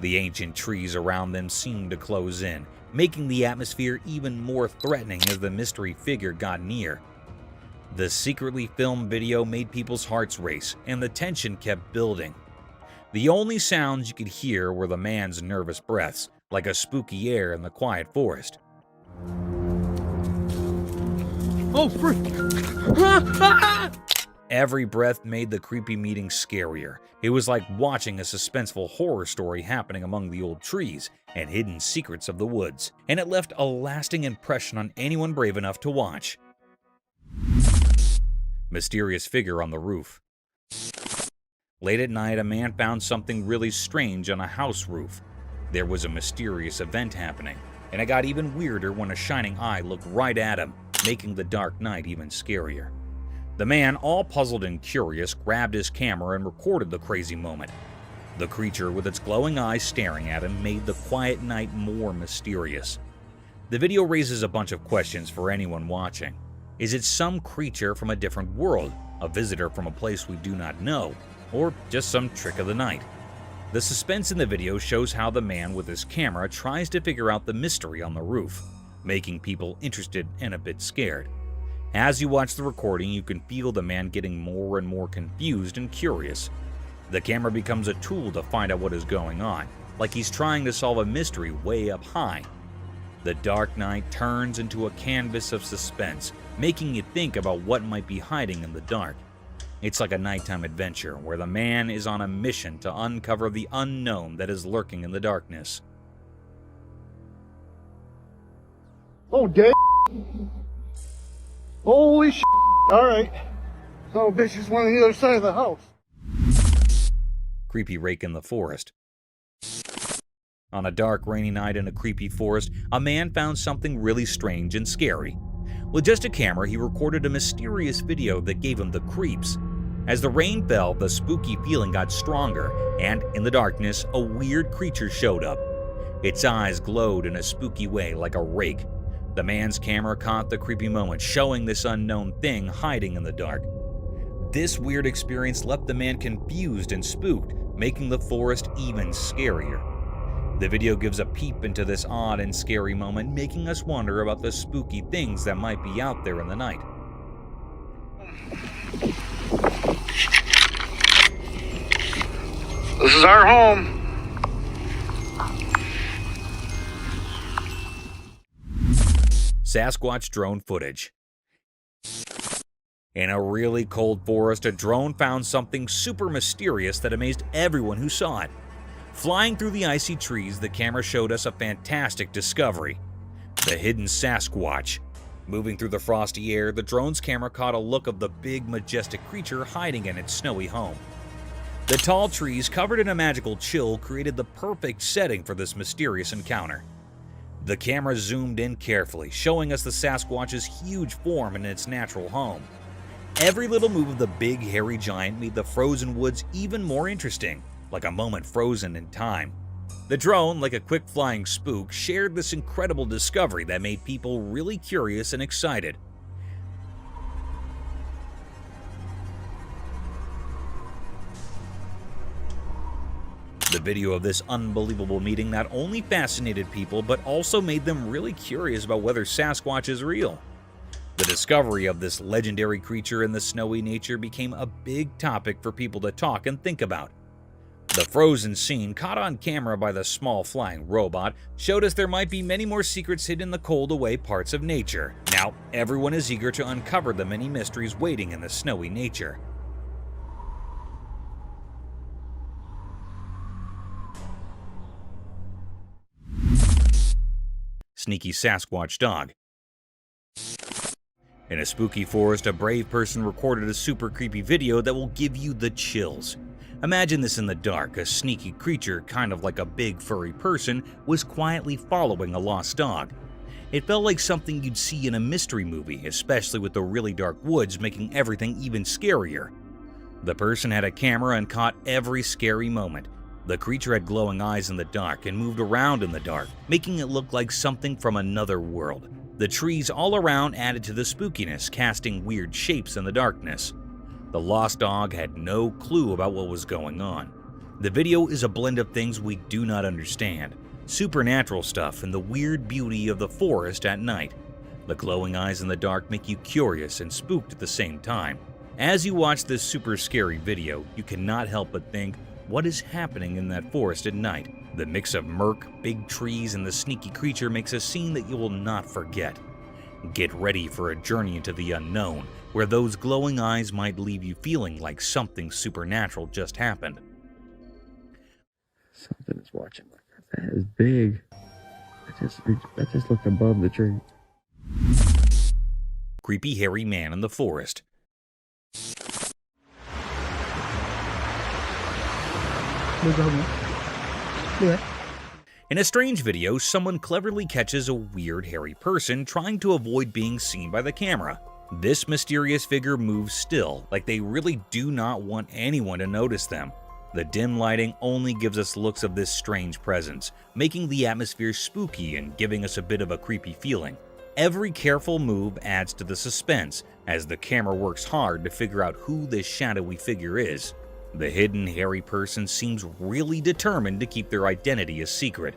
The ancient trees around them seemed to close in, making the atmosphere even more threatening as the mystery figure got near. The secretly filmed video made people's hearts race, and the tension kept building. The only sounds you could hear were the man's nervous breaths, like a spooky air in the quiet forest. Oh, frick! Every breath made the creepy meeting scarier. It was like watching a suspenseful horror story happening among the old trees and hidden secrets of the woods, and it left a lasting impression on anyone brave enough to watch. Mysterious figure on the roof. Late at night, a man found something really strange on a house roof. There was a mysterious event happening. And it got even weirder when a shining eye looked right at him, making the dark night even scarier. The man, all puzzled and curious, grabbed his camera and recorded the crazy moment. The creature with its glowing eyes staring at him made the quiet night more mysterious. The video raises a bunch of questions for anyone watching. Is it some creature from a different world, a visitor from a place we do not know, or just some trick of the night? The suspense in the video shows how the man with his camera tries to figure out the mystery on the roof, making people interested and a bit scared. As you watch the recording, you can feel the man getting more and more confused and curious. The camera becomes a tool to find out what is going on, like he's trying to solve a mystery way up high. The dark night turns into a canvas of suspense, making you think about what might be hiding in the dark. It's like a nighttime adventure where the man is on a mission to uncover the unknown that is lurking in the darkness. Oh, damn. Holy shit. Alright. Oh, bitch is one on the other side of the house. Creepy Rake in the forest. On a dark, rainy night in a creepy forest, a man found something really strange and scary. With just a camera, he recorded a mysterious video that gave him the creeps. As the rain fell, the spooky feeling got stronger, and in the darkness, a weird creature showed up. Its eyes glowed in a spooky way like a rake. The man's camera caught the creepy moment, showing this unknown thing hiding in the dark. This weird experience left the man confused and spooked, making the forest even scarier. The video gives a peep into this odd and scary moment, making us wonder about the spooky things that might be out there in the night. This is our home. Sasquatch drone footage. In a really cold forest, a drone found something super mysterious that amazed everyone who saw it. Flying through the icy trees, the camera showed us a fantastic discovery: the hidden Sasquatch. Moving through the frosty air, the drone's camera caught a look of the big, majestic creature hiding in its snowy home. The tall trees, covered in a magical chill, created the perfect setting for this mysterious encounter. The camera zoomed in carefully, showing us the Sasquatch's huge form in its natural home. Every little move of the big, hairy giant made the frozen woods even more interesting, like a moment frozen in time. The drone, like a quick flying spook, shared this incredible discovery that made people really curious and excited. The video of this unbelievable meeting not only fascinated people, but also made them really curious about whether Sasquatch is real. The discovery of this legendary creature in the snowy nature became a big topic for people to talk and think about. The frozen scene, caught on camera by the small flying robot, showed us there might be many more secrets hidden in the cold away parts of nature. Now, everyone is eager to uncover the many mysteries waiting in the snowy nature. Sneaky Sasquatch dog. In a spooky forest, a brave person recorded a super creepy video that will give you the chills. Imagine this in the dark. A sneaky creature, kind of like a big furry person, was quietly following a lost dog. It felt like something you'd see in a mystery movie, especially with the really dark woods making everything even scarier. The person had a camera and caught every scary moment. The creature had glowing eyes in the dark and moved around in the dark, making it look like something from another world. The trees all around added to the spookiness, casting weird shapes in the darkness. The lost dog had no clue about what was going on. The video is a blend of things we do not understand, supernatural stuff and the weird beauty of the forest at night. The glowing eyes in the dark make you curious and spooked at the same time. As you watch this super scary video, you cannot help but think, what is happening in that forest at night? The mix of murk, big trees, and the sneaky creature makes a scene that you will not forget. Get ready for a journey into the unknown, where those glowing eyes might leave you feeling like something supernatural just happened. Something is watching like that. That is big. I just looked above the tree. Creepy hairy man in the forest. In a strange video, someone cleverly catches a weird hairy person trying to avoid being seen by the camera. This mysterious figure moves still, like they really do not want anyone to notice them. The dim lighting only gives us looks of this strange presence, making the atmosphere spooky and giving us a bit of a creepy feeling. Every careful move adds to the suspense, as the camera works hard to figure out who this shadowy figure is. The hidden hairy person seems really determined to keep their identity a secret,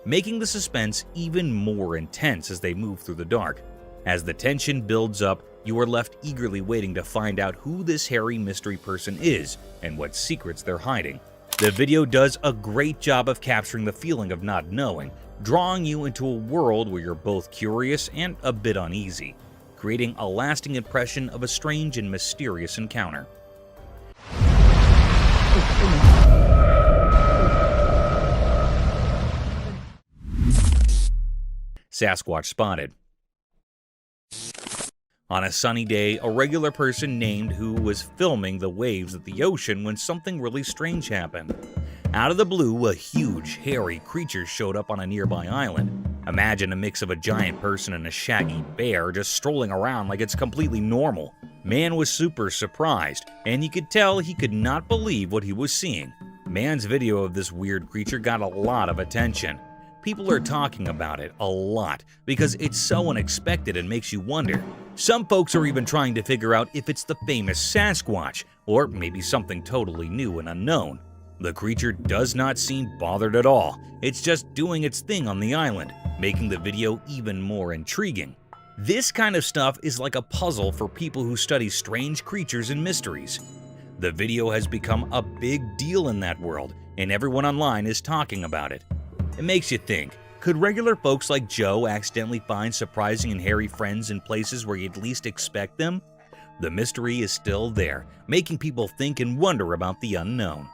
making the suspense even more intense as they move through the dark. As the tension builds up, you are left eagerly waiting to find out who this hairy mystery person is and what secrets they're hiding. The video does a great job of capturing the feeling of not knowing, drawing you into a world where you're both curious and a bit uneasy, creating a lasting impression of a strange and mysterious encounter. Sasquatch spotted. On a sunny day, a regular person named who was filming the waves of the ocean when something really strange happened. Out of the blue, a huge, hairy creature showed up on a nearby island. Imagine a mix of a giant person and a shaggy bear just strolling around like it's completely normal. Man was super surprised, and you could tell he could not believe what he was seeing. Man's video of this weird creature got a lot of attention. People are talking about it a lot because it's so unexpected and makes you wonder. Some folks are even trying to figure out if it's the famous Sasquatch, or maybe something totally new and unknown. The creature does not seem bothered at all. It's just doing its thing on the island, making the video even more intriguing. This kind of stuff is like a puzzle for people who study strange creatures and mysteries. The video has become a big deal in that world, and everyone online is talking about it. It makes you think, could regular folks like Joe accidentally find surprising and hairy friends in places where you'd least expect them? The mystery is still there, making people think and wonder about the unknown.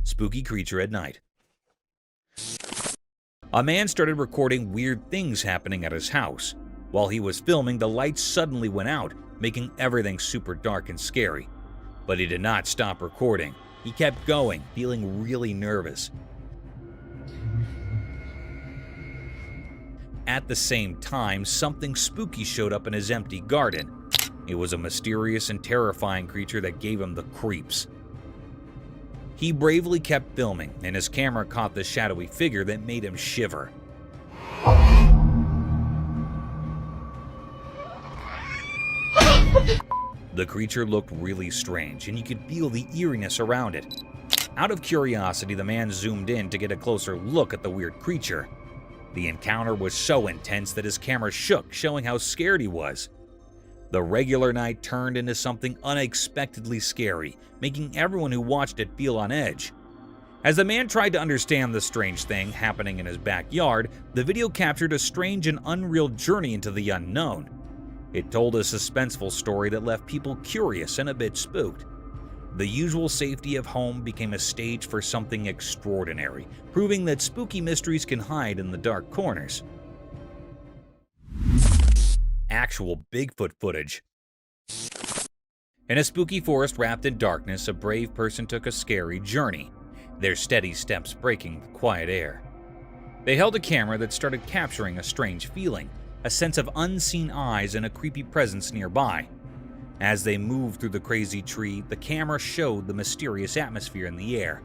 Spooky creature at night. A man started recording weird things happening at his house. While he was filming, the lights suddenly went out, making everything super dark and scary. But he did not stop recording. He kept going, feeling really nervous. At the same time, something spooky showed up in his empty garden. It was a mysterious and terrifying creature that gave him the creeps. He bravely kept filming, and his camera caught the shadowy figure that made him shiver. The creature looked really strange, and you could feel the eeriness around it. Out of curiosity, the man zoomed in to get a closer look at the weird creature. The encounter was so intense that his camera shook, showing how scared he was. The regular night turned into something unexpectedly scary, making everyone who watched it feel on edge. As the man tried to understand the strange thing happening in his backyard, the video captured a strange and unreal journey into the unknown. It told a suspenseful story that left people curious and a bit spooked. The usual safety of home became a stage for something extraordinary, proving that spooky mysteries can hide in the dark corners. Actual Bigfoot footage. In a spooky forest wrapped in darkness, a brave person took a scary journey, their steady steps breaking the quiet air. They held a camera that started capturing a strange feeling, a sense of unseen eyes and a creepy presence nearby. As they moved through the crazy tree, the camera showed the mysterious atmosphere in the air.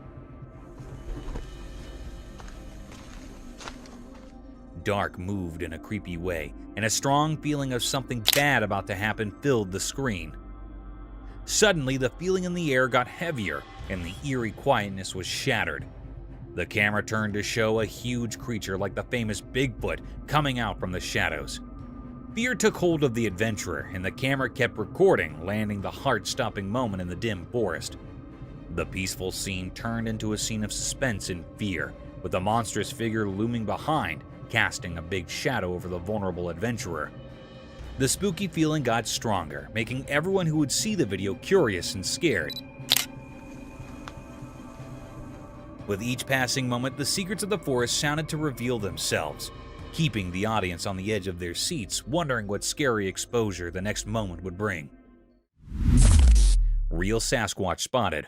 Dark moved in a creepy way, and a strong feeling of something bad about to happen filled the screen. Suddenly, the feeling in the air got heavier, and the eerie quietness was shattered. The camera turned to show a huge creature like the famous Bigfoot coming out from the shadows. Fear took hold of the adventurer, and the camera kept recording, landing the heart-stopping moment in the dim forest. The peaceful scene turned into a scene of suspense and fear, with a monstrous figure looming behind, casting a big shadow over the vulnerable adventurer. The spooky feeling got stronger, making everyone who would see the video curious and scared. With each passing moment, the secrets of the forest sounded to reveal themselves, keeping the audience on the edge of their seats, wondering what scary exposure the next moment would bring. Real Sasquatch spotted.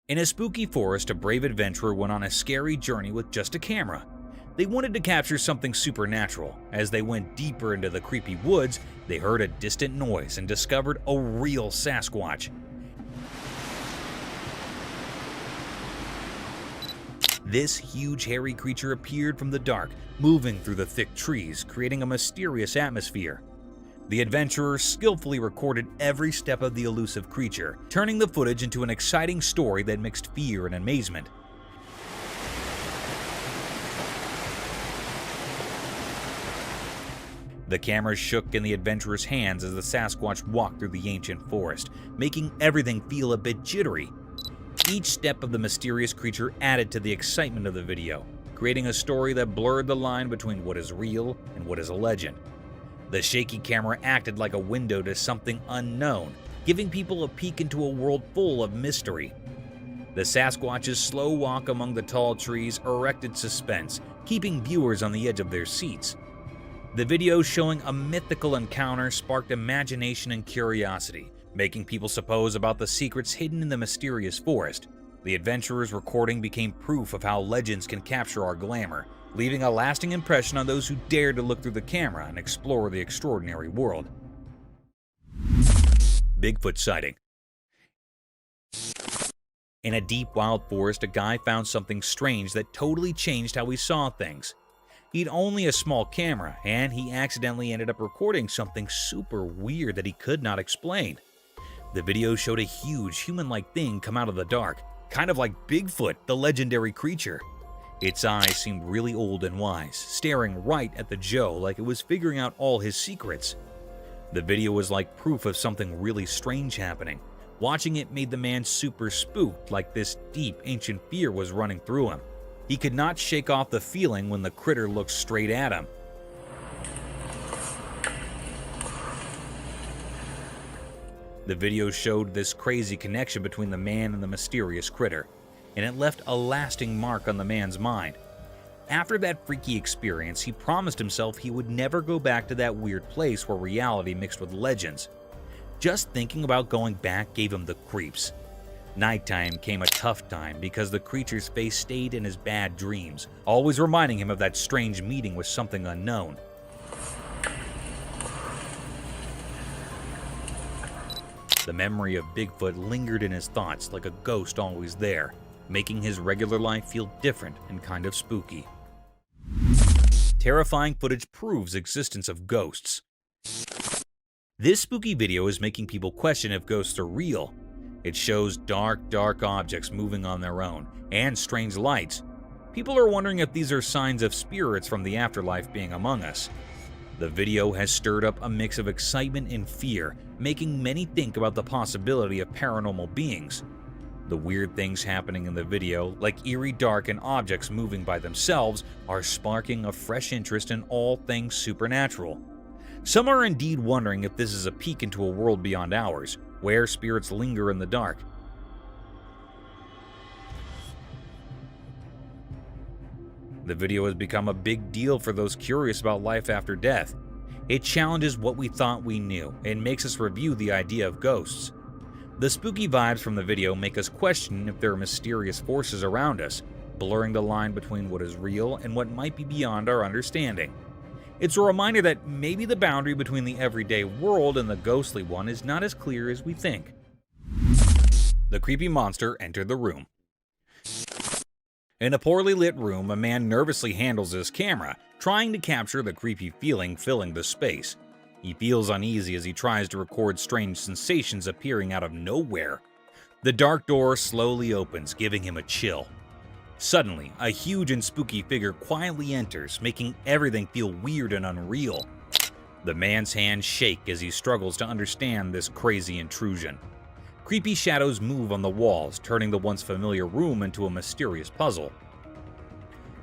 In a spooky forest, a brave adventurer went on a scary journey with just a camera. They wanted to capture something supernatural. As they went deeper into the creepy woods, they heard a distant noise and discovered a real Sasquatch. This huge hairy creature appeared from the dark, moving through the thick trees, creating a mysterious atmosphere. The adventurers skillfully recorded every step of the elusive creature, turning the footage into an exciting story that mixed fear and amazement. The camera shook in the adventurers' hands as the Sasquatch walked through the ancient forest, making everything feel a bit jittery. Each step of the mysterious creature added to the excitement of the video, creating a story that blurred the line between what is real and what is a legend. The shaky camera acted like a window to something unknown, giving people a peek into a world full of mystery. The Sasquatch's slow walk among the tall trees erected suspense, keeping viewers on the edge of their seats. The video showing a mythical encounter sparked imagination and curiosity, making people suppose about the secrets hidden in the mysterious forest. The adventurers' recording became proof of how legends can capture our glamour, leaving a lasting impression on those who dare to look through the camera and explore the extraordinary world. Bigfoot sighting. In a deep wild forest, a guy found something strange that totally changed how he saw things. He'd only a small camera, and he accidentally ended up recording something super weird that he could not explain. The video showed a huge human-like thing come out of the dark, kind of like Bigfoot, the legendary creature. Its eyes seemed really old and wise, staring right at the Joe like it was figuring out all his secrets. The video was like proof of something really strange happening. Watching it made the man super spooked, like this deep, ancient fear was running through him. He could not shake off the feeling when the critter looked straight at him. The video showed this crazy connection between the man and the mysterious critter, and it left a lasting mark on the man's mind. After that freaky experience, he promised himself he would never go back to that weird place where reality mixed with legends. Just thinking about going back gave him the creeps. Nighttime came a tough time because the creature's face stayed in his bad dreams, always reminding him of that strange meeting with something unknown. The memory of Bigfoot lingered in his thoughts like a ghost always there, making his regular life feel different and kind of spooky. Terrifying footage proves existence of ghosts. This spooky video is making people question if ghosts are real. It shows dark objects moving on their own, and strange lights. People are wondering if these are signs of spirits from the afterlife being among us. The video has stirred up a mix of excitement and fear, making many think about the possibility of paranormal beings. The weird things happening in the video, like eerie dark and objects moving by themselves, are sparking a fresh interest in all things supernatural. Some are indeed wondering if this is a peek into a world beyond ours, where spirits linger in the dark. The video has become a big deal for those curious about life after death. It challenges what we thought we knew and makes us review the idea of ghosts. The spooky vibes from the video make us question if there are mysterious forces around us, blurring the line between what is real and what might be beyond our understanding. It's a reminder that maybe the boundary between the everyday world and the ghostly one is not as clear as we think. The creepy monster entered the room. In a poorly lit room, a man nervously handles his camera, trying to capture the creepy feeling filling the space. He feels uneasy as he tries to record strange sensations appearing out of nowhere. The dark door slowly opens, giving him a chill. Suddenly, a huge and spooky figure quietly enters, making everything feel weird and unreal. The man's hands shake as he struggles to understand this crazy intrusion. Creepy shadows move on the walls, turning the once familiar room into a mysterious puzzle.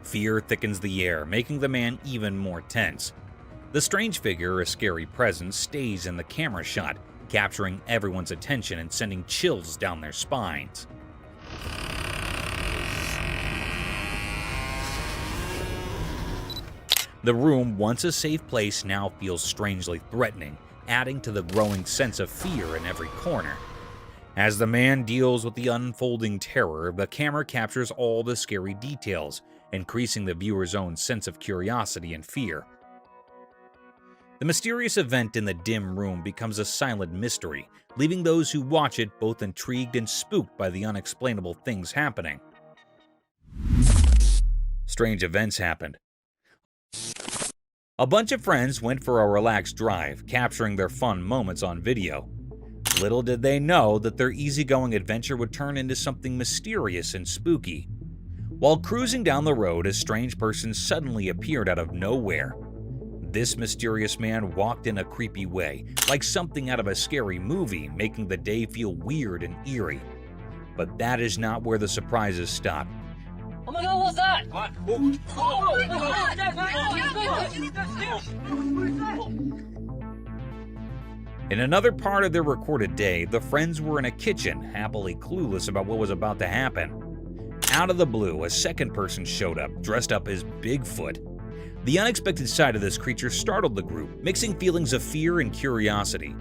Fear thickens the air, making the man even more tense. The strange figure, a scary presence, stays in the camera shot, capturing everyone's attention and sending chills down their spines. The room, once a safe place, now feels strangely threatening, adding to the growing sense of fear in every corner. As the man deals with the unfolding terror, the camera captures all the scary details, increasing the viewer's own sense of curiosity and fear. The mysterious event in the dim room becomes a silent mystery, leaving those who watch it both intrigued and spooked by the unexplainable things happening. Strange events happened. A bunch of friends went for a relaxed drive, capturing their fun moments on video. Little did they know that their easygoing adventure would turn into something mysterious and spooky. While cruising down the road, a strange person suddenly appeared out of nowhere. This mysterious man walked in a creepy way, like something out of a scary movie, making the day feel weird and eerie. But that is not where the surprises stop. Oh my god, what's that? What? In another part of their recorded day, the friends were in a kitchen, happily clueless about what was about to happen. Out of the blue, a second person showed up, dressed up as Bigfoot. The unexpected sight of this creature startled the group, mixing feelings of fear and curiosity.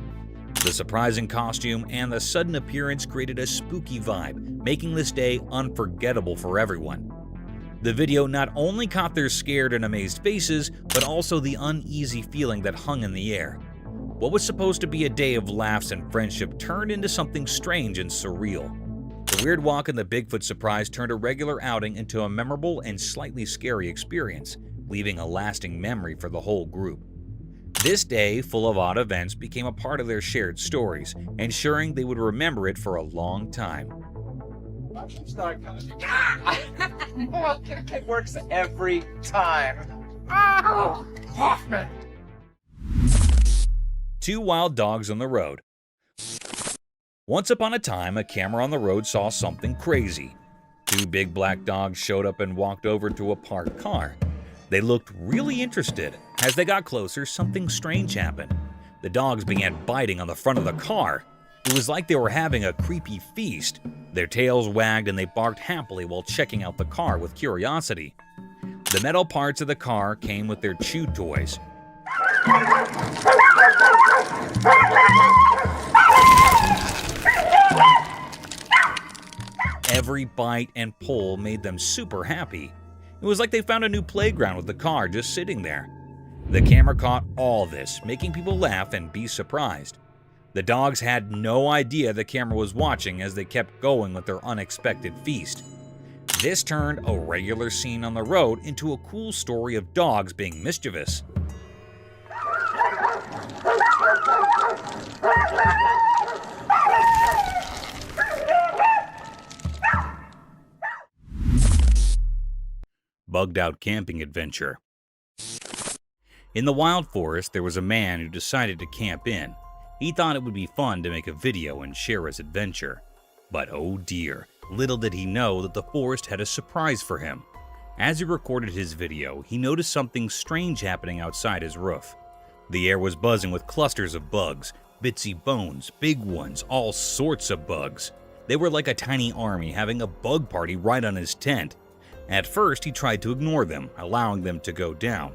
The surprising costume and the sudden appearance created a spooky vibe, making this day unforgettable for everyone. The video not only caught their scared and amazed faces, but also the uneasy feeling that hung in the air. What was supposed to be a day of laughs and friendship turned into something strange and surreal. The weird walk and the Bigfoot surprise turned a regular outing into a memorable and slightly scary experience, leaving a lasting memory for the whole group. This day, full of odd events, became a part of their shared stories, ensuring they would remember it for a long time. It works every time. Oh, Hoffman! Two wild dogs on the road. Once upon a time, a camera on the road saw something crazy. Two big black dogs showed up and walked over to a parked car. They looked really interested. As they got closer, something strange happened. The dogs began biting on the front of the car. It was like they were having a creepy feast. Their tails wagged and they barked happily while checking out the car with curiosity. The metal parts of the car came with their chew toys. Every bite and pull made them super happy. It was like they found a new playground with the car just sitting there. The camera caught all this, making people laugh and be surprised. The dogs had no idea the camera was watching as they kept going with their unexpected feast. This turned a regular scene on the road into a cool story of dogs being mischievous. Bugged out camping adventure. In the wild forest, there was a man who decided to camp in. He thought it would be fun to make a video and share his adventure. But oh dear, little did he know that the forest had a surprise for him. As he recorded his video, he noticed something strange happening outside his roof. The air was buzzing with clusters of bugs, bitsy bones, big ones, all sorts of bugs. They were like a tiny army having a bug party right on his tent. At first, he tried to ignore them, allowing them to go down.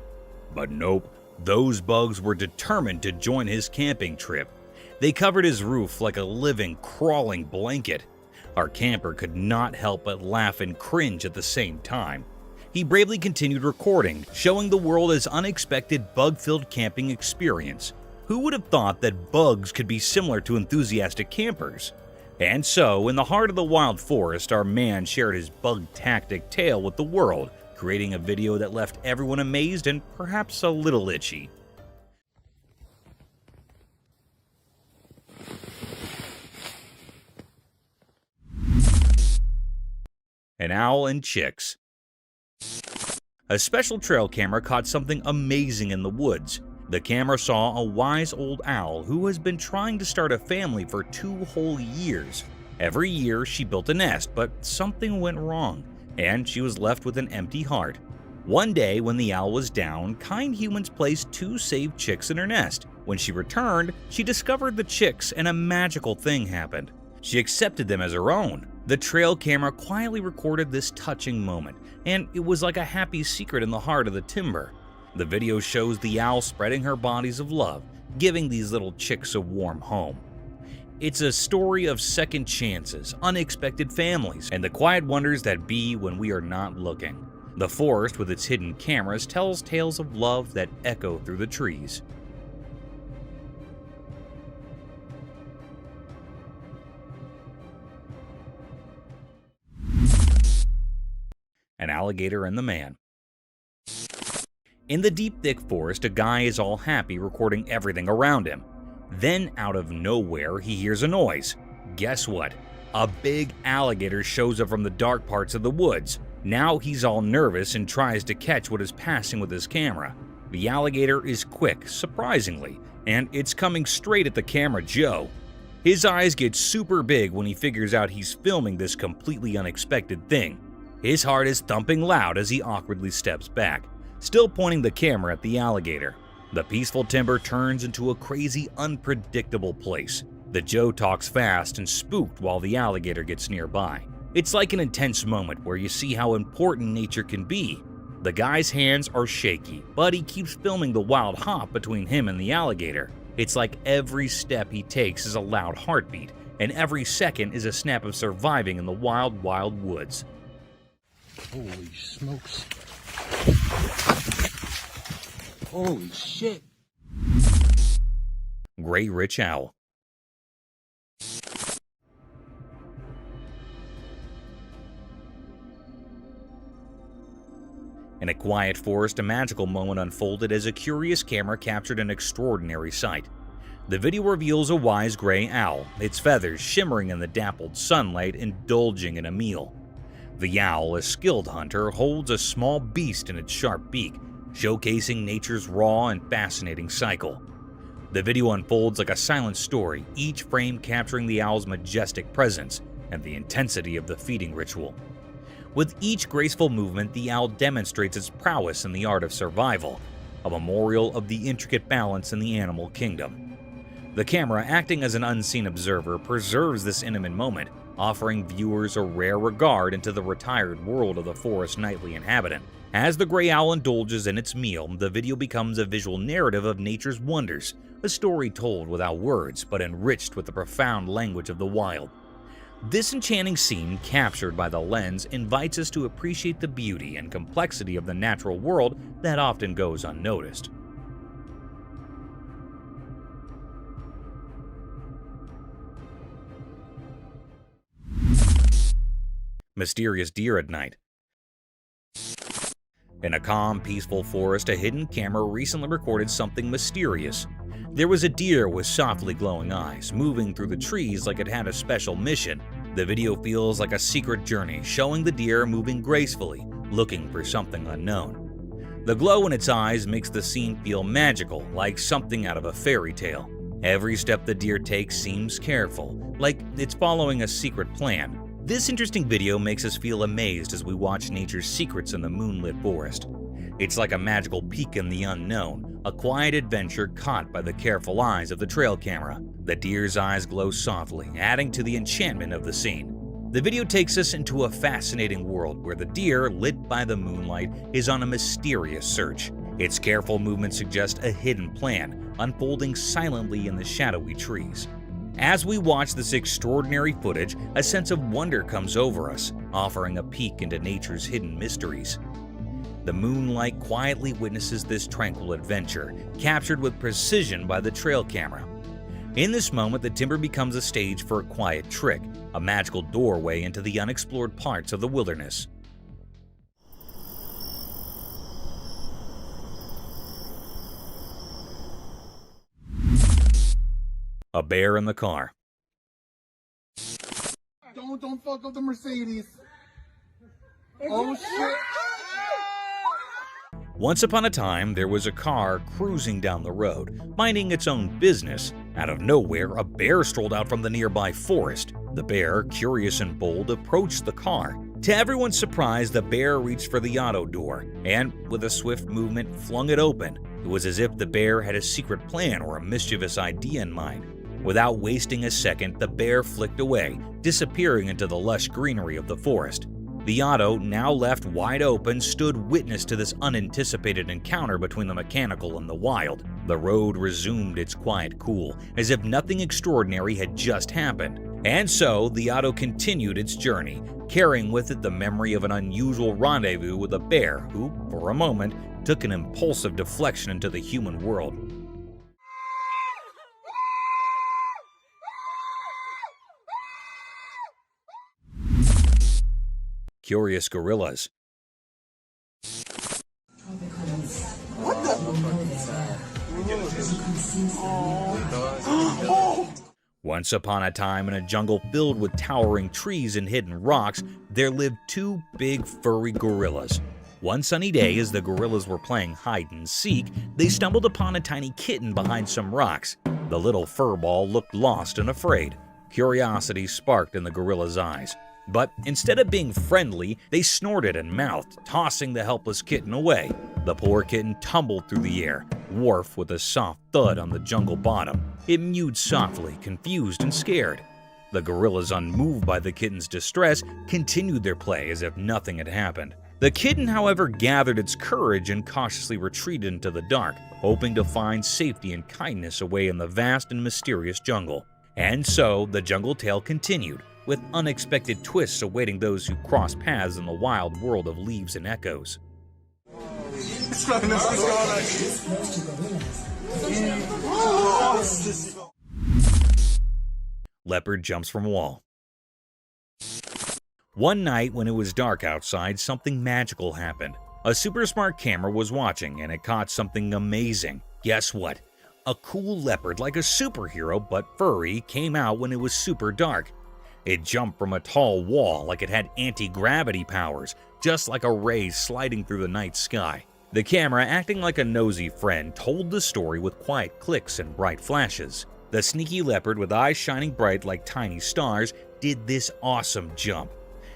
But nope, those bugs were determined to join his camping trip. They covered his roof like a living, crawling blanket. Our camper could not help but laugh and cringe at the same time. He bravely continued recording, showing the world his unexpected bug-filled camping experience. Who would have thought that bugs could be similar to enthusiastic campers? And so, in the heart of the wild forest, our man shared his bug-tactic tale with the world, creating a video that left everyone amazed and perhaps a little itchy. An owl and chicks. A special trail camera caught something amazing in the woods. The camera saw a wise old owl who has been trying to start a family for 2 whole years. Every year she built a nest, but something went wrong, and she was left with an empty heart. One day when the owl was down, kind humans placed 2 saved chicks in her nest. When she returned, she discovered the chicks and a magical thing happened. She accepted them as her own. The trail camera quietly recorded this touching moment, and it was like a happy secret in the heart of the timber. The video shows the owl spreading her bodies of love, giving these little chicks a warm home. It's a story of second chances, unexpected families, and the quiet wonders that be when we are not looking. The forest with its hidden cameras tells tales of love that echo through the trees. An alligator and the man. In the deep, thick forest, a guy is all happy recording everything around him. Then, out of nowhere, he hears a noise. Guess what? A big alligator shows up from the dark parts of the woods. Now he's all nervous and tries to catch what is passing with his camera. The alligator is quick, surprisingly, and it's coming straight at the camera Joe. His eyes get super big when he figures out he's filming this completely unexpected thing. His heart is thumping loud as he awkwardly steps back, still pointing the camera at the alligator. The peaceful timber turns into a crazy, unpredictable place. The Joe talks fast and spooked while the alligator gets nearby. It's like an intense moment where you see how important nature can be. The guy's hands are shaky, but he keeps filming the wild hop between him and the alligator. It's like every step he takes is a loud heartbeat, and every second is a snap of surviving in the wild, wild woods. Holy smokes. Holy shit. Gray Rich Owl. In a quiet forest, a magical moment unfolded as a curious camera captured an extraordinary sight. The video reveals a wise gray owl, its feathers shimmering in the dappled sunlight, indulging in a meal. The owl, a skilled hunter, holds a small beast in its sharp beak, showcasing nature's raw and fascinating cycle. The video unfolds like a silent story, each frame capturing the owl's majestic presence and the intensity of the feeding ritual. With each graceful movement, the owl demonstrates its prowess in the art of survival, a memorial of the intricate balance in the animal kingdom. The camera, acting as an unseen observer, preserves this intimate moment, offering viewers a rare regard into the retired world of the forest's nightly inhabitant. As the gray owl indulges in its meal, the video becomes a visual narrative of nature's wonders, a story told without words but enriched with the profound language of the wild. This enchanting scene, captured by the lens, invites us to appreciate the beauty and complexity of the natural world that often goes unnoticed. Mysterious deer at night. In a calm, peaceful forest, a hidden camera recently recorded something mysterious. There was a deer with softly glowing eyes, moving through the trees like it had a special mission. The video feels like a secret journey, showing the deer moving gracefully, looking for something unknown. The glow in its eyes makes the scene feel magical, like something out of a fairy tale. Every step the deer takes seems careful, like it's following a secret plan. This interesting video makes us feel amazed as we watch nature's secrets in the moonlit forest. It's like a magical peek in the unknown, a quiet adventure caught by the careful eyes of the trail camera. The deer's eyes glow softly, adding to the enchantment of the scene. The video takes us into a fascinating world where the deer, lit by the moonlight, is on a mysterious search. Its careful movement suggests a hidden plan, unfolding silently in the shadowy trees. As we watch this extraordinary footage, a sense of wonder comes over us, offering a peek into nature's hidden mysteries. The moonlight quietly witnesses this tranquil adventure, captured with precision by the trail camera. In this moment, the timber becomes a stage for a quiet trick, a magical doorway into the unexplored parts of the wilderness. A bear in the car. Don't fuck up the Mercedes. Oh shit. Once upon a time, there was a car cruising down the road, minding its own business. Out of nowhere, a bear strolled out from the nearby forest. The bear, curious and bold, approached the car. To everyone's surprise, the bear reached for the auto door and, with a swift movement, flung it open. It was as if the bear had a secret plan or a mischievous idea in mind. Without wasting a second, the bear flicked away, disappearing into the lush greenery of the forest. The auto, now left wide open, stood witness to this unanticipated encounter between the mechanical and the wild. The road resumed its quiet cool, as if nothing extraordinary had just happened. And so, the auto continued its journey, carrying with it the memory of an unusual rendezvous with a bear who, for a moment, took an impulsive deflection into the human world. Curious gorillas. What the? Once upon a time, in a jungle filled with towering trees and hidden rocks, there lived two big furry gorillas. One sunny day, as the gorillas were playing hide and seek, they stumbled upon a tiny kitten behind some rocks. The little furball looked lost and afraid. Curiosity sparked in the gorilla's eyes. But instead of being friendly, they snorted and mouthed, tossing the helpless kitten away. The poor kitten tumbled through the air, wharf with a soft thud on the jungle bottom. It mewed softly, confused and scared. The gorillas, unmoved by the kitten's distress, continued their play as if nothing had happened. The kitten, however, gathered its courage and cautiously retreated into the dark, hoping to find safety and kindness away in the vast and mysterious jungle. And so, the jungle tale continued, with unexpected twists awaiting those who cross paths in the wild world of leaves and echoes. Leopard jumps from wall. One night when it was dark outside, something magical happened. A super smart camera was watching and it caught something amazing. Guess what? A cool leopard, like a superhero but furry, came out when it was super dark. It jumped from a tall wall like it had anti-gravity powers, just like a ray sliding through the night sky. The camera, acting like a nosy friend, told the story with quiet clicks and bright flashes. The sneaky leopard, with eyes shining bright like tiny stars, did this awesome jump.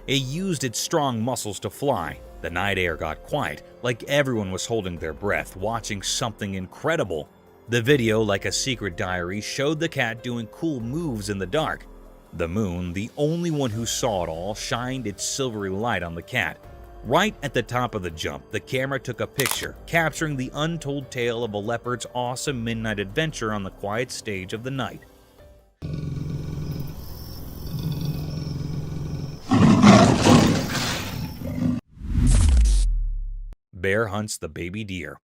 It used its strong muscles to fly. The night air got quiet, like everyone was holding their breath, watching something incredible. The video, like a secret diary, showed the cat doing cool moves in the dark. The moon, the only one who saw it all, shined its silvery light on the cat. Right at the top of the jump, the camera took a picture, capturing the untold tale of a leopard's awesome midnight adventure on the quiet stage of the night. Bear hunts the baby deer.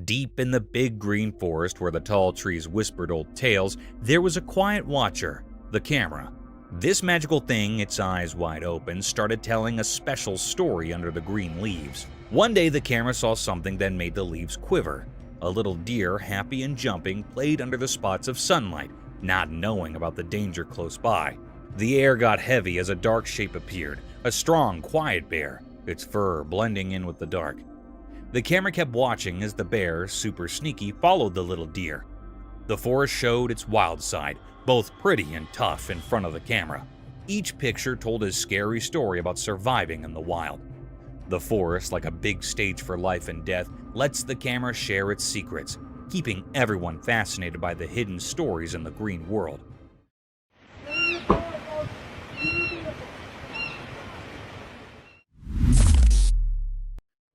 Deep in the big green forest where the tall trees whispered old tales, there was a quiet watcher, the camera. This magical thing, its eyes wide open, started telling a special story under the green leaves. One day the camera saw something that made the leaves quiver. A little deer, happy and jumping, played under the spots of sunlight, not knowing about the danger close by. The air got heavy as a dark shape appeared, a strong, quiet bear, its fur blending in with the dark. The camera kept watching as the bear, super sneaky, followed the little deer. The forest showed its wild side, both pretty and tough, in front of the camera. Each picture told a scary story about surviving in the wild. The forest, like a big stage for life and death, lets the camera share its secrets, keeping everyone fascinated by the hidden stories in the green world.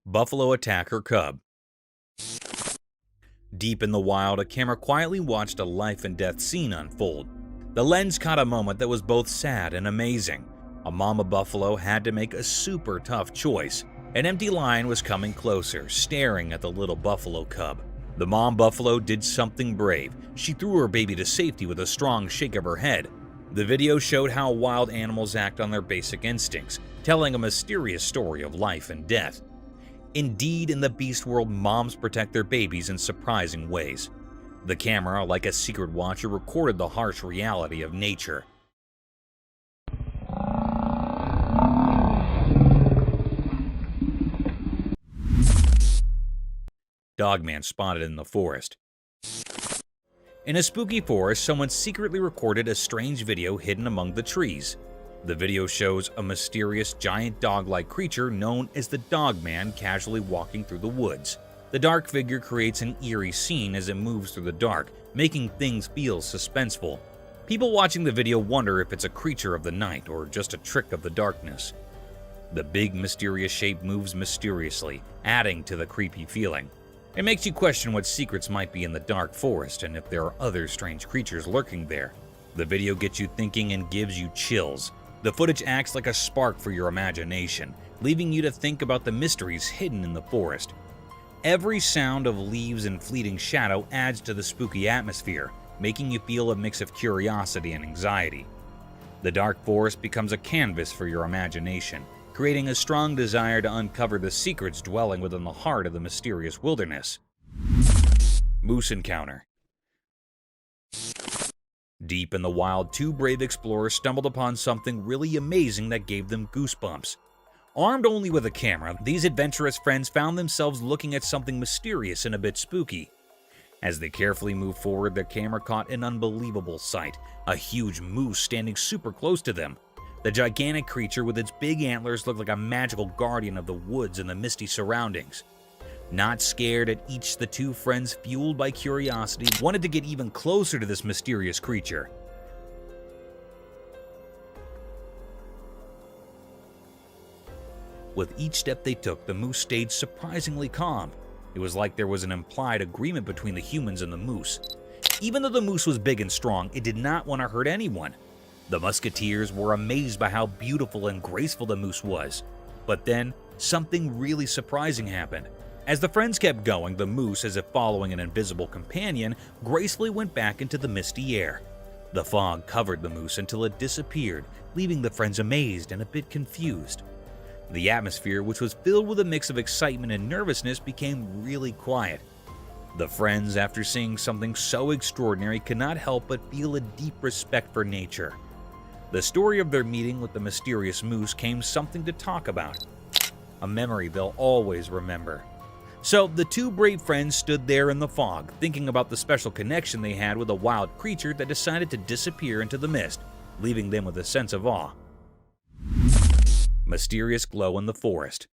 Buffalo attack her cub. Deep in the wild, a camera quietly watched a life and death scene unfold. The lens caught a moment that was both sad and amazing. A mama buffalo had to make a super tough choice. An empty lion was coming closer, staring at the little buffalo cub. The mom buffalo did something brave. She threw her baby to safety with a strong shake of her head. The video showed how wild animals act on their basic instincts, telling a mysterious story of life and death. Indeed, in the beast world, moms protect their babies in surprising ways. The camera, like a secret watcher, recorded the harsh reality of nature. Dogman spotted in the forest. In a spooky forest, someone secretly recorded a strange video hidden among the trees. The video shows a mysterious giant dog-like creature known as the Dogman casually walking through the woods. The dark figure creates an eerie scene as it moves through the dark, making things feel suspenseful. People watching the video wonder if it's a creature of the night or just a trick of the darkness. The big mysterious shape moves mysteriously, adding to the creepy feeling. It makes you question what secrets might be in the dark forest and if there are other strange creatures lurking there. The video gets you thinking and gives you chills. The footage acts like a spark for your imagination, leaving you to think about the mysteries hidden in the forest. Every sound of leaves and fleeting shadow adds to the spooky atmosphere, making you feel a mix of curiosity and anxiety. The dark forest becomes a canvas for your imagination, creating a strong desire to uncover the secrets dwelling within the heart of the mysterious wilderness. Moose encounter. Deep in the wild, two brave explorers stumbled upon something really amazing that gave them goosebumps. Armed only with a camera, these adventurous friends found themselves looking at something mysterious and a bit spooky. As they carefully moved forward, their camera caught an unbelievable sight, a huge moose standing super close to them. The gigantic creature with its big antlers looked like a magical guardian of the woods and the misty surroundings. Not scared at each, the two friends, fueled by curiosity, wanted to get even closer to this mysterious creature. With each step they took, the moose stayed surprisingly calm. It was like there was an implied agreement between the humans and the moose. Even though the moose was big and strong, it did not want to hurt anyone. The musketeers were amazed by how beautiful and graceful the moose was. But then, something really surprising happened. As the friends kept going, the moose, as if following an invisible companion, gracefully went back into the misty air. The fog covered the moose until it disappeared, leaving the friends amazed and a bit confused. The atmosphere, which was filled with a mix of excitement and nervousness, became really quiet. The friends, after seeing something so extraordinary, could not help but feel a deep respect for nature. The story of their meeting with the mysterious moose came something to talk about, a memory they'll always remember. So the two brave friends stood there in the fog, thinking about the special connection they had with a wild creature that decided to disappear into the mist, leaving them with a sense of awe. Mysterious glow in the forest.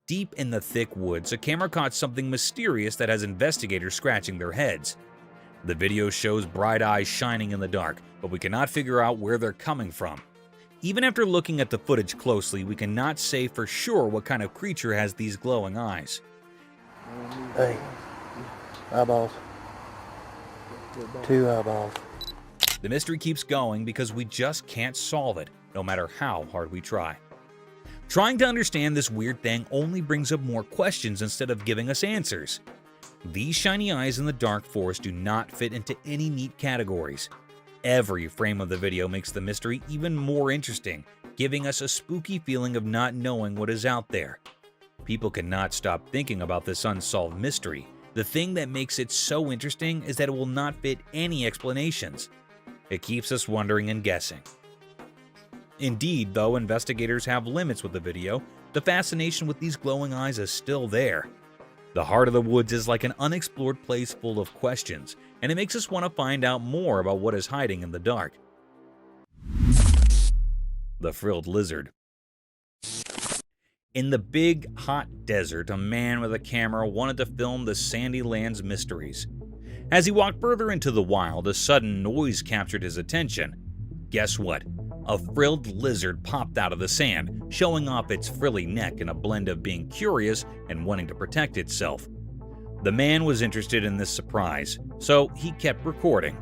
Deep in the thick woods, a camera caught something mysterious that has investigators scratching their heads. The video shows bright eyes shining in the dark, but we cannot figure out where they're coming from. Even after looking at the footage closely, we cannot say for sure what kind of creature has these glowing eyes. Hey, eyeballs. 2 eyeballs. The mystery keeps going because we just can't solve it, no matter how hard we try. Trying to understand this weird thing only brings up more questions instead of giving us answers. These shiny eyes in the dark forest do not fit into any neat categories. Every frame of the video makes the mystery even more interesting, giving us a spooky feeling of not knowing what is out there. People cannot stop thinking about this unsolved mystery. The thing that makes it so interesting is that it will not fit any explanations. It keeps us wondering and guessing. Indeed, though investigators have limits with the video, the fascination with these glowing eyes is still there. The heart of the woods is like an unexplored place full of questions, and it makes us want to find out more about what is hiding in the dark. The frilled lizard. In the big, hot desert, a man with a camera wanted to film the sandy land's mysteries. As he walked further into the wild, a sudden noise captured his attention. Guess what? A frilled lizard popped out of the sand, showing off its frilly neck in a blend of being curious and wanting to protect itself. The man was interested in this surprise, so he kept recording.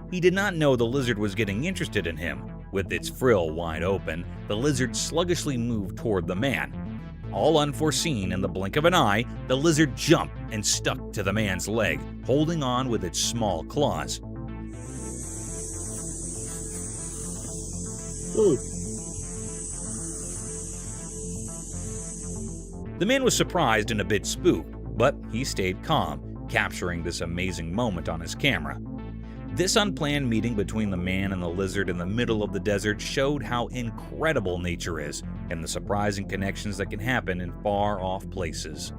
He did not know the lizard was getting interested in him. With its frill wide open, the lizard sluggishly moved toward the man. All unforeseen, in the blink of an eye, the lizard jumped and stuck to the man's leg, holding on with its small claws. The man was surprised and a bit spooked, but he stayed calm, capturing this amazing moment on his camera. This unplanned meeting between the man and the lizard in the middle of the desert showed how incredible nature is and the surprising connections that can happen in far-off places.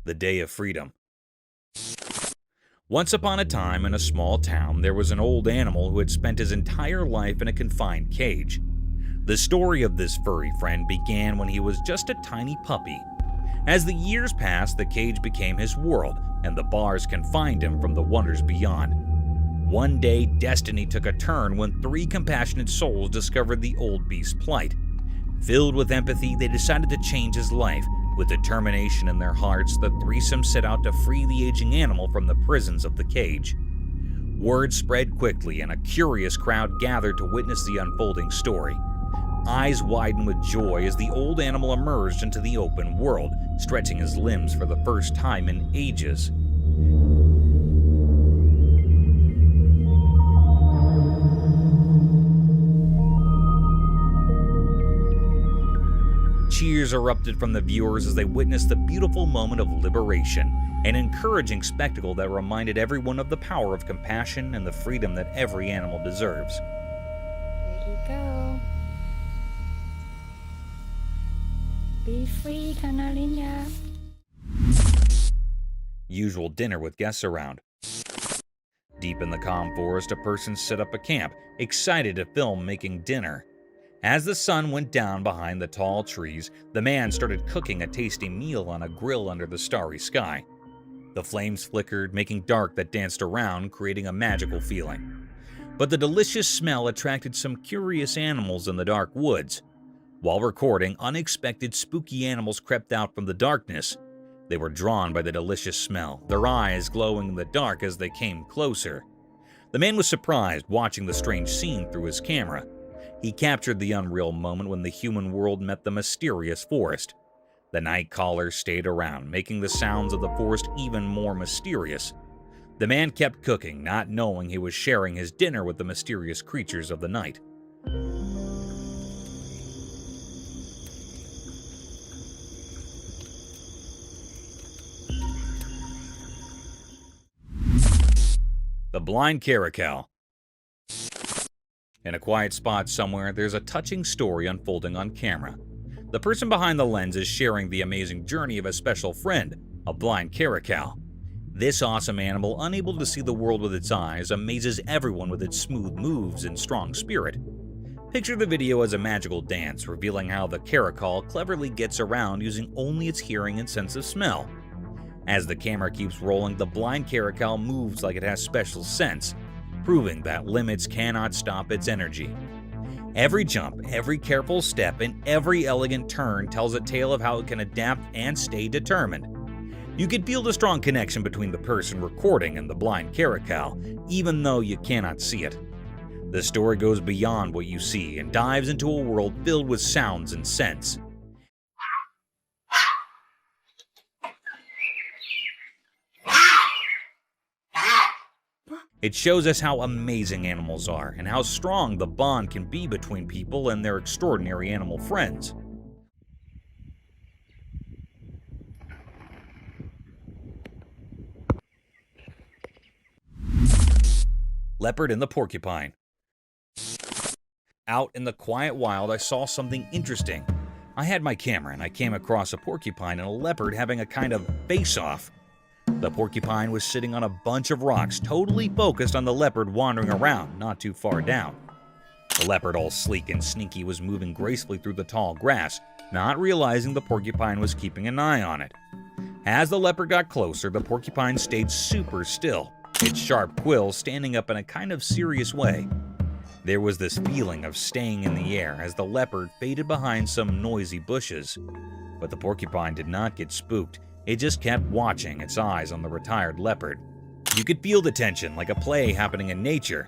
The Day of Freedom. Once upon a time, in a small town, there was an old animal who had spent his entire life in a confined cage. The story of this furry friend began when he was just a tiny puppy. As the years passed, the cage became his world, and the bars confined him from the wonders beyond. One day, destiny took a turn when 3 compassionate souls discovered the old beast's plight. Filled with empathy, they decided to change his life. With determination in their hearts, the threesome set out to free the aging animal from the prisons of the cage. Word spread quickly, and a curious crowd gathered to witness the unfolding story. Eyes widened with joy as the old animal emerged into the open world, stretching his limbs for the first time in ages. Cheers erupted from the viewers as they witnessed the beautiful moment of liberation, an encouraging spectacle that reminded everyone of the power of compassion and the freedom that every animal deserves. There you go. Be free, Canarinha. Usual dinner with guests around. Deep in the calm forest, a person set up a camp, excited to film making dinner. As the sun went down behind the tall trees, the man started cooking a tasty meal on a grill under the starry sky. The flames flickered, making dark that danced around, creating a magical feeling. But the delicious smell attracted some curious animals in the dark woods. While recording, unexpected spooky animals crept out from the darkness. They were drawn by the delicious smell, their eyes glowing in the dark as they came closer. The man was surprised watching the strange scene through his camera. He captured the unreal moment when the human world met the mysterious forest. The night callers stayed around, making the sounds of the forest even more mysterious. The man kept cooking, not knowing he was sharing his dinner with the mysterious creatures of the night. The blind caracal. In a quiet spot somewhere, there's a touching story unfolding on camera. The person behind the lens is sharing the amazing journey of a special friend, a blind caracal. This awesome animal, unable to see the world with its eyes, amazes everyone with its smooth moves and strong spirit. Picture the video as a magical dance, revealing how the caracal cleverly gets around using only its hearing and sense of smell. As the camera keeps rolling, the blind caracal moves like it has special sense, proving that limits cannot stop its energy. Every jump, every careful step, and every elegant turn tells a tale of how it can adapt and stay determined. You can feel the strong connection between the person recording and the blind caracal, even though you cannot see it. The story goes beyond what you see and dives into a world filled with sounds and scents. It shows us how amazing animals are and how strong the bond can be between people and their extraordinary animal friends. Leopard and the porcupine. Out in the quiet wild, I saw something interesting. I had my camera and I came across a porcupine and a leopard having a kind of face-off. The porcupine was sitting on a bunch of rocks, totally focused on the leopard wandering around, not too far down. The leopard, all sleek and sneaky, was moving gracefully through the tall grass, not realizing the porcupine was keeping an eye on it. As the leopard got closer, the porcupine stayed super still, its sharp quills standing up in a kind of serious way. There was this feeling of staying in the air as the leopard faded behind some noisy bushes. But the porcupine did not get spooked. It just kept watching, its eyes on the retired leopard. You could feel the tension, like a play happening in nature.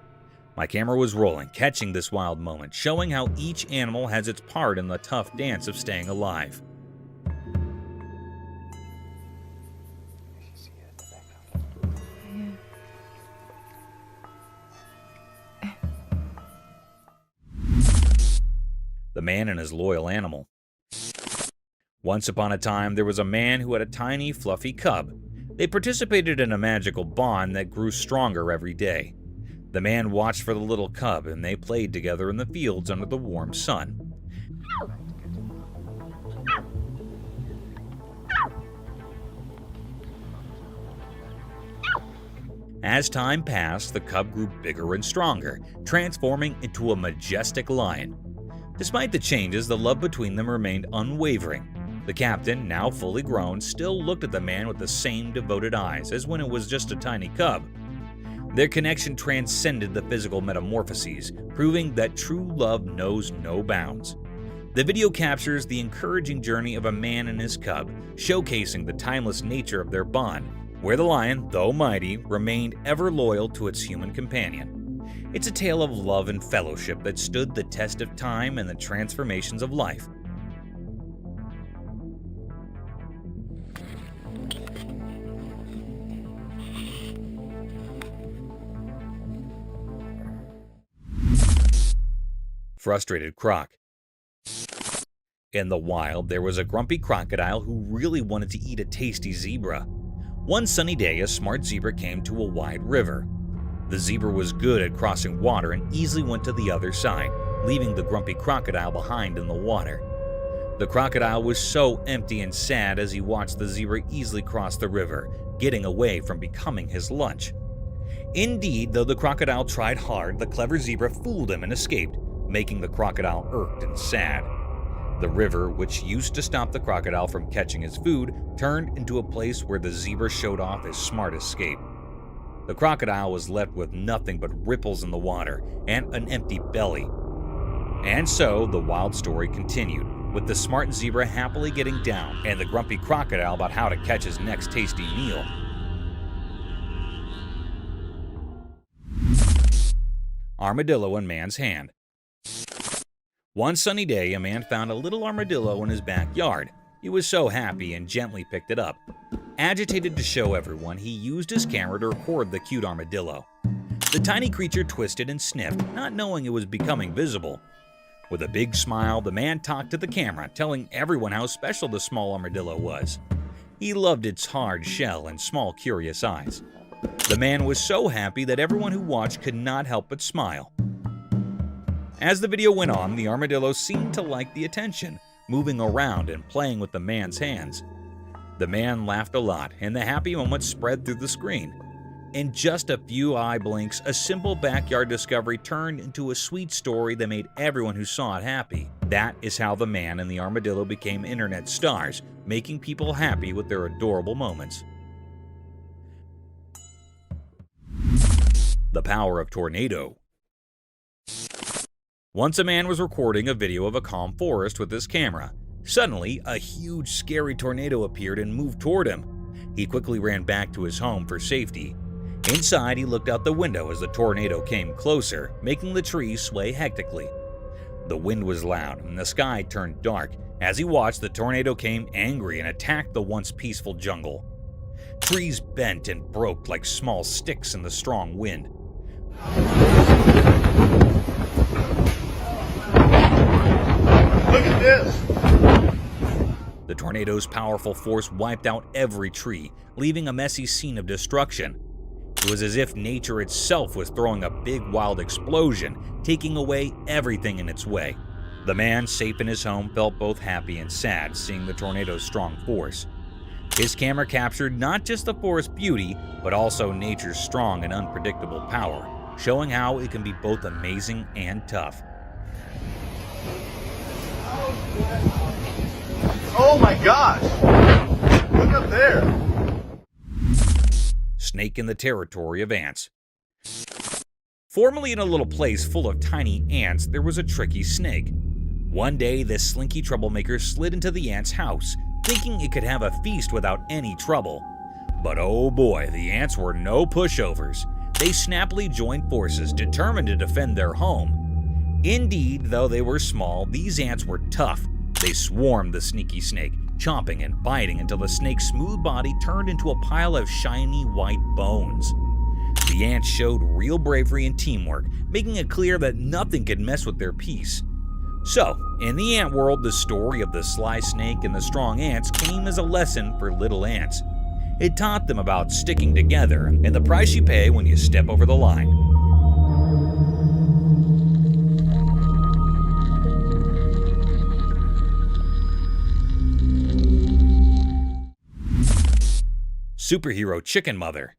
My camera was rolling, catching this wild moment, showing how each animal has its part in the tough dance of staying alive. The man and his loyal animal. Once upon a time, there was a man who had a tiny, fluffy cub. They participated in a magical bond that grew stronger every day. The man watched for the little cub, and they played together in the fields under the warm sun. As time passed, the cub grew bigger and stronger, transforming into a majestic lion. Despite the changes, the love between them remained unwavering. The captain, now fully grown, still looked at the man with the same devoted eyes as when it was just a tiny cub. Their connection transcended the physical metamorphoses, proving that true love knows no bounds. The video captures the encouraging journey of a man and his cub, showcasing the timeless nature of their bond, where the lion, though mighty, remained ever loyal to its human companion. It's a tale of love and fellowship that stood the test of time and the transformations of life. Frustrated croc. In the wild, there was a grumpy crocodile who really wanted to eat a tasty zebra. One sunny day, a smart zebra came to a wide river. The zebra was good at crossing water and easily went to the other side, leaving the grumpy crocodile behind in the water. The crocodile was so empty and sad as he watched the zebra easily cross the river, getting away from becoming his lunch. Indeed, though the crocodile tried hard, the clever zebra fooled him and escaped, making the crocodile irked and sad. The river, which used to stop the crocodile from catching his food, turned into a place where the zebra showed off his smart escape. The crocodile was left with nothing but ripples in the water and an empty belly. And so the wild story continued, with the smart zebra happily getting down and the grumpy crocodile about how to catch his next tasty meal. Armadillo in man's hand. One sunny day, a man found a little armadillo in his backyard. He was so happy and gently picked it up. Agitated to show everyone, he used his camera to record the cute armadillo. The tiny creature twisted and sniffed, not knowing it was becoming visible. With a big smile, the man talked to the camera, telling everyone how special the small armadillo was. He loved its hard shell and small, curious eyes. The man was so happy that everyone who watched could not help but smile. As the video went on, the armadillo seemed to like the attention, moving around and playing with the man's hands. The man laughed a lot, and the happy moment spread through the screen. In just a few eye blinks, a simple backyard discovery turned into a sweet story that made everyone who saw it happy. That is how the man and the armadillo became internet stars, making people happy with their adorable moments. The power of tornado. Once a man was recording a video of a calm forest with his camera. Suddenly, a huge, scary tornado appeared and moved toward him. He quickly ran back to his home for safety. Inside, he looked out the window as the tornado came closer, making the trees sway hectically. The wind was loud and the sky turned dark. As he watched, the tornado came angry and attacked the once peaceful jungle. Trees bent and broke like small sticks in the strong wind. Look at this! The tornado's powerful force wiped out every tree, leaving a messy scene of destruction. It was as if nature itself was throwing a big wild explosion, taking away everything in its way. The man, safe in his home, felt both happy and sad seeing the tornado's strong force. His camera captured not just the forest beauty, but also nature's strong and unpredictable power, showing how it can be both amazing and tough. Oh my gosh! Look up there! Snake in the territory of ants. Formerly in a little place full of tiny ants, there was a tricky snake. One day, this slinky troublemaker slid into the ant's house, thinking it could have a feast without any trouble. But oh boy, the ants were no pushovers. They snappily joined forces, determined to defend their home. Indeed, though they were small, these ants were tough. They swarmed the sneaky snake, chomping and biting until the snake's smooth body turned into a pile of shiny white bones. The ants showed real bravery and teamwork, making it clear that nothing could mess with their peace. So, in the ant world, the story of the sly snake and the strong ants came as a lesson for little ants. It taught them about sticking together and the price you pay when you step over the line. Superhero chicken mother.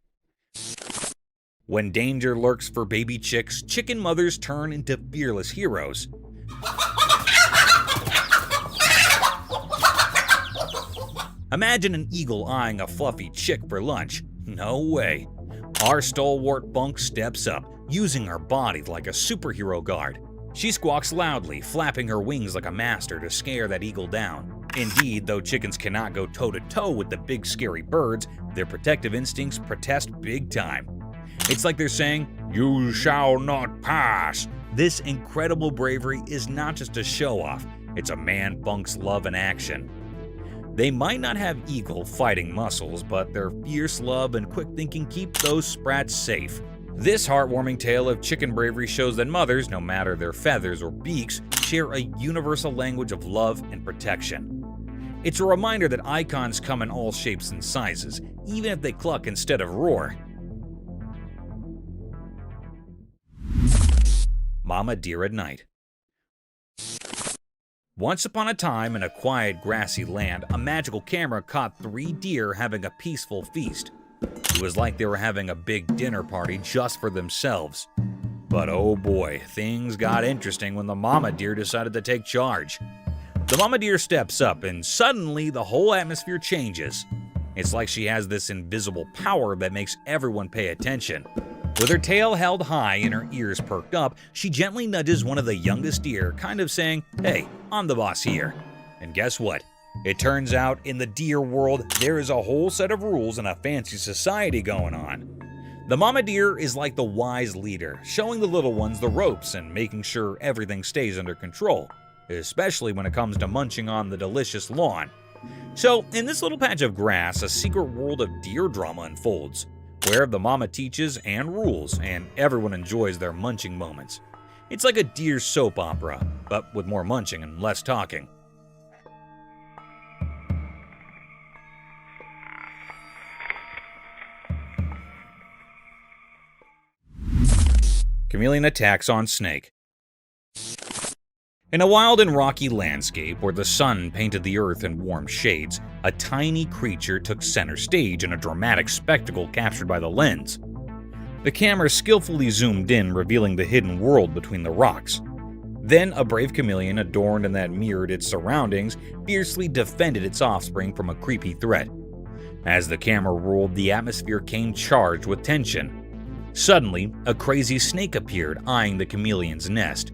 When danger lurks for baby chicks, chicken mothers turn into fearless heroes. Imagine an eagle eyeing a fluffy chick for lunch. No way. Our stalwart bunk steps up, using her body like a superhero guard. She squawks loudly, flapping her wings like a master to scare that eagle down. Indeed, though chickens cannot go toe-to-toe with the big scary birds, their protective instincts protest big time. It's like they're saying, "You shall not pass." This incredible bravery is not just a show-off, it's a man bunk's love in action. They might not have eagle fighting muscles, but their fierce love and quick thinking keep those sprats safe. This heartwarming tale of chicken bravery shows that mothers, no matter their feathers or beaks, share a universal language of love and protection. It's a reminder that icons come in all shapes and sizes, even if they cluck instead of roar. Mama Deer at Night. Once upon a time, in a quiet, grassy land, a magical camera caught 3 deer having a peaceful feast. It was like they were having a big dinner party just for themselves. But oh boy, things got interesting when the mama deer decided to take charge. The mama deer steps up, and suddenly the whole atmosphere changes. It's like she has this invisible power that makes everyone pay attention. With her tail held high and her ears perked up, she gently nudges one of the youngest deer, kind of saying, "Hey, I'm the boss here." And guess what? It turns out in the deer world, there is a whole set of rules and a fancy society going on. The mama deer is like the wise leader, showing the little ones the ropes and making sure everything stays under control, especially when it comes to munching on the delicious lawn. So, in this little patch of grass, a secret world of deer drama unfolds, where the mama teaches and rules, and everyone enjoys their munching moments. It's like a deer soap opera, but with more munching and less talking. Chameleon attacks on snake. In a wild and rocky landscape where the sun painted the earth in warm shades, a tiny creature took center stage in a dramatic spectacle captured by the lens. The camera skillfully zoomed in, revealing the hidden world between the rocks. Then a brave chameleon, adorned in that mirrored its surroundings, fiercely defended its offspring from a creepy threat. As the camera rolled, the atmosphere came charged with tension. Suddenly, a crazy snake appeared, eyeing the chameleon's nest.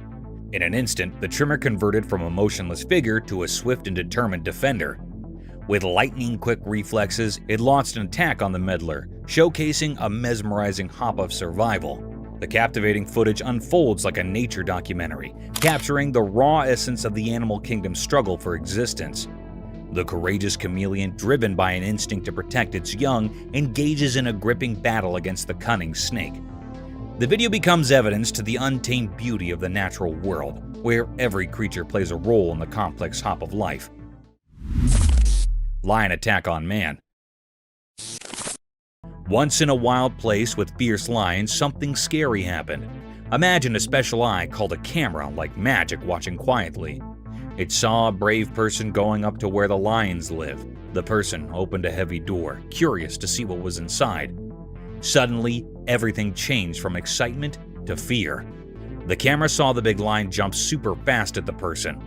In an instant, the trimmer converted from a motionless figure to a swift and determined defender. With lightning-quick reflexes, it launched an attack on the meddler, showcasing a mesmerizing hop of survival. The captivating footage unfolds like a nature documentary, capturing the raw essence of the animal kingdom's struggle for existence. The courageous chameleon, driven by an instinct to protect its young, engages in a gripping battle against the cunning snake. The video becomes evidence to the untamed beauty of the natural world, where every creature plays a role in the complex hop of life. Lion attack on man. Once in a wild place with fierce lions, something scary happened. Imagine a special eye called a camera, like magic, watching quietly. It saw a brave person going up to where the lions live. The person opened a heavy door, curious to see what was inside. Suddenly, everything changed from excitement to fear. The camera saw the big lion jump super fast at the person.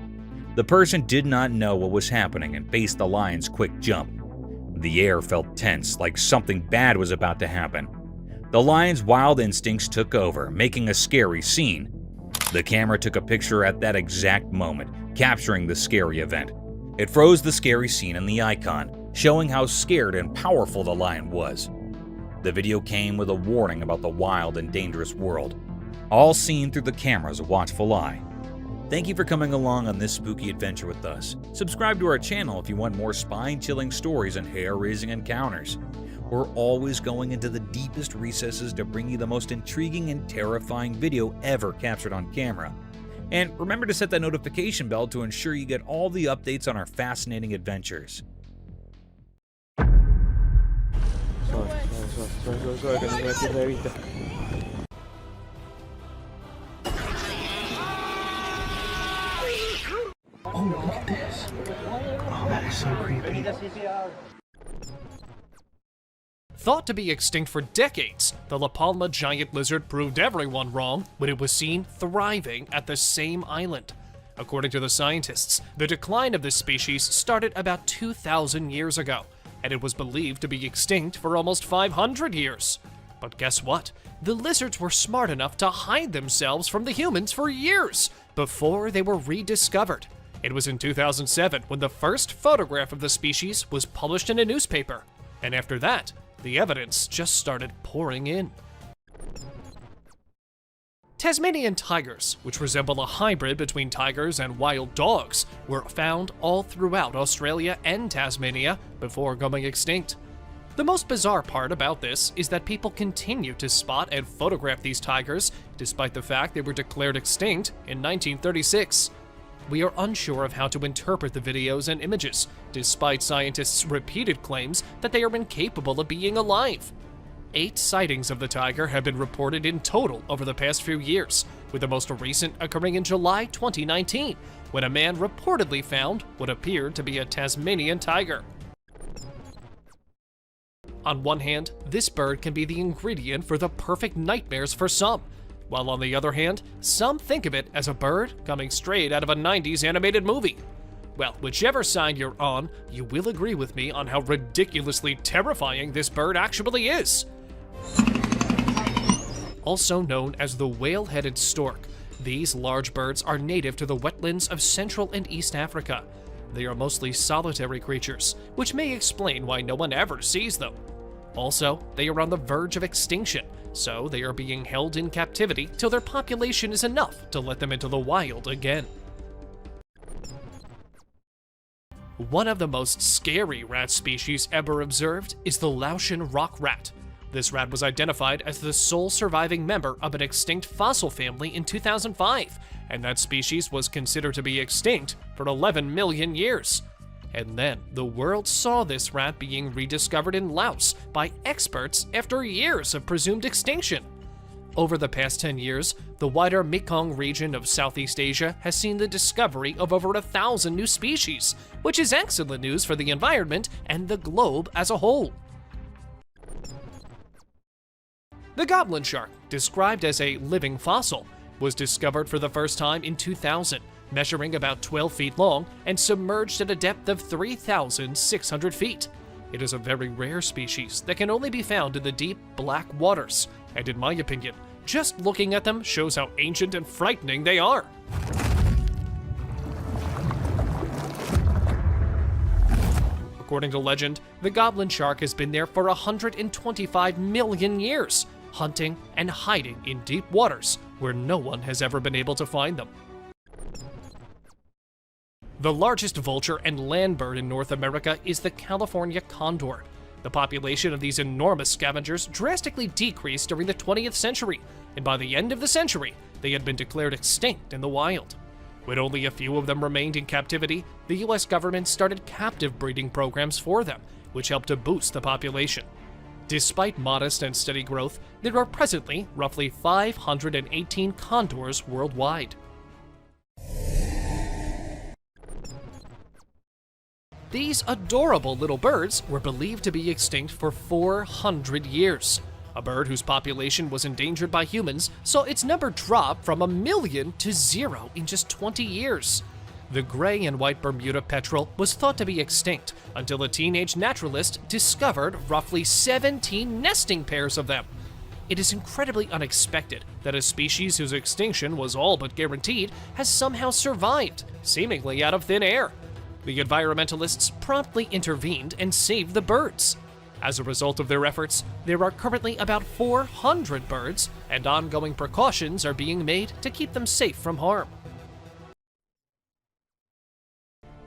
The person did not know what was happening and faced the lion's quick jump. The air felt tense, like something bad was about to happen. The lion's wild instincts took over, making a scary scene. The camera took a picture at that exact moment, capturing the scary event. It froze the scary scene in the icon, showing how scared and powerful the lion was. The video came with a warning about the wild and dangerous world, all seen through the camera's watchful eye. Thank you for coming along on this spooky adventure with us. Subscribe to our channel if you want more spine-chilling stories and hair-raising encounters. We're always going into the deepest recesses to bring you the most intriguing and terrifying video ever captured on camera. And remember to set that notification bell to ensure you get all the updates on our fascinating adventures. Oh, look at this. Oh, that is so creepy. Thought to be extinct for decades, the La Palma giant lizard proved everyone wrong when it was seen thriving at the same island. According to the scientists, the decline of this species started about 2,000 years ago, and it was believed to be extinct for almost 500 years. But guess what? The lizards were smart enough to hide themselves from the humans for years before they were rediscovered. It was in 2007 when the first photograph of the species was published in a newspaper, and after that, the evidence just started pouring in. Tasmanian tigers, which resemble a hybrid between tigers and wild dogs, were found all throughout Australia and Tasmania before going extinct. The most bizarre part about this is that people continue to spot and photograph these tigers despite the fact they were declared extinct in 1936. We are unsure of how to interpret the videos and images, despite scientists' repeated claims that they are incapable of being alive. 8 sightings of the tiger have been reported in total over the past few years, with the most recent occurring in July 2019, when a man reportedly found what appeared to be a Tasmanian tiger. On one hand, this bird can be the ingredient for the perfect nightmares for some, while on the other hand, some think of it as a bird coming straight out of a 90s animated movie. Well, whichever side you're on, you will agree with me on how ridiculously terrifying this bird actually is. Also known as the whale-headed stork, these large birds are native to the wetlands of Central and East Africa. They are mostly solitary creatures, which may explain why no one ever sees them. Also, they are on the verge of extinction, so they are being held in captivity till their population is enough to let them into the wild again. One of the most scary rat species ever observed is the Laotian rock rat. This rat was identified as the sole surviving member of an extinct fossil family in 2005, and that species was considered to be extinct for 11 million years. And then the world saw this rat being rediscovered in Laos by experts after years of presumed extinction. Over the past 10 years, the wider Mekong region of Southeast Asia has seen the discovery of over 1,000 new species, which is excellent news for the environment and the globe as a whole. The goblin shark, described as a living fossil, was discovered for the first time in 2000, measuring about 12 feet long and submerged at a depth of 3,600 feet. It is a very rare species that can only be found in the deep, black waters, and in my opinion, just looking at them shows how ancient and frightening they are. According to legend, the goblin shark has been there for 125 million years, hunting and hiding in deep waters where no one has ever been able to find them. The largest vulture and land bird in North America is the California condor. The population of these enormous scavengers drastically decreased during the 20th century, and by the end of the century, they had been declared extinct in the wild. When only a few of them remained in captivity, the US government started captive breeding programs for them, which helped to boost the population. Despite modest and steady growth, there are presently roughly 518 condors worldwide. These adorable little birds were believed to be extinct for 400 years. A bird whose population was endangered by humans saw its number drop from 1 million to 0 in just 20 years. The gray and white Bermuda petrel was thought to be extinct until a teenage naturalist discovered roughly 17 nesting pairs of them. It is incredibly unexpected that a species whose extinction was all but guaranteed has somehow survived, seemingly out of thin air. The environmentalists promptly intervened and saved the birds. As a result of their efforts, there are currently about 400 birds, and ongoing precautions are being made to keep them safe from harm.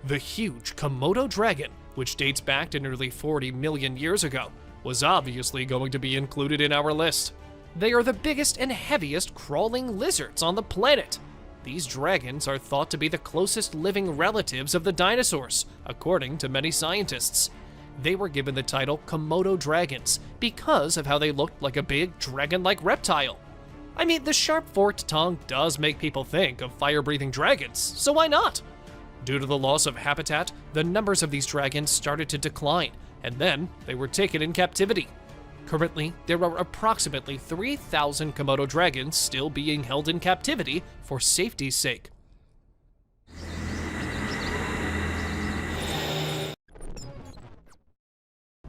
The huge Komodo dragon, which dates back to nearly 40 million years ago, was obviously going to be included in our list. They are the biggest and heaviest crawling lizards on the planet. These dragons are thought to be the closest living relatives of the dinosaurs, according to many scientists. They were given the title Komodo dragons because of how they looked like a big dragon-like reptile. I mean, the sharp forked tongue does make people think of fire-breathing dragons, so why not? Due to the loss of habitat, the numbers of these dragons started to decline, and then they were taken in captivity. Currently, there are approximately 3,000 Komodo dragons still being held in captivity for safety's sake.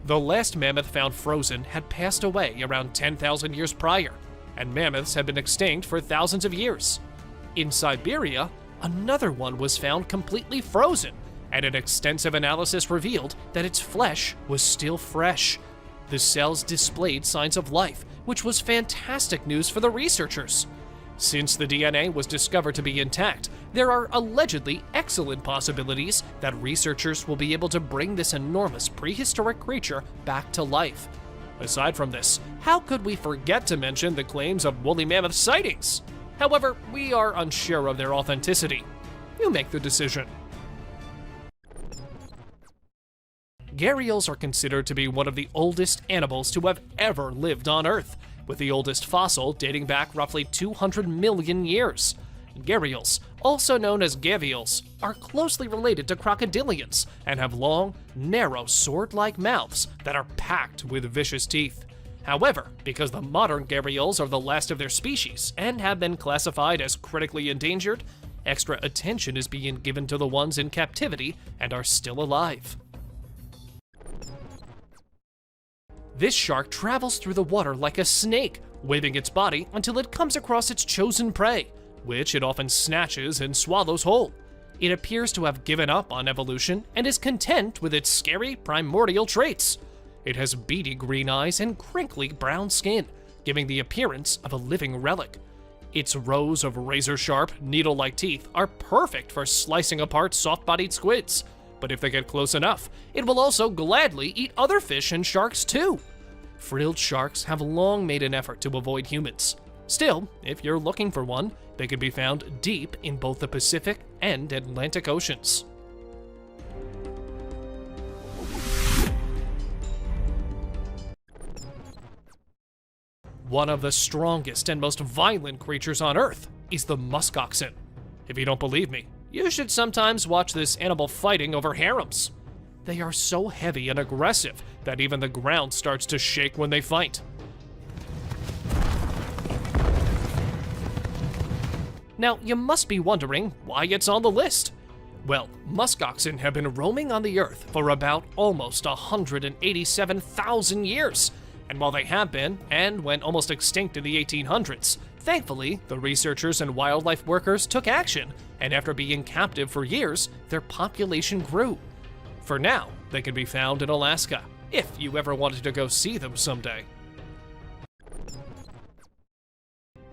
The last mammoth found frozen had passed away around 10,000 years prior, and mammoths had been extinct for thousands of years. In Siberia, another one was found completely frozen, and an extensive analysis revealed that its flesh was still fresh. The cells displayed signs of life, which was fantastic news for the researchers. Since the DNA was discovered to be intact, there are allegedly excellent possibilities that researchers will be able to bring this enormous prehistoric creature back to life. Aside from this, how could we forget to mention the claims of woolly mammoth sightings? However, we are unsure of their authenticity. You make the decision. Gharials are considered to be one of the oldest animals to have ever lived on Earth, with the oldest fossil dating back roughly 200 million years. Gharials, also known as gavials, are closely related to crocodilians and have long, narrow, sword-like mouths that are packed with vicious teeth. However, because the modern gharials are the last of their species and have been classified as critically endangered, extra attention is being given to the ones in captivity and are still alive. This shark travels through the water like a snake, waving its body until it comes across its chosen prey, which it often snatches and swallows whole. It appears to have given up on evolution and is content with its scary primordial traits. It has beady green eyes and crinkly brown skin, giving the appearance of a living relic. Its rows of razor-sharp, needle-like teeth are perfect for slicing apart soft-bodied squids, but if they get close enough, it will also gladly eat other fish and sharks too. Frilled sharks have long made an effort to avoid humans. Still, if you're looking for one, they can be found deep in both the Pacific and Atlantic Oceans. One of the strongest and most violent creatures on Earth is the musk oxen. If you don't believe me, you should sometimes watch this animal fighting over harems. They are so heavy and aggressive that even the ground starts to shake when they fight. Now, you must be wondering why it's on the list. Well, musk oxen have been roaming on the Earth for about almost 187,000 years. And while they have been, and went almost extinct in the 1800s, thankfully, the researchers and wildlife workers took action, and after being captive for years, their population grew. For now, they can be found in Alaska, if you ever wanted to go see them someday.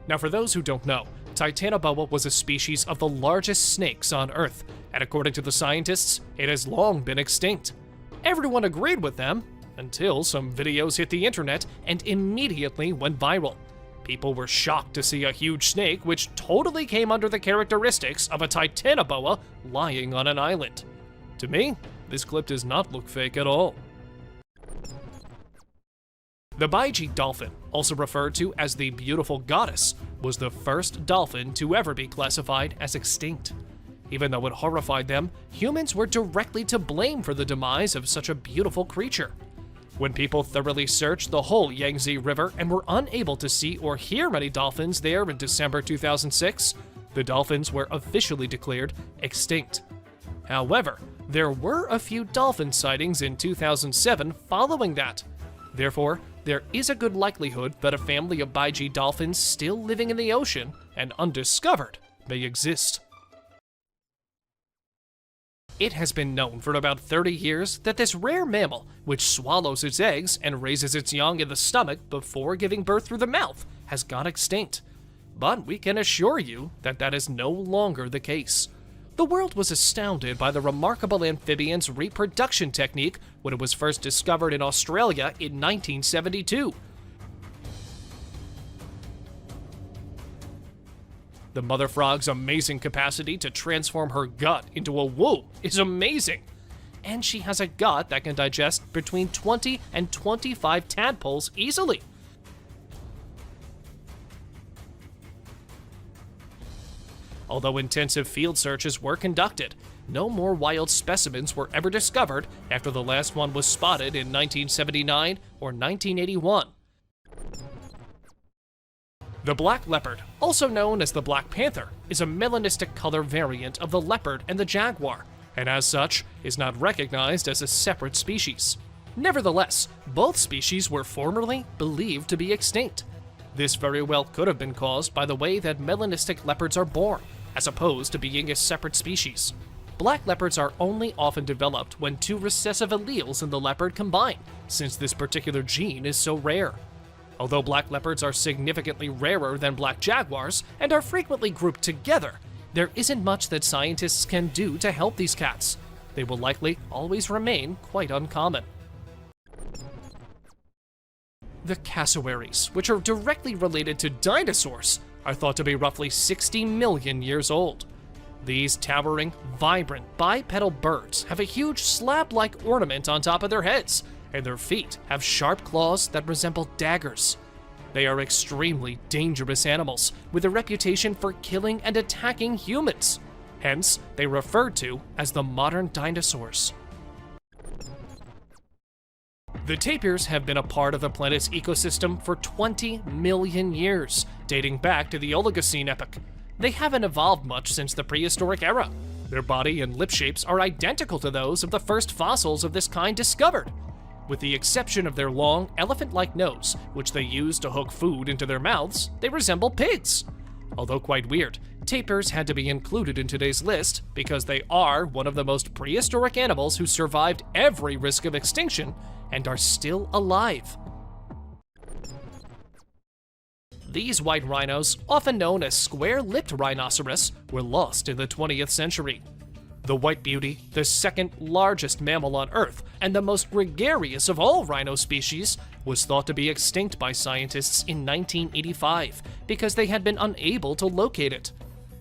Now, for those who don't know, Titanoboa was a species of the largest snakes on Earth, and according to the scientists, it has long been extinct. Everyone agreed with them, until some videos hit the internet and immediately went viral. People were shocked to see a huge snake which totally came under the characteristics of a Titanoboa lying on an island. To me, this clip does not look fake at all. The Baiji dolphin, also referred to as the beautiful goddess, was the first dolphin to ever be classified as extinct. Even though it horrified them, humans were directly to blame for the demise of such a beautiful creature. When people thoroughly searched the whole Yangtze River and were unable to see or hear any dolphins there in December 2006, the dolphins were officially declared extinct. However, there were a few dolphin sightings in 2007 following that. Therefore, there is a good likelihood that a family of Baiji dolphins still living in the ocean and undiscovered may exist. It has been known for about 30 years that this rare mammal, which swallows its eggs and raises its young in the stomach before giving birth through the mouth, has gone extinct. But we can assure you that that is no longer the case. The world was astounded by the remarkable amphibian's reproduction technique when it was first discovered in Australia in 1972. The mother frog's amazing capacity to transform her gut into a womb is amazing. And she has a gut that can digest between 20 and 25 tadpoles easily. Although intensive field searches were conducted, no more wild specimens were ever discovered after the last one was spotted in 1979 or 1981. The black leopard, also known as the black panther, is a melanistic color variant of the leopard and the jaguar, and as such, is not recognized as a separate species. Nevertheless, both species were formerly believed to be extinct. This very well could have been caused by the way that melanistic leopards are born, as opposed to being a separate species. Black leopards are only often developed when two recessive alleles in the leopard combine, since this particular gene is so rare. Although black leopards are significantly rarer than black jaguars and are frequently grouped together, there isn't much that scientists can do to help these cats. They will likely always remain quite uncommon. The cassowaries, which are directly related to dinosaurs, are thought to be roughly 60 million years old. These towering, vibrant, bipedal birds have a huge slab-like ornament on top of their heads, and their feet have sharp claws that resemble daggers. They are extremely dangerous animals, with a reputation for killing and attacking humans. Hence, they are referred to as the modern dinosaurs. The tapirs have been a part of the planet's ecosystem for 20 million years, dating back to the Oligocene epoch. They haven't evolved much since the prehistoric era. Their body and lip shapes are identical to those of the first fossils of this kind discovered. With the exception of their long, elephant-like nose, which they use to hook food into their mouths, they resemble pigs. Although quite weird, tapirs had to be included in today's list because they are one of the most prehistoric animals who survived every risk of extinction and are still alive. These white rhinos, often known as square-lipped rhinoceros, were lost in the 20th century. The white beauty, the second largest mammal on Earth, and the most gregarious of all rhino species, was thought to be extinct by scientists in 1985 because they had been unable to locate it.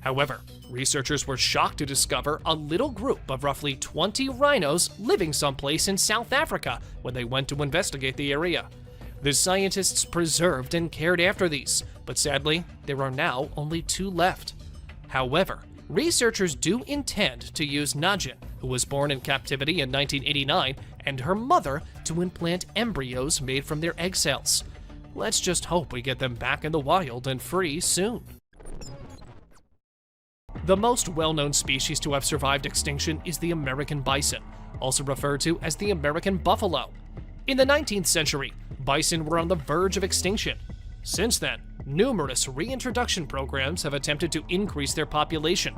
However, researchers were shocked to discover a little group of roughly 20 rhinos living someplace in South Africa when they went to investigate the area. The scientists preserved and cared after these, but sadly, there are now only 2 left. However, researchers do intend to use Najin, who was born in captivity in 1989, and her mother to implant embryos made from their egg cells. Let's just hope we get them back in the wild and free soon. The most well-known species to have survived extinction is the American bison, also referred to as the American buffalo. In the 19th century, bison were on the verge of extinction. Since then, numerous reintroduction programs have attempted to increase their population.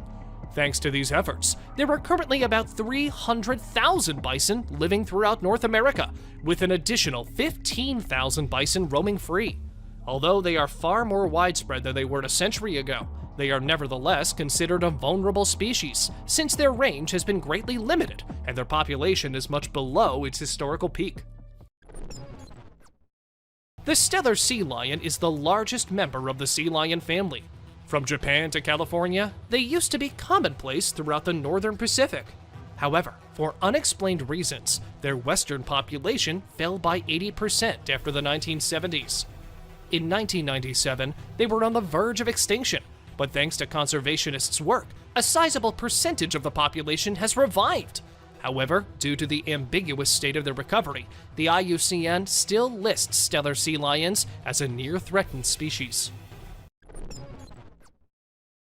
Thanks to these efforts, there are currently about 300,000 bison living throughout North America, with an additional 15,000 bison roaming free. Although they are far more widespread than they were a century ago, they are nevertheless considered a vulnerable species, since their range has been greatly limited and their population is much below its historical peak. The Steller sea lion is the largest member of the sea lion family. From Japan to California, they used to be commonplace throughout the northern Pacific. However, for unexplained reasons, their western population fell by 80% after the 1970s. In 1997, they were on the verge of extinction, but thanks to conservationists' work, a sizable percentage of the population has revived. However, due to the ambiguous state of their recovery, the IUCN still lists Steller sea lions as a near-threatened species.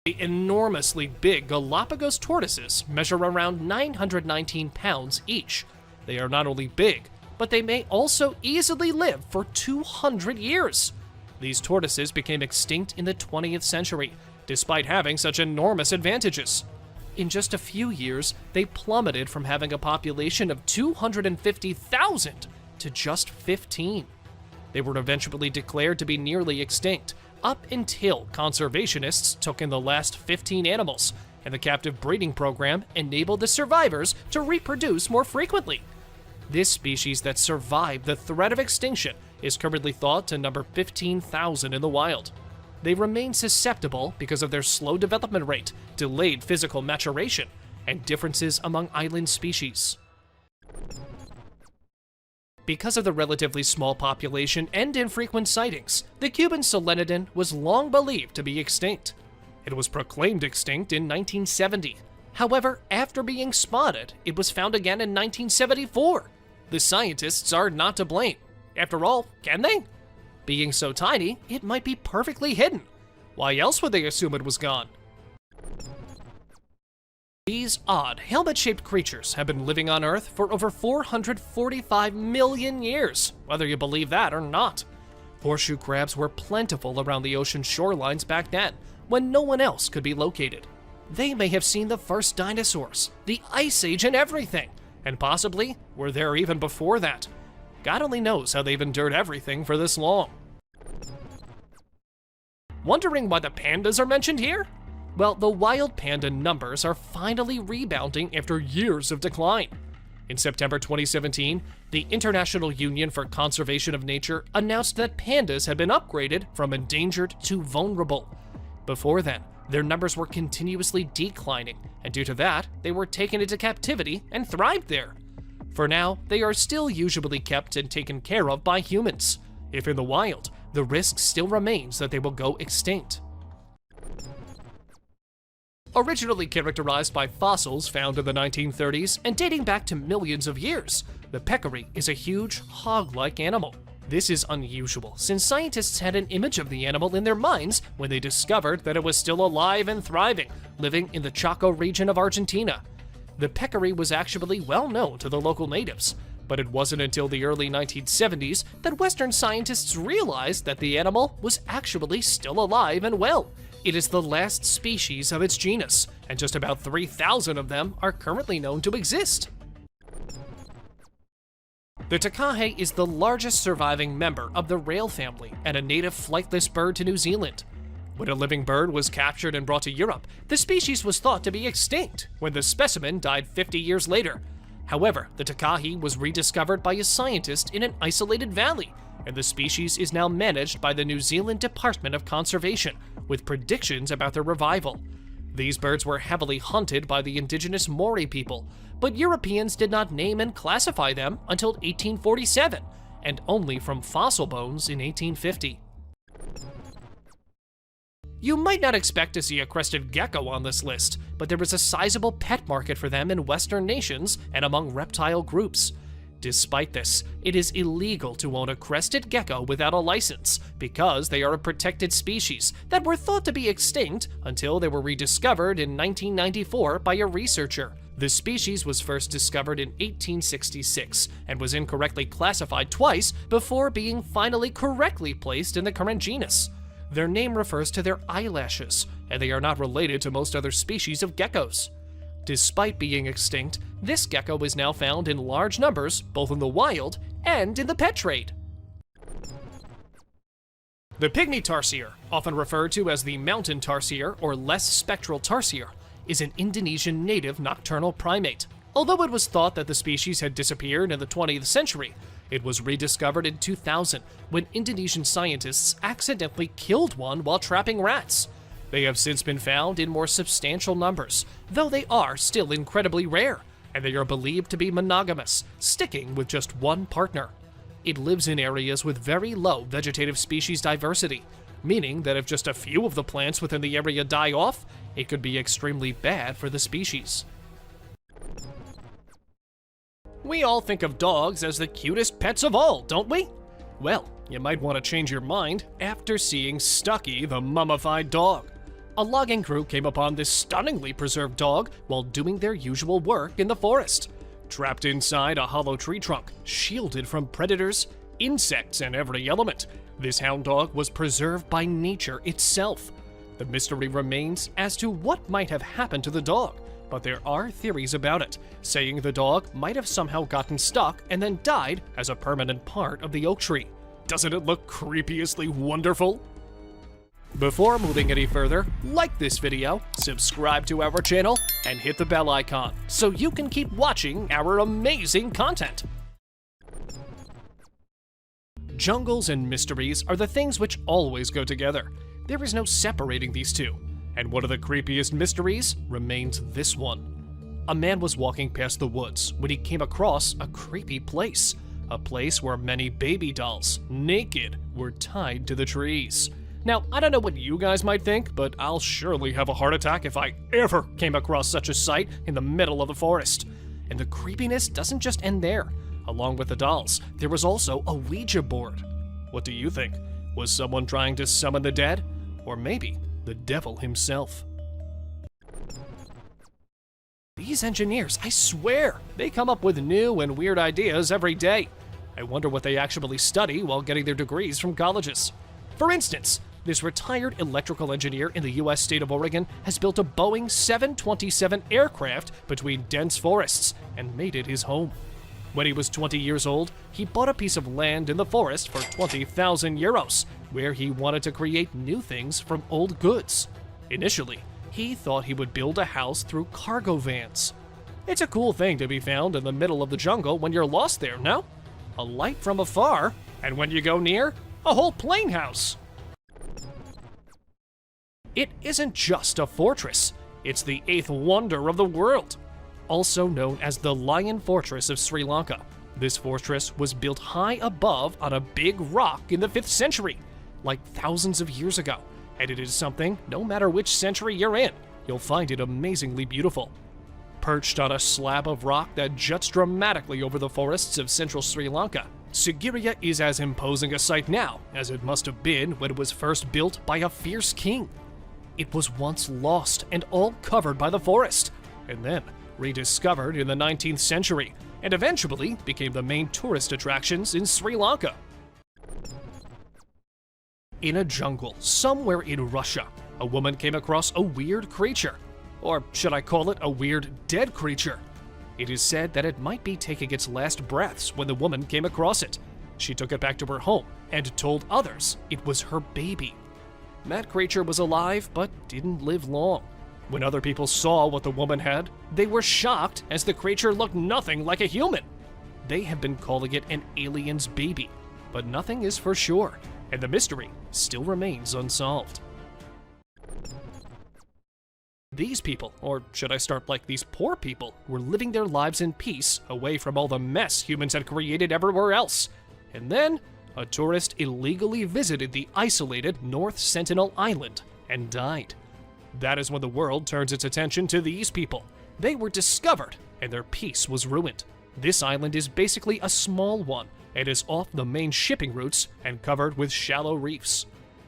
The enormously big Galapagos tortoises measure around 919 pounds each. They are not only big, but they may also easily live for 200 years. These tortoises became extinct in the 20th century, despite having such enormous advantages. In just a few years, they plummeted from having a population of 250,000 to just 15. They were eventually declared to be nearly extinct, up until conservationists took in the last 15 animals, and the captive breeding program enabled the survivors to reproduce more frequently. This species that survived the threat of extinction is currently thought to number 15,000 in the wild. They remain susceptible because of their slow development rate, delayed physical maturation, and differences among island species. Because of the relatively small population and infrequent sightings, the Cuban solenodon was long believed to be extinct. It was proclaimed extinct in 1970. However, after being spotted, it was found again in 1974. The scientists are not to blame. After all, can they? Being so tiny, it might be perfectly hidden. Why else would they assume it was gone? These odd, helmet-shaped creatures have been living on Earth for over 445 million years, whether you believe that or not. Horseshoe crabs were plentiful around the ocean shorelines back then, when no one else could be located. They may have seen the first dinosaurs, the Ice Age and everything, and possibly were there even before that. God only knows how they've endured everything for this long. Wondering why the pandas are mentioned here? Well, the wild panda numbers are finally rebounding after years of decline. In September 2017, the International Union for Conservation of Nature announced that pandas had been upgraded from endangered to vulnerable. Before then, their numbers were continuously declining, and due to that, they were taken into captivity and thrived there. For now, they are still usually kept and taken care of by humans. If in the wild, the risk still remains that they will go extinct. Originally characterized by fossils found in the 1930s and dating back to millions of years, the peccary is a huge, hog-like animal. This is unusual, since scientists had an image of the animal in their minds when they discovered that it was still alive and thriving, living in the Chaco region of Argentina. The peccary was actually well known to the local natives, but it wasn't until the early 1970s that Western scientists realized that the animal was actually still alive and well. It is the last species of its genus, and just about 3,000 of them are currently known to exist. The takahe is the largest surviving member of the rail family and a native flightless bird to New Zealand. When a living bird was captured and brought to Europe, the species was thought to be extinct when the specimen died 50 years later. However, the takahe was rediscovered by a scientist in an isolated valley, and the species is now managed by the New Zealand Department of Conservation, with predictions about their revival. These birds were heavily hunted by the indigenous Maori people, but Europeans did not name and classify them until 1847, and only from fossil bones in 1850. You might not expect to see a crested gecko on this list, but there is a sizable pet market for them in Western nations and among reptile groups. Despite this, it is illegal to own a crested gecko without a license because they are a protected species that were thought to be extinct until they were rediscovered in 1994 by a researcher. The species was first discovered in 1866 and was incorrectly classified twice before being finally correctly placed in the current genus. Their name refers to their eyelashes, and they are not related to most other species of geckos. Despite being extinct, this gecko is now found in large numbers both in the wild and in the pet trade. The pygmy tarsier, often referred to as the mountain tarsier or less spectral tarsier, is an Indonesian native nocturnal primate. Although it was thought that the species had disappeared in the 20th century, it was rediscovered in 2000 when Indonesian scientists accidentally killed one while trapping rats. They have since been found in more substantial numbers, though they are still incredibly rare, and they are believed to be monogamous, sticking with just one partner. It lives in areas with very low vegetative species diversity, meaning that if just a few of the plants within the area die off, it could be extremely bad for the species. We all think of dogs as the cutest pets of all, don't we? Well, you might want to change your mind after seeing Stucky the mummified dog. A logging crew came upon this stunningly preserved dog while doing their usual work in the forest. Trapped inside a hollow tree trunk, shielded from predators, insects, and every element, this hound dog was preserved by nature itself. The mystery remains as to what might have happened to the dog, but there are theories about it, saying the dog might have somehow gotten stuck and then died as a permanent part of the oak tree. Doesn't it look creepiously wonderful? Before moving any further, like this video, subscribe to our channel, and hit the bell icon so you can keep watching our amazing content. Jungles and mysteries are the things which always go together. There is no separating these two. And one of the creepiest mysteries remains this one. A man was walking past the woods when he came across a creepy place. A place where many baby dolls, naked, were tied to the trees. Now, I don't know what you guys might think, but I'll surely have a heart attack if I ever came across such a sight in the middle of the forest. And the creepiness doesn't just end there. Along with the dolls, there was also a Ouija board. What do you think? Was someone trying to summon the dead? Or maybe the devil himself? These engineers, I swear, they come up with new and weird ideas every day. I wonder what they actually study while getting their degrees from colleges. For instance, this retired electrical engineer in the US state of Oregon has built a Boeing 727 aircraft between dense forests and made it his home. When he was 20 years old, he bought a piece of land in the forest for 20,000 euros, where he wanted to create new things from old goods. Initially, he thought he would build a house through cargo vans. It's a cool thing to be found in the middle of the jungle when you're lost there, no? A light from afar, and when you go near, a whole plane house. It isn't just a fortress, it's the 8th wonder of the world. Also known as the Lion Fortress of Sri Lanka. This fortress was built high above on a big rock in the 5th century, like thousands of years ago, and it is something, no matter which century you're in, you'll find it amazingly beautiful. Perched on a slab of rock that juts dramatically over the forests of central Sri Lanka, Sigiriya is as imposing a sight now as it must have been when it was first built by a fierce king. It was once lost and all covered by the forest, and then rediscovered in the 19th century, and eventually became the main tourist attractions in Sri Lanka. In a jungle somewhere in Russia, a woman came across a weird creature. Or should I call it a weird dead creature? It is said that it might be taking its last breaths when the woman came across it. She took it back to her home and told others it was her baby. That creature was alive but didn't live long. When other people saw what the woman had, they were shocked as the creature looked nothing like a human. They have been calling it an alien's baby, but nothing is for sure, and the mystery still remains unsolved. These people, or should I start like these poor people, were living their lives in peace away from all the mess humans had created everywhere else. And then, a tourist illegally visited the isolated North Sentinel Island and died. That is when the world turns its attention to these people. They were discovered, and their peace was ruined. This island is basically a small one, and is off the main shipping routes and covered with shallow reefs.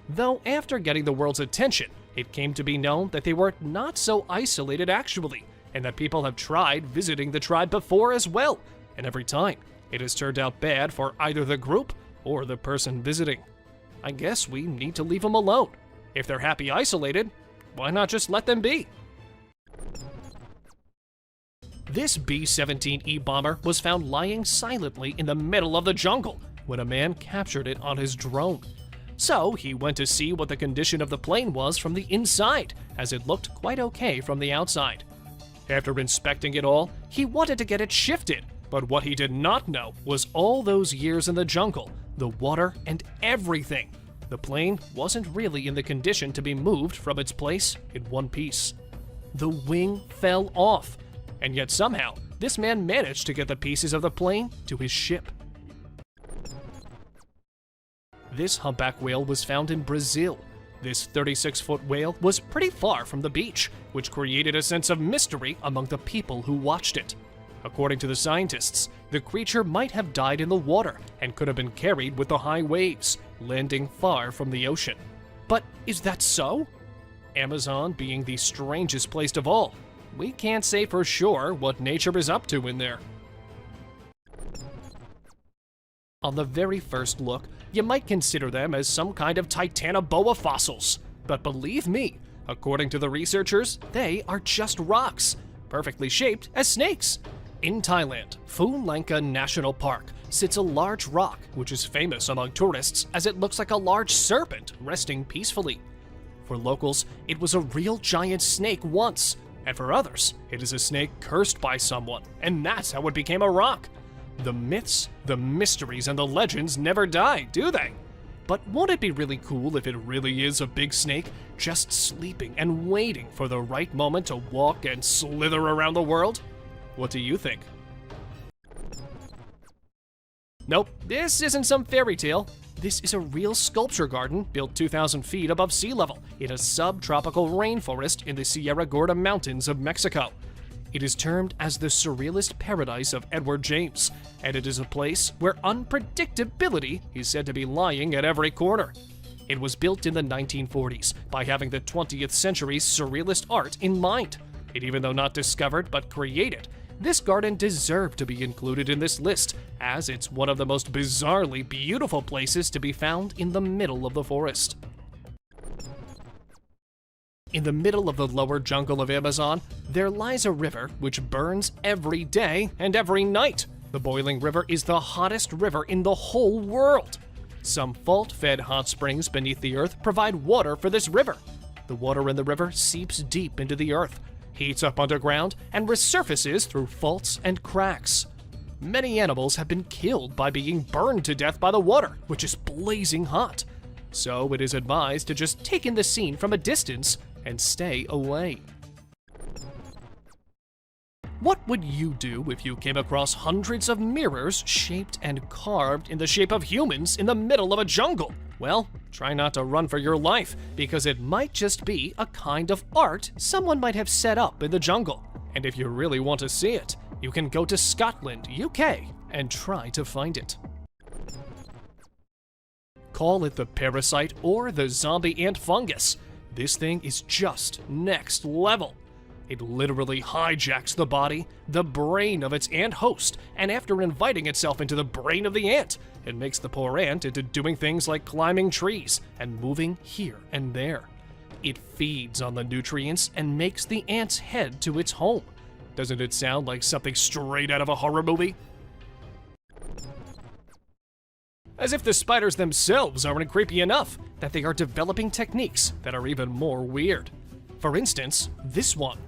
Though after getting the world's attention, it came to be known that they were not so isolated actually, and that people have tried visiting the tribe before as well, and every time, it has turned out bad for either the group or the person visiting. I guess we need to leave them alone. If they're happy isolated, why not just let them be? This B-17E bomber was found lying silently in the middle of the jungle when a man captured it on his drone. So he went to see what the condition of the plane was from the inside, as it looked quite okay from the outside. After inspecting it all, he wanted to get it shifted, but what he did not know was all those years in the jungle, the water, and everything. The plane wasn't really in the condition to be moved from its place in one piece. The wing fell off, and yet somehow, this man managed to get the pieces of the plane to his ship. This humpback whale was found in Brazil. This 36-foot whale was pretty far from the beach, which created a sense of mystery among the people who watched it. According to the scientists, the creature might have died in the water and could have been carried with the high waves, landing far from the ocean. But is that so? Amazon being the strangest place of all, we can't say for sure what nature is up to in there. On the very first look, you might consider them as some kind of Titanoboa fossils. But believe me, according to the researchers, they are just rocks, perfectly shaped as snakes. In Thailand, Phu Lanka National Park sits a large rock which is famous among tourists as it looks like a large serpent resting peacefully. For locals, it was a real giant snake once, and for others, it is a snake cursed by someone, and that's how it became a rock. The myths, the mysteries, and the legends never die, do they? But won't it be really cool if it really is a big snake just sleeping and waiting for the right moment to walk and slither around the world? What do you think? Nope, this isn't some fairy tale. This is a real sculpture garden built 2,000 feet above sea level in a subtropical rainforest in the Sierra Gorda Mountains of Mexico. It is termed as the surrealist paradise of Edward James, and it is a place where unpredictability is said to be lying at every corner. It was built in the 1940s by having the 20th century's surrealist art in mind. and even though not discovered but created, this garden deserved to be included in this list, as it's one of the most bizarrely beautiful places to be found in the middle of the forest. In the middle of the lower jungle of Amazon, there lies a river which burns every day and every night. The boiling river is the hottest river in the whole world. Some fault-fed hot springs beneath the earth provide water for this river. The water in the river seeps deep into the earth, heats up underground, and resurfaces through faults and cracks. Many animals have been killed by being burned to death by the water, which is blazing hot. So it is advised to just take in the scene from a distance and stay away. What would you do if you came across hundreds of mirrors shaped and carved in the shape of humans in the middle of a jungle? Well, try not to run for your life, because it might just be a kind of art someone might have set up in the jungle. And if you really want to see it, you can go to Scotland, UK, and try to find it. Call it the parasite or the zombie ant fungus. This thing is just next level. It literally hijacks the body, the brain of its ant host, and after inviting itself into the brain of the ant, it makes the poor ant into doing things like climbing trees and moving here and there. It feeds on the nutrients and makes the ant's head to its home. Doesn't it sound like something straight out of a horror movie? As if the spiders themselves aren't creepy enough, that they are developing techniques that are even more weird. For instance, this one.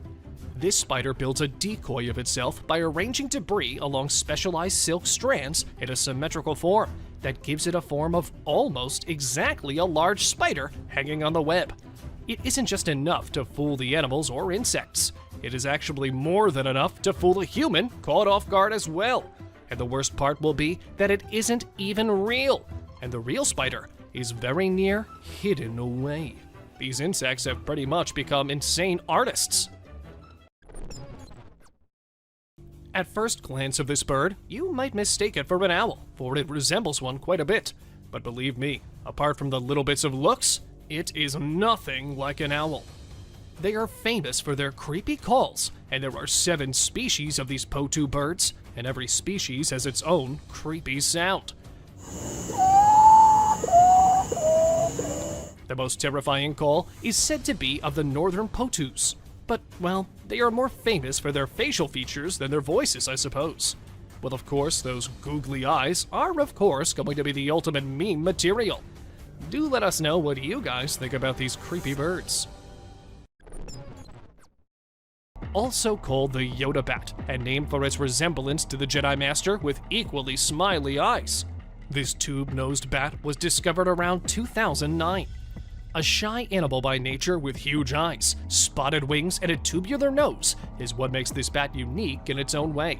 This spider builds a decoy of itself by arranging debris along specialized silk strands in a symmetrical form that gives it a form of almost exactly a large spider hanging on the web. It isn't just enough to fool the animals or insects. It is actually more than enough to fool a human caught off guard as well. And the worst part will be that it isn't even real, and the real spider is very near hidden away. These insects have pretty much become insane artists. At first glance of this bird, you might mistake it for an owl, for it resembles one quite a bit. But believe me, apart from the little bits of looks, it is nothing like an owl. They are famous for their creepy calls, and there are 7 species of these Potu birds, and every species has its own creepy sound. The most terrifying call is said to be of the northern Potus, but, well, they are more famous for their facial features than their voices, I suppose. Well, of course, those googly eyes are, of course, going to be the ultimate meme material. Do let us know what you guys think about these creepy birds. Also called the Yoda bat, and named for its resemblance to the Jedi Master with equally smiley eyes. This tube-nosed bat was discovered around 2009. A shy animal by nature with huge eyes, spotted wings, and a tubular nose is what makes this bat unique in its own way.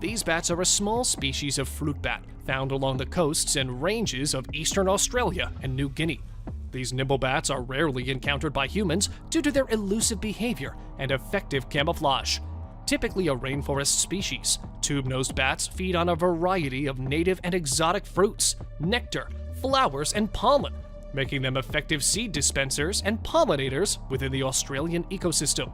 These bats are a small species of fruit bat found along the coasts and ranges of eastern Australia and New Guinea. These nimble bats are rarely encountered by humans due to their elusive behavior and effective camouflage. Typically a rainforest species, tube-nosed bats feed on a variety of native and exotic fruits, nectar, flowers, and pollen, making them effective seed dispensers and pollinators within the Australian ecosystem.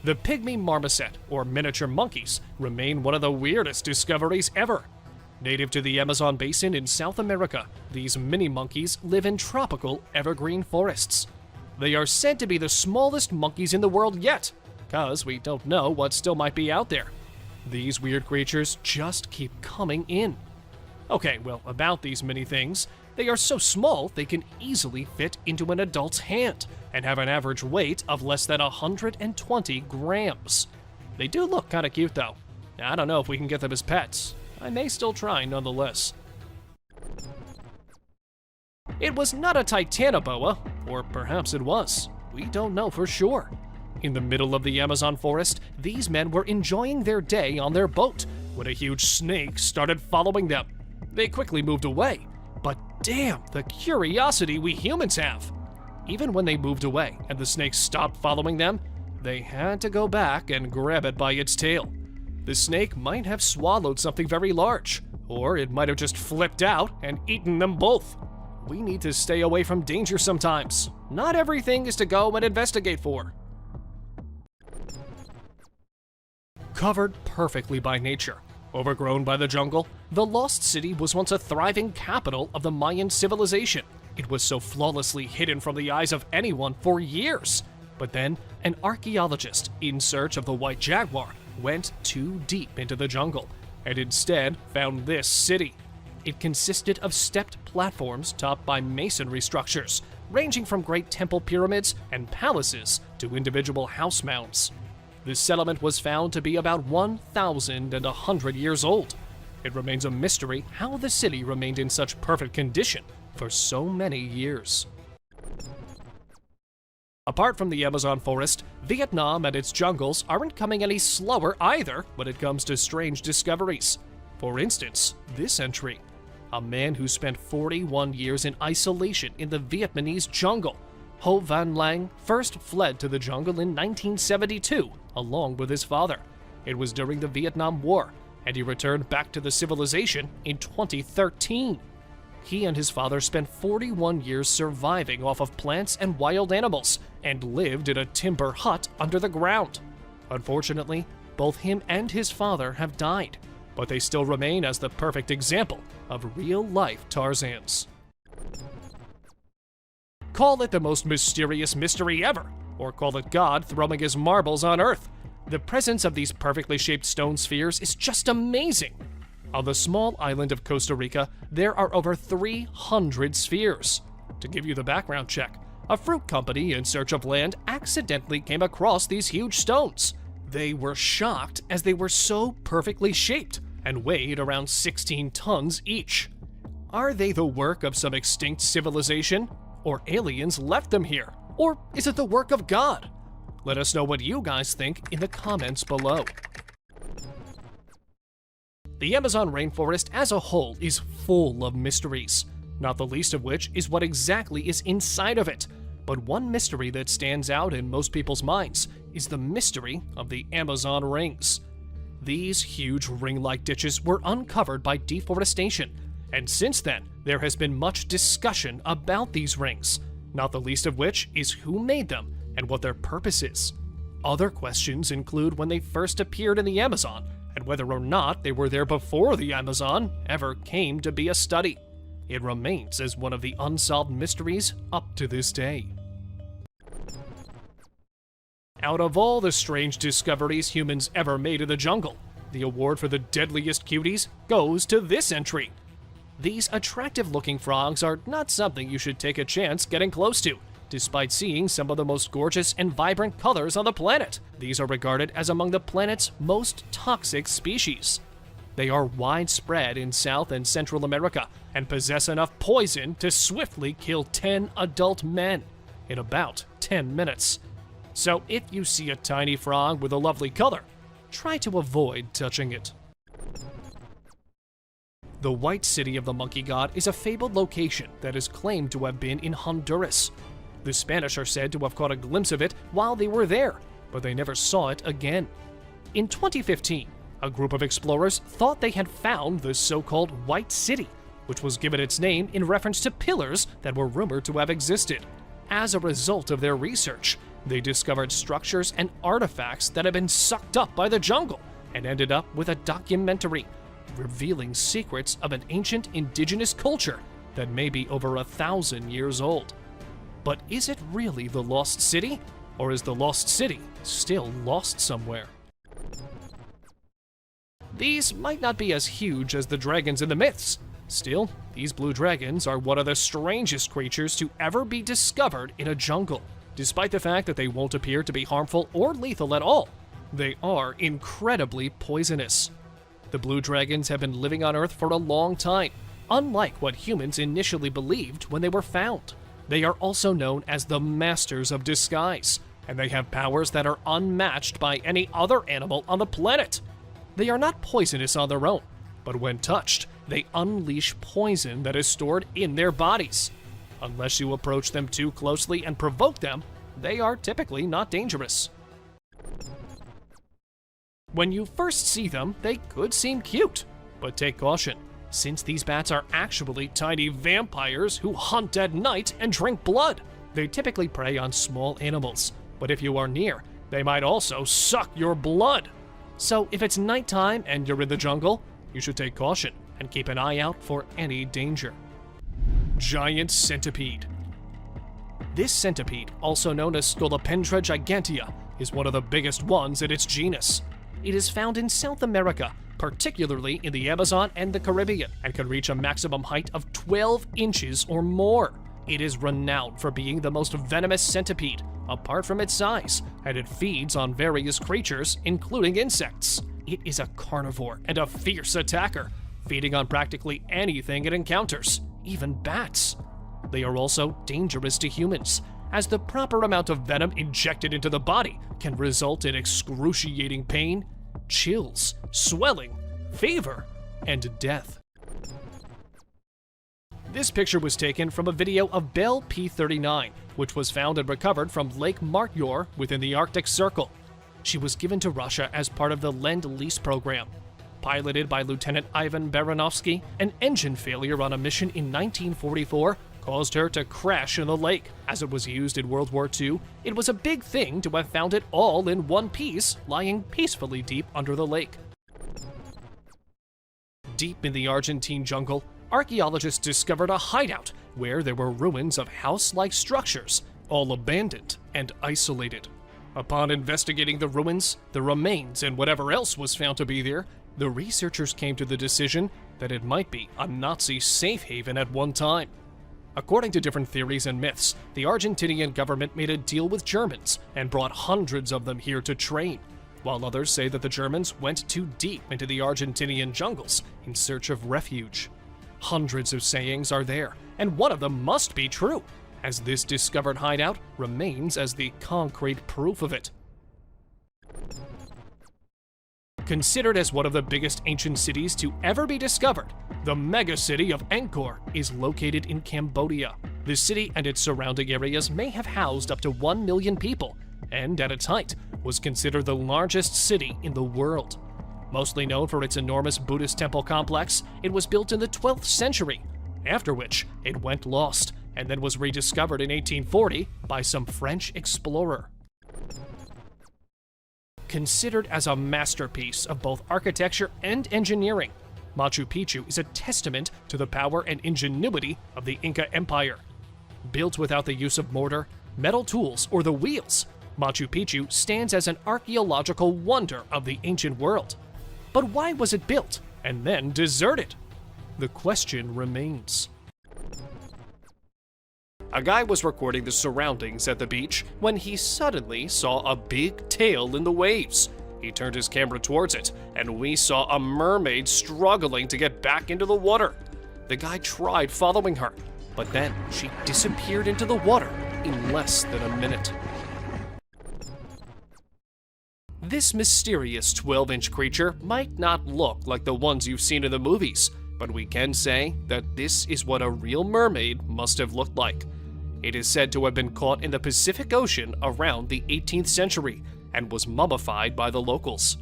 The pygmy marmoset, or miniature monkeys, remain one of the weirdest discoveries ever. Native to the Amazon basin in South America, these mini monkeys live in tropical evergreen forests. They are said to be the smallest monkeys in the world yet, because we don't know what still might be out there. These weird creatures just keep coming in. Okay, well, about these mini things, they are so small they can easily fit into an adult's hand and have an average weight of less than 120 grams. They do look kinda cute though. I don't know if we can get them as pets. I may still try nonetheless. It was not a titanoboa, or perhaps it was. We don't know for sure. In the middle of the Amazon forest, these men were enjoying their day on their boat when a huge snake started following them. They quickly moved away, but damn the curiosity we humans have. Even when they moved away and the snake stopped following them, they had to go back and grab it by its tail. The snake might have swallowed something very large, or it might have just flipped out and eaten them both. we need to stay away from danger sometimes. Not everything is to go and investigate for. Covered perfectly by nature, overgrown by the jungle, the Lost City was once a thriving capital of the Mayan civilization. It was so flawlessly hidden from the eyes of anyone for years. But then, an archaeologist in search of the white jaguar went too deep into the jungle and instead found this city. It consisted of stepped platforms topped by masonry structures, ranging from great temple pyramids and palaces to individual house mounds. This settlement was found to be about 1,100 years old. It remains a mystery how the city remained in such perfect condition for so many years. Apart from the Amazon forest, Vietnam and its jungles aren't coming any slower either when it comes to strange discoveries. For instance, this entry. A man who spent 41 years in isolation in the Vietnamese jungle. Ho Van Lang first fled to the jungle in 1972, along with his father. It was during the Vietnam War, and he returned back to the civilization in 2013. He and his father spent 41 years surviving off of plants and wild animals, and lived in a timber hut under the ground. Unfortunately, both him and his father have died, but they still remain as the perfect example of real-life Tarzans. Call it the most mysterious mystery ever, or call it God throwing his marbles on Earth. The presence of these perfectly shaped stone spheres is just amazing. On the small island of Costa Rica, there are over 300 spheres. To give you the background check, a fruit company in search of land accidentally came across these huge stones. They were shocked as they were so perfectly shaped and weighed around 16 tons each. Are they the work of some extinct civilization? Or aliens left them here? Or is it the work of God? Let us know what you guys think in the comments below. The Amazon rainforest as a whole is full of mysteries, not the least of which is what exactly is inside of it. But one mystery that stands out in most people's minds is the mystery of the Amazon rings. These huge ring-like ditches were uncovered by deforestation, and since then, there has been much discussion about these rings, not the least of which is who made them and what their purpose is. Other questions include when they first appeared in the Amazon, and whether or not they were there before the Amazon ever came to be a study. It remains as one of the unsolved mysteries up to this day. Out of all the strange discoveries humans ever made in the jungle, the award for the deadliest cuties goes to this entry. These attractive-looking frogs are not something you should take a chance getting close to, despite seeing some of the most gorgeous and vibrant colors on the planet. These are regarded as among the planet's most toxic species. They are widespread in South and Central America and possess enough poison to swiftly kill 10 adult men in about 10 minutes. So if you see a tiny frog with a lovely color, try to avoid touching it. The White City of the Monkey God is a fabled location that is claimed to have been in Honduras. The Spanish are said to have caught a glimpse of it while they were there, but they never saw it again. In 2015, a group of explorers thought they had found the so-called White City, which was given its name in reference to pillars that were rumored to have existed. As a result of their research, they discovered structures and artifacts that had been sucked up by the jungle and ended up with a documentary revealing secrets of an ancient indigenous culture that may be over 1,000 years old. But is it really the Lost City? Or is the Lost City still lost somewhere? These might not be as huge as the dragons in the myths. Still, these blue dragons are one of the strangest creatures to ever be discovered in a jungle. Despite the fact that they won't appear to be harmful or lethal at all, they are incredibly poisonous. The blue dragons have been living on Earth for a long time, unlike what humans initially believed when they were found. They are also known as the Masters of Disguise, and they have powers that are unmatched by any other animal on the planet. They are not poisonous on their own, but when touched, they unleash poison that is stored in their bodies. Unless you approach them too closely and provoke them, they are typically not dangerous. When you first see them, they could seem cute, but take caution. since these bats are actually tiny vampires who hunt at night and drink blood. They typically prey on small animals, but if you are near, they might also suck your blood. So if it's nighttime and you're in the jungle, you should take caution and keep an eye out for any danger. Giant centipede. This centipede, also known as Scolopendra gigantea, is one of the biggest ones in its genus. It is found in South America, particularly in the Amazon and the Caribbean, and can reach a maximum height of 12 inches or more. It is renowned for being the most venomous centipede, apart from its size, and it feeds on various creatures, including insects. It is a carnivore and a fierce attacker, feeding on practically anything it encounters, even bats. They are also dangerous to humans, as the proper amount of venom injected into the body can result in excruciating pain, chills, swelling, fever, and death. This picture was taken from a video of Belle P-39, which was found and recovered from Lake Martyor within the Arctic Circle. She was given to Russia as part of the Lend-Lease program. Piloted by Lieutenant Ivan Baranovsky, an engine failure on a mission in 1944 caused her to crash in the lake. As it was used in World War II, it was a big thing to have found it all in one piece, lying peacefully deep under the lake. Deep in the Argentine jungle, archaeologists discovered a hideout where there were ruins of house-like structures, all abandoned and isolated. Upon investigating the ruins, the remains, and whatever else was found to be there, the researchers came to the decision that it might be a Nazi safe haven at one time. According to different theories and myths, the Argentinian government made a deal with Germans and brought hundreds of them here to train, while others say that the Germans went too deep into the Argentinian jungles in search of refuge. Hundreds of sayings are there, and one of them must be true, as this discovered hideout remains as the concrete proof of it. Considered as one of the biggest ancient cities to ever be discovered, the megacity of Angkor is located in Cambodia. The city and its surrounding areas may have housed up to 1 million people, and at its height was considered the largest city in the world. Mostly known for its enormous Buddhist temple complex, it was built in the 12th century, after which it went lost and then was rediscovered in 1840 by some French explorer. Considered as a masterpiece of both architecture and engineering, Machu Picchu is a testament to the power and ingenuity of the Inca Empire. Built without the use of mortar, metal tools, or the wheels, Machu Picchu stands as an archaeological wonder of the ancient world. But why was it built and then deserted? The question remains. A guy was recording the surroundings at the beach when he suddenly saw a big tail in the waves. He turned his camera towards it, and we saw a mermaid struggling to get back into the water. The guy tried following her, but then she disappeared into the water in less than a minute. This mysterious 12-inch creature might not look like the ones you've seen in the movies, but we can say that this is what a real mermaid must have looked like. It is said to have been caught in the Pacific Ocean around the 18th century and was mummified by the locals.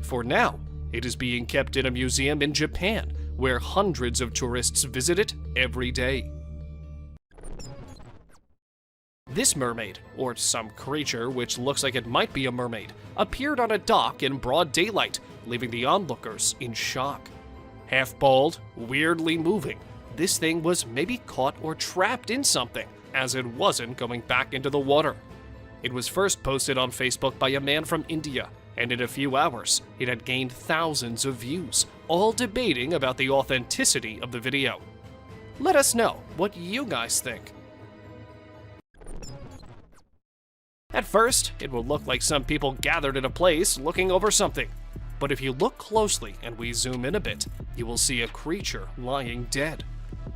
For now, it is being kept in a museum in Japan, where hundreds of tourists visit it every day. This mermaid, or some creature which looks like it might be a mermaid, appeared on a dock in broad daylight, leaving the onlookers in shock. Half bald, weirdly moving, this thing was maybe caught or trapped in something, as it wasn't going back into the water. It was first posted on Facebook by a man from India, and in a few hours, it had gained thousands of views, all debating about the authenticity of the video. Let us know what you guys think. At first, it will look like some people gathered in a place looking over something. But if you look closely and we zoom in a bit, you will see a creature lying dead.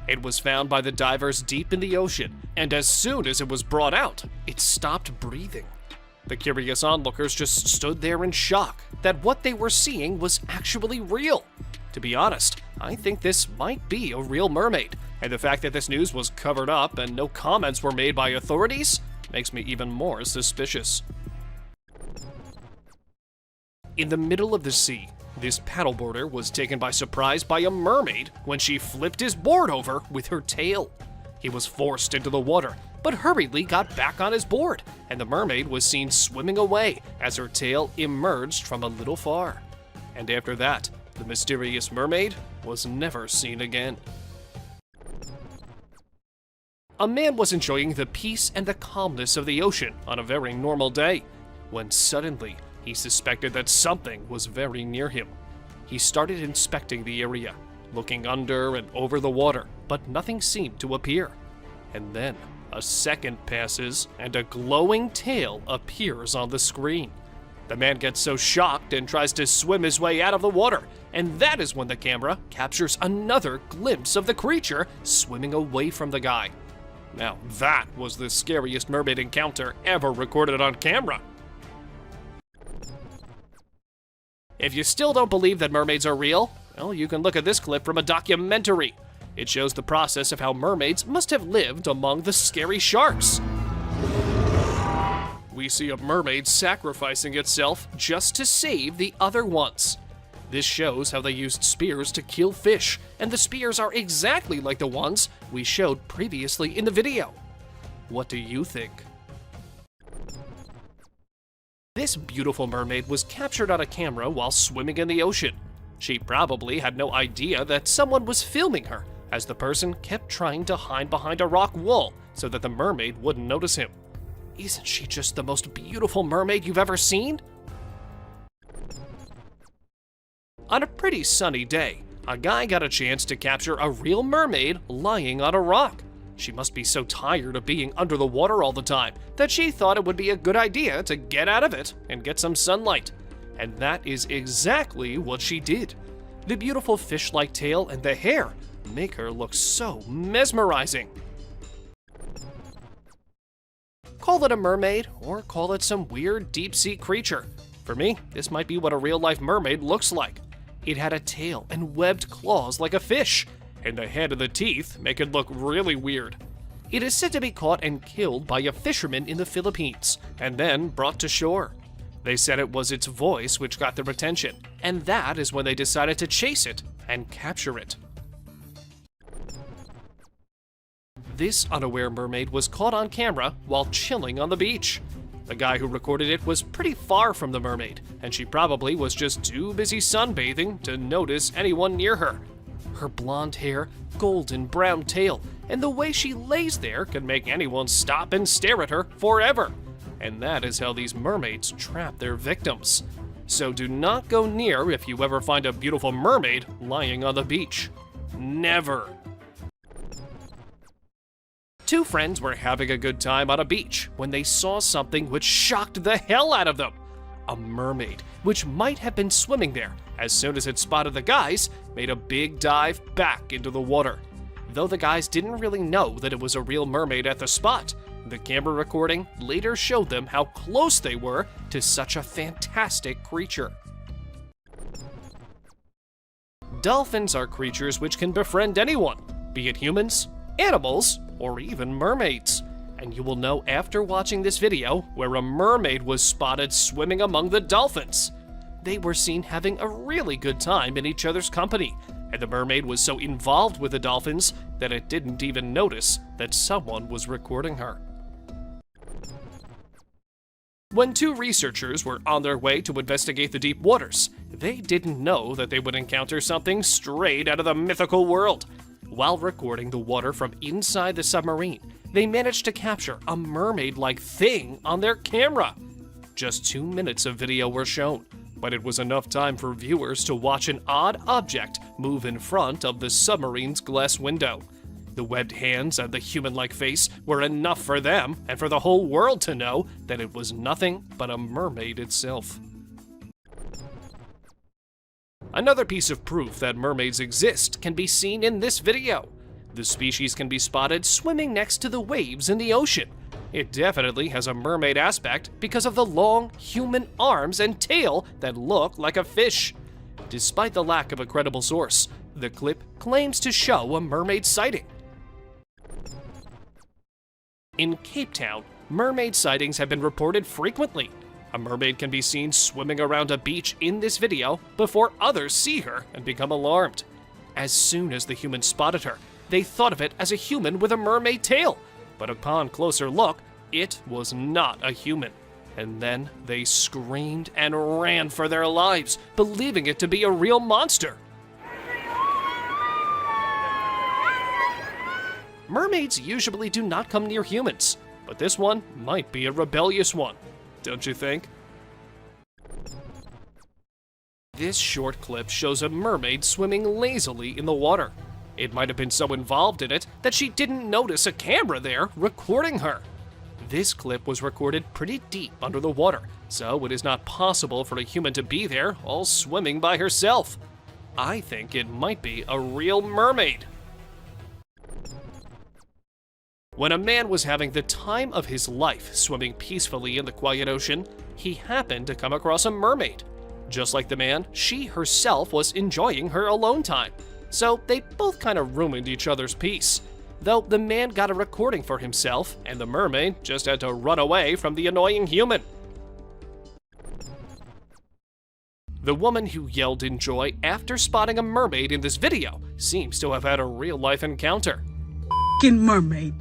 It was found by the divers deep in the ocean, and as soon as it was brought out, it stopped breathing. The curious onlookers just stood there in shock that what they were seeing was actually real. To be honest, I think this might be a real mermaid, and the fact that this news was covered up and no comments were made by authorities makes me even more suspicious. In the middle of the sea, This paddleboarder was taken by surprise by a mermaid when she flipped his board over with her tail. He was forced into the water, but hurriedly got back on his board, and the mermaid was seen swimming away as her tail emerged from a little far. And after that, the mysterious mermaid was never seen again. A man was enjoying the peace and the calmness of the ocean on a very normal day, when suddenly he suspected that something was very near him. He started inspecting the area, looking under and over the water, but nothing seemed to appear. And then a second passes and a glowing tail appears on the screen. The man gets so shocked and tries to swim his way out of the water, and that is when the camera captures another glimpse of the creature swimming away from the guy. Now that was the scariest mermaid encounter ever recorded on camera. If you still don't believe that mermaids are real, well, you can look at this clip from a documentary. It shows the process of how mermaids must have lived among the scary sharks. We see a mermaid sacrificing itself just to save the other ones. This shows how they used spears to kill fish, and the spears are exactly like the ones we showed previously in the video. What do you think? This beautiful mermaid was captured on a camera while swimming in the ocean. She probably had no idea that someone was filming her, as the person kept trying to hide behind a rock wall so that the mermaid wouldn't notice him. Isn't she just the most beautiful mermaid you've ever seen? On a pretty sunny day, a guy got a chance to capture a real mermaid lying on a rock. She must be so tired of being under the water all the time that she thought it would be a good idea to get out of it and get some sunlight. And that is exactly what she did. The beautiful fish-like tail and the hair make her look so mesmerizing. Call it a mermaid, or call it some weird deep-sea creature. For me, this might be what a real-life mermaid looks like. It had a tail and webbed claws like a fish, and the head and the teeth make it look really weird. It is said to be caught and killed by a fisherman in the Philippines, and then brought to shore. They said it was its voice which got their attention, and that is when they decided to chase it and capture it. This unaware mermaid was caught on camera while chilling on the beach. The guy who recorded it was pretty far from the mermaid, and she probably was just too busy sunbathing to notice anyone near her. Her blonde hair, golden brown tail, and the way she lays there can make anyone stop and stare at her forever. And that is how these mermaids trap their victims. So do not go near if you ever find a beautiful mermaid lying on the beach. Never. Two friends were having a good time on a beach when they saw something which shocked the hell out of them. A mermaid, which might have been swimming there, as soon as it spotted the guys, made a big dive back into the water. Though the guys didn't really know that it was a real mermaid at the spot, the camera recording later showed them how close they were to such a fantastic creature. Dolphins are creatures which can befriend anyone, be it humans, animals, or even mermaids. And you will know after watching this video where a mermaid was spotted swimming among the dolphins. They were seen having a really good time in each other's company, and the mermaid was so involved with the dolphins that it didn't even notice that someone was recording her. When two researchers were on their way to investigate the deep waters, they didn't know that they would encounter something straight out of the mythical world. While recording the water from inside the submarine, they managed to capture a mermaid-like thing on their camera. Just 2 minutes of video were shown, but it was enough time for viewers to watch an odd object move in front of the submarine's glass window. The webbed hands and the human-like face were enough for them and for the whole world to know that it was nothing but a mermaid itself. Another piece of proof that mermaids exist can be seen in this video. The species can be spotted swimming next to the waves in the ocean. It definitely has a mermaid aspect because of the long human arms and tail that look like a fish. Despite the lack of a credible source, the clip claims to show a mermaid sighting. In Cape Town, mermaid sightings have been reported frequently. A mermaid can be seen swimming around a beach in this video before others see her and become alarmed. As soon as the humans spotted her, they thought of it as a human with a mermaid tail, but upon closer look, it was not a human. And then they screamed and ran for their lives, believing it to be a real monster. Mermaids usually do not come near humans, but this one might be a rebellious one, don't you think? This short clip shows a mermaid swimming lazily in the water. It might have been so involved in it that she didn't notice a camera there recording her. This clip was recorded pretty deep under the water, so it is not possible for a human to be there all swimming by herself. I think it might be a real mermaid. When a man was having the time of his life swimming peacefully in the quiet ocean, he happened to come across a mermaid. Just like the man, she herself was enjoying her alone time. So they both kind of ruined each other's peace. Though the man got a recording for himself, and the mermaid just had to run away from the annoying human. The woman who yelled in joy after spotting a mermaid in this video seems to have had a real-life encounter. F***ing mermaid.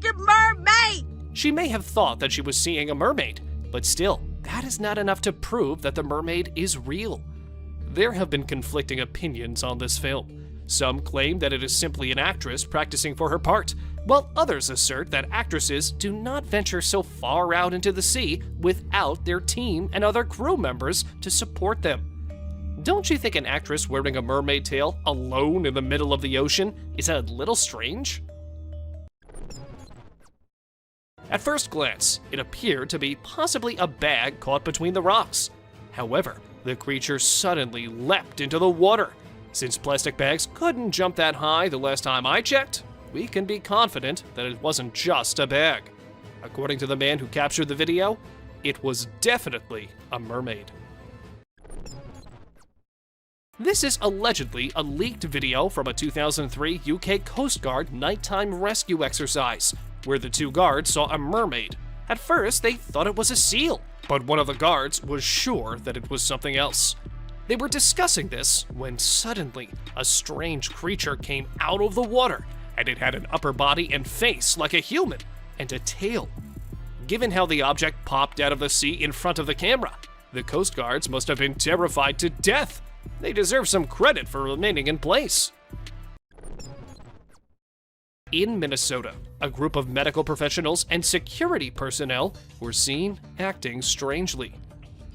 F***ing mermaid! She may have thought that she was seeing a mermaid, but still, that is not enough to prove that the mermaid is real. There have been conflicting opinions on this film. Some claim that it is simply an actress practicing for her part, while others assert that actresses do not venture so far out into the sea without their team and other crew members to support them. Don't you think an actress wearing a mermaid tail alone in the middle of the ocean is a little strange? At first glance, it appeared to be possibly a bag caught between the rocks. However, the creature suddenly leapt into the water. Since plastic bags couldn't jump that high the last time I checked, we can be confident that it wasn't just a bag. According to the man who captured the video, it was definitely a mermaid. This is allegedly a leaked video from a 2003 UK Coast Guard nighttime rescue exercise, where the two guards saw a mermaid. At first, they thought it was a seal, but one of the guards was sure that it was something else. They were discussing this when suddenly a strange creature came out of the water, and it had an upper body and face like a human, and a tail. Given how the object popped out of the sea in front of the camera, the Coast Guards must have been terrified to death. They deserve some credit for remaining in place. In Minnesota, a group of medical professionals and security personnel were seen acting strangely.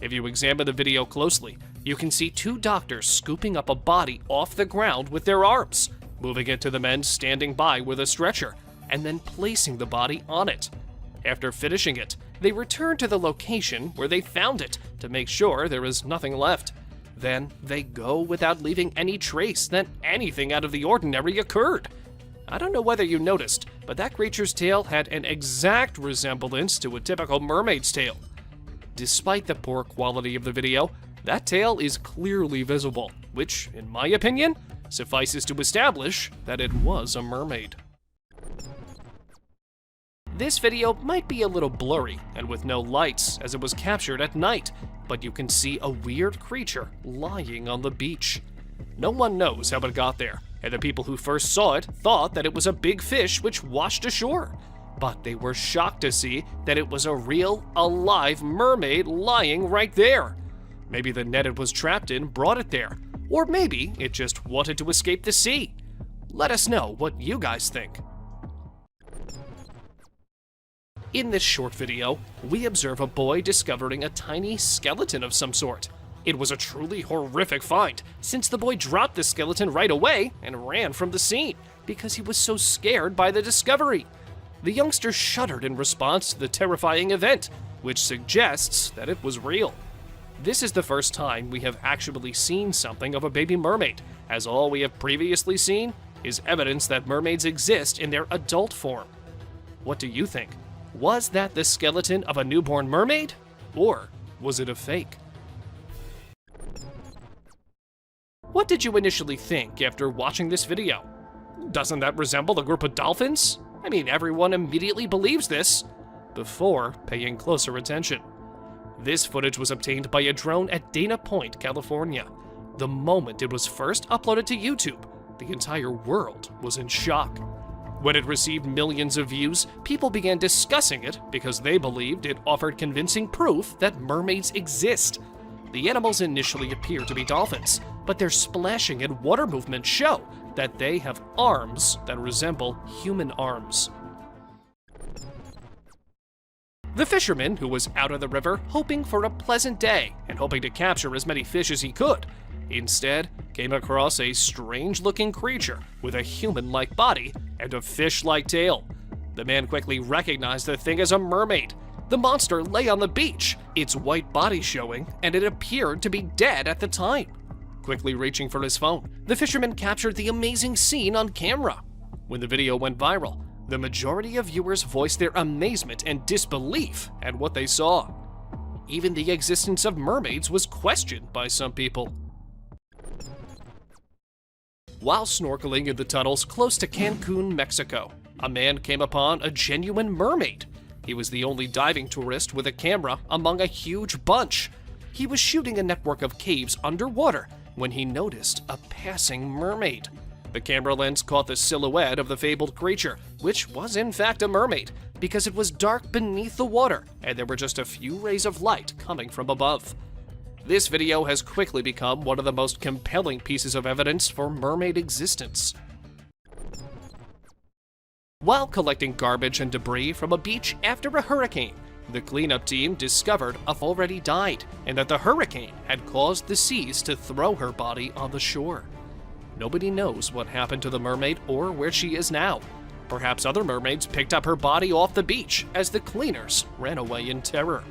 If you examine the video closely, you can see two doctors scooping up a body off the ground with their arms, moving it to the men standing by with a stretcher, and then placing the body on it. After finishing it, they return to the location where they found it to make sure there is nothing left. Then they go without leaving any trace that anything out of the ordinary occurred. I don't know whether you noticed, but that creature's tail had an exact resemblance to a typical mermaid's tail. Despite the poor quality of the video, that tail is clearly visible, which, in my opinion, suffices to establish that it was a mermaid. This video might be a little blurry and with no lights as it was captured at night, but you can see a weird creature lying on the beach. No one knows how it got there, and the people who first saw it thought that it was a big fish which washed ashore. But they were shocked to see that it was a real, alive mermaid lying right there. Maybe the net it was trapped in brought it there, or maybe it just wanted to escape the sea. Let us know what you guys think. In this short video, we observe a boy discovering a tiny skeleton of some sort. It was a truly horrific find, since the boy dropped the skeleton right away and ran from the scene because he was so scared by the discovery. The youngster shuddered in response to the terrifying event, which suggests that it was real. This is the first time we have actually seen something of a baby mermaid, as all we have previously seen is evidence that mermaids exist in their adult form. What do you think? Was that the skeleton of a newborn mermaid? Or was it a fake? What did you initially think after watching this video? Doesn't that resemble a group of dolphins? I mean, everyone immediately believes this before paying closer attention. This footage was obtained by a drone at Dana Point, California. The moment it was first uploaded to YouTube, the entire world was in shock. When it received millions of views, people began discussing it because they believed it offered convincing proof that mermaids exist. The animals initially appear to be dolphins, but their splashing and water movements show that they have arms that resemble human arms. The fisherman, who was out of the river hoping for a pleasant day and hoping to capture as many fish as he could, instead came across a strange-looking creature with a human-like body and a fish-like tail. The man quickly recognized the thing as a mermaid. The monster lay on the beach, its white body showing, and it appeared to be dead at the time. Quickly reaching for his phone, the fisherman captured the amazing scene on camera. When the video went viral, the majority of viewers voiced their amazement and disbelief at what they saw. Even the existence of mermaids was questioned by some people. While snorkeling in the tunnels close to Cancun, Mexico, a man came upon a genuine mermaid. He was the only diving tourist with a camera among a huge bunch. He was shooting a network of caves underwater when he noticed a passing mermaid. The camera lens caught the silhouette of the fabled creature, which was in fact a mermaid, because it was dark beneath the water and there were just a few rays of light coming from above. This video has quickly become one of the most compelling pieces of evidence for mermaid existence. While collecting garbage and debris from a beach after a hurricane, the cleanup team discovered a already died and that the hurricane had caused the seas to throw her body on the shore. Nobody knows what happened to the mermaid or where she is now. Perhaps other mermaids picked up her body off the beach as the cleaners ran away in terror.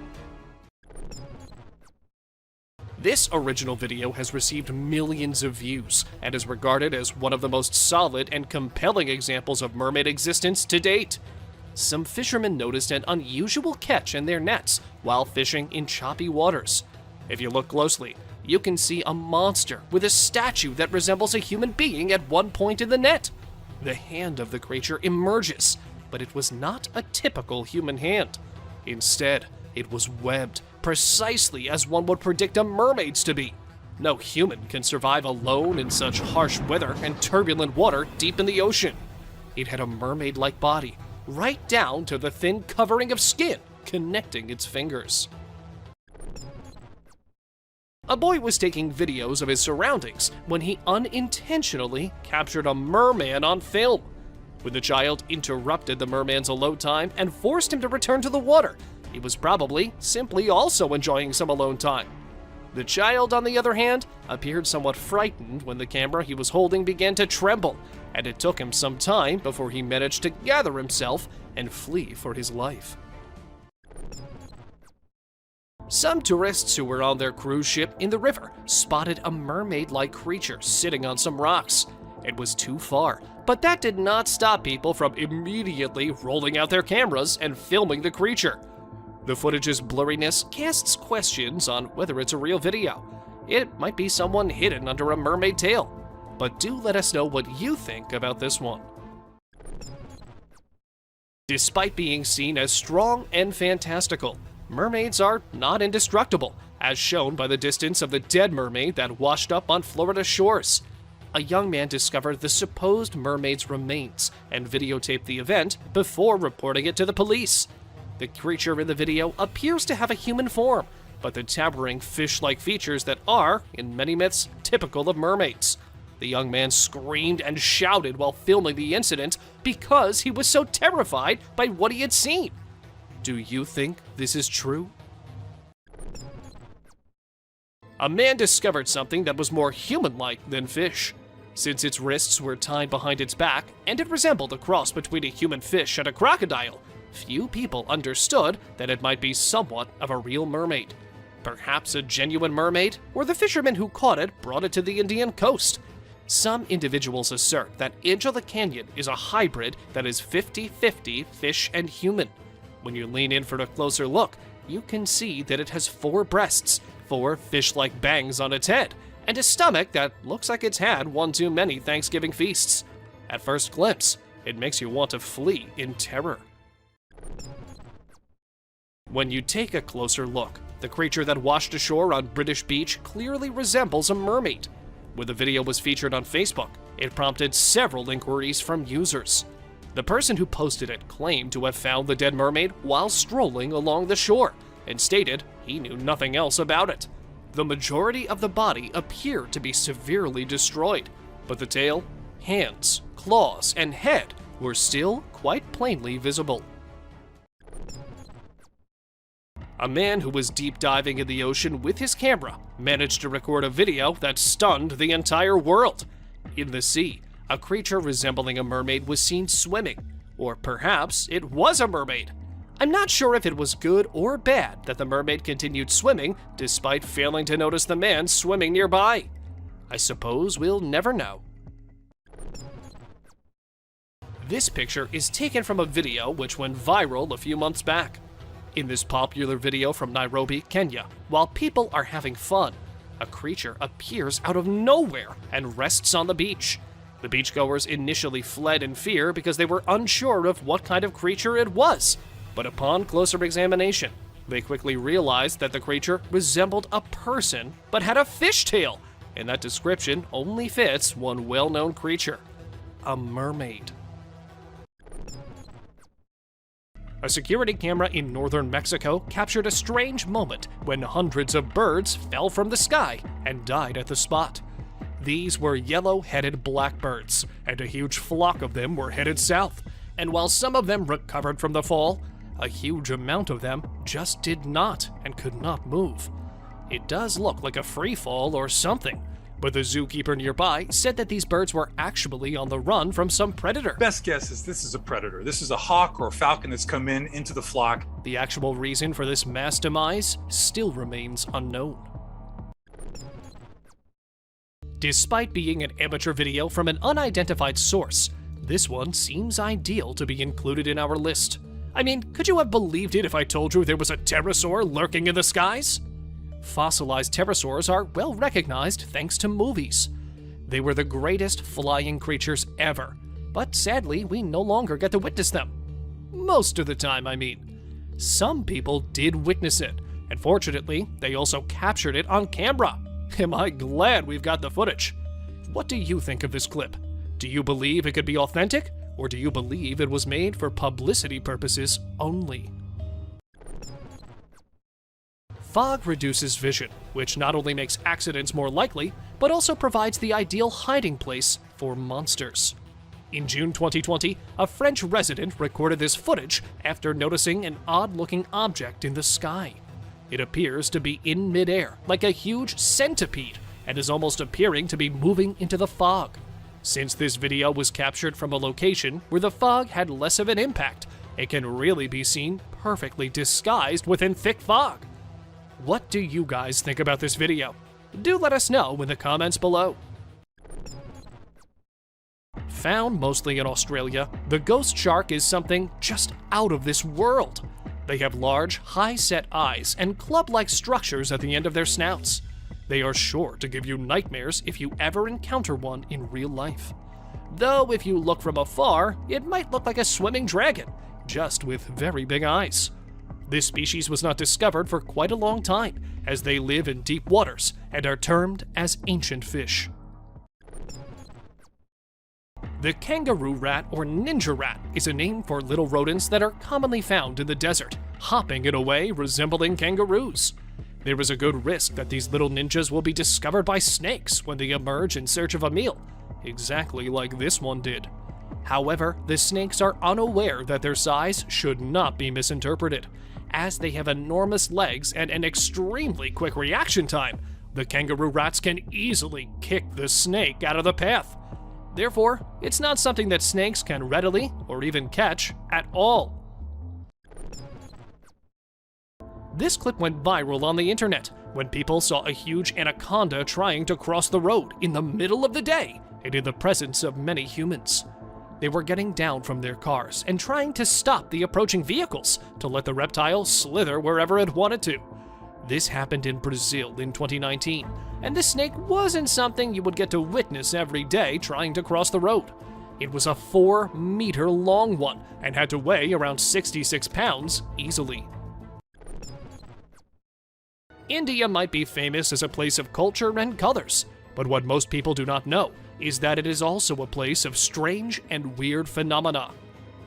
This original video has received millions of views and is regarded as one of the most solid and compelling examples of mermaid existence to date. Some fishermen noticed an unusual catch in their nets while fishing in choppy waters. If you look closely, you can see a monster with a statue that resembles a human being at one point in the net. The hand of the creature emerges, but it was not a typical human hand. Instead, it was webbed, precisely as one would predict a mermaid's to be. No human can survive alone in such harsh weather and turbulent water deep in the ocean. It had a mermaid-like body, right down to the thin covering of skin connecting its fingers. A boy was taking videos of his surroundings when he unintentionally captured a merman on film. When the child interrupted the merman's alone time and forced him to return to the water, he was probably simply also enjoying some alone time. The child, on the other hand, appeared somewhat frightened when the camera he was holding began to tremble, and it took him some time before he managed to gather himself and flee for his life. Some tourists who were on their cruise ship in the river spotted a mermaid-like creature sitting on some rocks. It was too far, but that did not stop people from immediately rolling out their cameras and filming the creature. The footage's blurriness casts questions on whether it's a real video. It might be someone hidden under a mermaid tail. But do let us know what you think about this one. Despite being seen as strong and fantastical, mermaids are not indestructible, as shown by the distance of the dead mermaid that washed up on Florida shores. A young man discovered the supposed mermaid's remains and videotaped the event before reporting it to the police. The creature in the video appears to have a human form, but the towering fish-like features that are, in many myths, typical of mermaids. The young man screamed and shouted while filming the incident because he was so terrified by what he had seen. Do you think this is true? A man discovered something that was more human-like than fish. Since its wrists were tied behind its back and it resembled a cross between a human fish and a crocodile, few people understood that it might be somewhat of a real mermaid. Perhaps a genuine mermaid, or the fisherman who caught it brought it to the Indian coast. Some individuals assert that Edge of the Canyon is a hybrid that is 50-50 fish and human. When you lean in for a closer look, you can see that it has 4 breasts, 4 fish-like bangs on its head, and a stomach that looks like it's had one too many Thanksgiving feasts. At first glimpse, it makes you want to flee in terror. When you take a closer look, the creature that washed ashore on British Beach clearly resembles a mermaid. When the video was featured on Facebook, it prompted several inquiries from users. The person who posted it claimed to have found the dead mermaid while strolling along the shore and stated he knew nothing else about it. The majority of the body appeared to be severely destroyed, but the tail, hands, claws, and head were still quite plainly visible. A man who was deep diving in the ocean with his camera managed to record a video that stunned the entire world. In the sea, a creature resembling a mermaid was seen swimming, or perhaps it was a mermaid. I'm not sure if it was good or bad that the mermaid continued swimming despite failing to notice the man swimming nearby. I suppose we'll never know. This picture is taken from a video which went viral a few months back. In this popular video from Nairobi, Kenya, while people are having fun, a creature appears out of nowhere and rests on the beach. The beachgoers initially fled in fear because they were unsure of what kind of creature it was, but upon closer examination, they quickly realized that the creature resembled a person but had a fishtail, and that description only fits one well-known creature: a mermaid. A security camera in northern Mexico captured a strange moment when hundreds of birds fell from the sky and died at the spot. These were yellow-headed blackbirds, and a huge flock of them were headed south. And while some of them recovered from the fall, a huge amount of them just did not and could not move. It does look like a free fall or something, but the zookeeper nearby said that these birds were actually on the run from some predator. Best guess is this is a predator. This is a hawk or a falcon that's come into the flock. The actual reason for this mass demise still remains unknown. Despite being an amateur video from an unidentified source, this one seems ideal to be included in our list. I mean, could you have believed it if I told you there was a pterosaur lurking in the skies? Fossilized pterosaurs are well recognized thanks to movies. They were the greatest flying creatures ever, but sadly we no longer get to witness them. Most of the time, I mean. Some people did witness it, and fortunately, they also captured it on camera. Am I glad we've got the footage? What do you think of this clip? Do you believe it could be authentic, or do you believe it was made for publicity purposes only? Fog reduces vision, which not only makes accidents more likely, but also provides the ideal hiding place for monsters. In June 2020, a French resident recorded this footage after noticing an odd-looking object in the sky. It appears to be in midair, like a huge centipede, and is almost appearing to be moving into the fog. Since this video was captured from a location where the fog had less of an impact, it can really be seen perfectly disguised within thick fog. What do you guys think about this video? Do let us know in the comments below. Found mostly in Australia, the ghost shark is something just out of this world. They have large, high-set eyes and club-like structures at the end of their snouts. They are sure to give you nightmares if you ever encounter one in real life. Though if you look from afar, it might look like a swimming dragon, just with very big eyes. This species was not discovered for quite a long time, as they live in deep waters and are termed as ancient fish. The kangaroo rat or ninja rat is a name for little rodents that are commonly found in the desert, hopping in a way resembling kangaroos. There is a good risk that these little ninjas will be discovered by snakes when they emerge in search of a meal, exactly like this one did. However, the snakes are unaware that their size should not be misinterpreted. As they have enormous legs and an extremely quick reaction time, the kangaroo rats can easily kick the snake out of the path. Therefore, it's not something that snakes can readily or even catch at all. This clip went viral on the internet when people saw a huge anaconda trying to cross the road in the middle of the day and in the presence of many humans. They were getting down from their cars and trying to stop the approaching vehicles to let the reptile slither wherever it wanted to. This happened in Brazil in 2019, and this snake wasn't something you would get to witness every day trying to cross the road. It was a 4-meter long one and had to weigh around 66 pounds easily. India might be famous as a place of culture and colors, but what most people do not know is that it is also a place of strange and weird phenomena.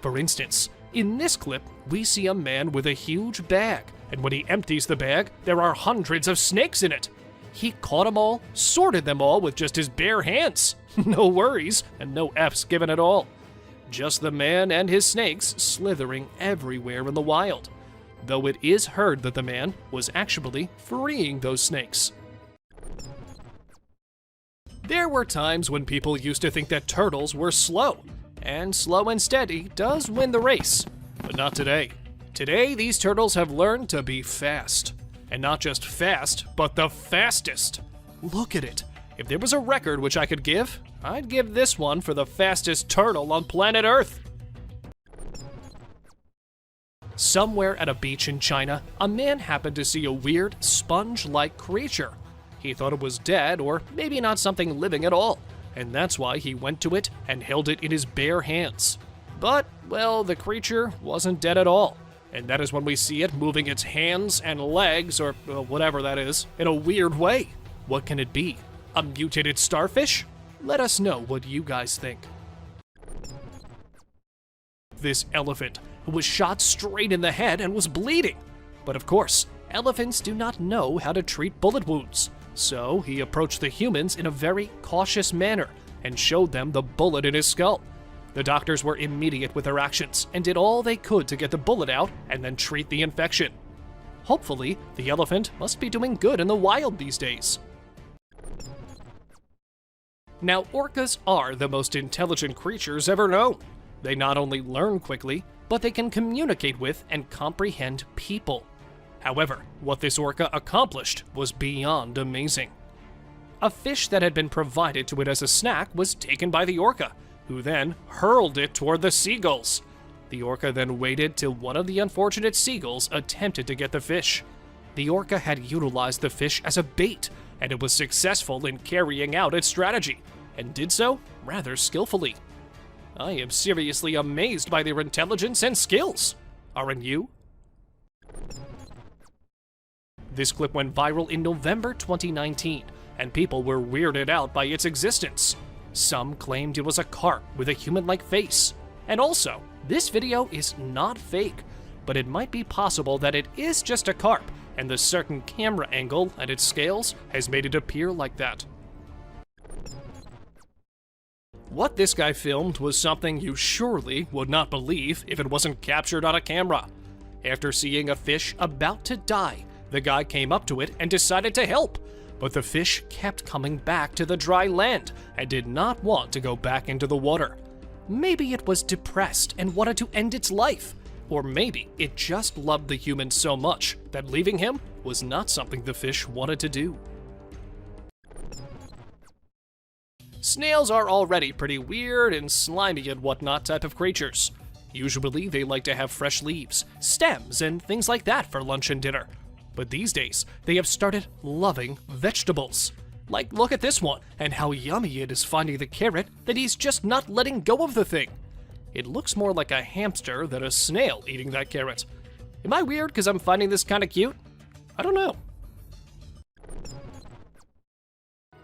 For instance, in this clip, we see a man with a huge bag, and when he empties the bag, there are hundreds of snakes in it. He caught them all, sorted them all with just his bare hands. No worries, and no F's given at all. Just the man and his snakes slithering everywhere in the wild, though it is heard that the man was actually freeing those snakes. There were times when people used to think that turtles were slow, and slow and steady does win the race, but not today. Today, these turtles have learned to be fast. And not just fast, but the fastest. Look at it. If there was a record which I could give, I'd give this one for the fastest turtle on planet Earth. Somewhere at a beach in China, a man happened to see a weird, sponge-like creature. He thought it was dead, or maybe not something living at all, and that's why he went to it and held it in his bare hands. But, well, the creature wasn't dead at all. And that is when we see it moving its hands and legs, or whatever that is, in a weird way. What can it be? A mutated starfish? Let us know what you guys think. This elephant was shot straight in the head and was bleeding. But of course, elephants do not know how to treat bullet wounds. So he approached the humans in a very cautious manner and showed them the bullet in his skull. The doctors were immediate with their actions and did all they could to get the bullet out and then treat the infection. Hopefully, the elephant must be doing good in the wild these days. Now, orcas are the most intelligent creatures ever known. They not only learn quickly, but they can communicate with and comprehend people. However, what this orca accomplished was beyond amazing. A fish that had been provided to it as a snack was taken by the orca, who then hurled it toward the seagulls. The orca then waited till one of the unfortunate seagulls attempted to get the fish. The orca had utilized the fish as a bait, and it was successful in carrying out its strategy, and did so rather skillfully. I am seriously amazed by their intelligence and skills. Aren't you? This clip went viral in November 2019, and people were weirded out by its existence. Some claimed it was a carp with a human-like face. And also, this video is not fake, but it might be possible that it is just a carp, and the certain camera angle and its scales has made it appear like that. What this guy filmed was something you surely would not believe if it wasn't captured on a camera. After seeing a fish about to die, the guy came up to it and decided to help. But the fish kept coming back to the dry land and did not want to go back into the water. Maybe it was depressed and wanted to end its life. Or maybe it just loved the human so much that leaving him was not something the fish wanted to do. Snails are already pretty weird and slimy and whatnot type of creatures. Usually they like to have fresh leaves, stems, and things like that for lunch and dinner. But these days, they have started loving vegetables. Like, look at this one, and how yummy it is finding the carrot that he's just not letting go of the thing. It looks more like a hamster than a snail eating that carrot. Am I weird because I'm finding this kind of cute? I don't know.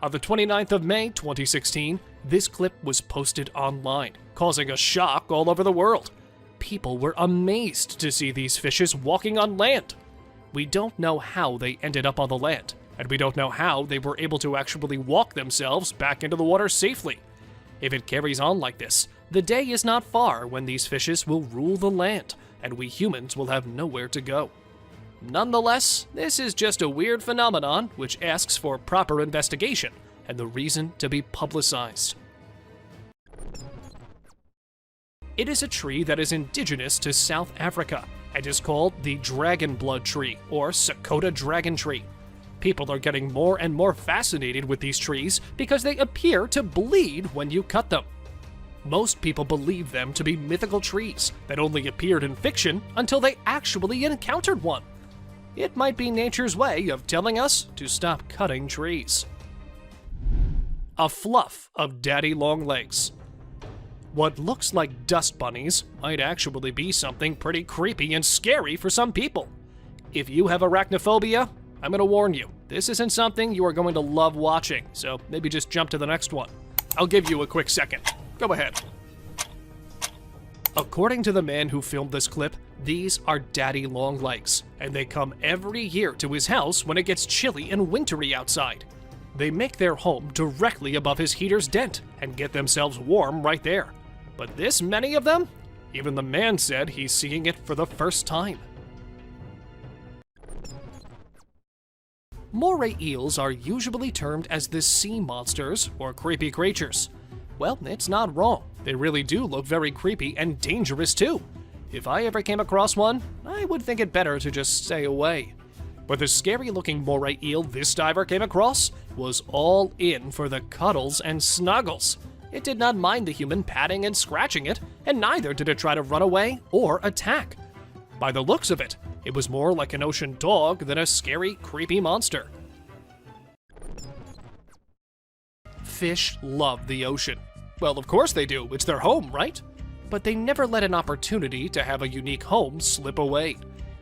On the 29th of May 2016, this clip was posted online, causing a shock all over the world. People were amazed to see these fishes walking on land. We don't know how they ended up on the land, and we don't know how they were able to actually walk themselves back into the water safely. If it carries on like this, the day is not far when these fishes will rule the land, and we humans will have nowhere to go. Nonetheless, this is just a weird phenomenon which asks for proper investigation and the reason to be publicized. It is a tree that is indigenous to South Africa and is called the dragon blood tree, or Sakota dragon tree. People are getting more and more fascinated with these trees because they appear to bleed when you cut them. Most people believe them to be mythical trees that only appeared in fiction until they actually encountered one. It might be nature's way of telling us to stop cutting trees. A fluff of daddy long legs. What looks like dust bunnies might actually be something pretty creepy and scary for some people. If you have arachnophobia, I'm gonna warn you, this isn't something you are going to love watching, so maybe just jump to the next one. I'll give you a quick second. Go ahead. According to the man who filmed this clip, these are daddy longlegs, and they come every year to his house when it gets chilly and wintry outside. They make their home directly above his heater's dent and get themselves warm right there. But this many of them? Even the man said he's seeing it for the first time. Moray eels are usually termed as the sea monsters or creepy creatures. Well, it's not wrong. They really do look very creepy and dangerous too. If I ever came across one, I would think it better to just stay away. But the scary-looking moray eel this diver came across was all in for the cuddles and snuggles. It did not mind the human patting and scratching it, and neither did it try to run away or attack. By the looks of it, it was more like an ocean dog than a scary, creepy monster. Fish love the ocean. Well, of course they do. It's their home, right? But they never let an opportunity to have a unique home slip away,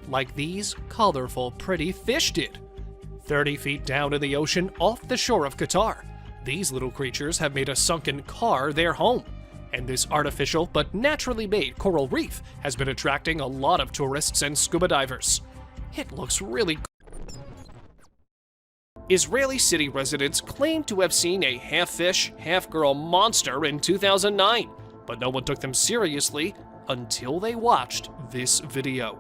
like these colorful, pretty fish did. 30 feet down in the ocean off the shore of Qatar, these little creatures have made a sunken car their home. And this artificial but naturally made coral reef has been attracting a lot of tourists and scuba divers. It looks really cool. Israeli city residents claim to have seen a half-fish, half-girl monster in 2009, but no one took them seriously until they watched this video.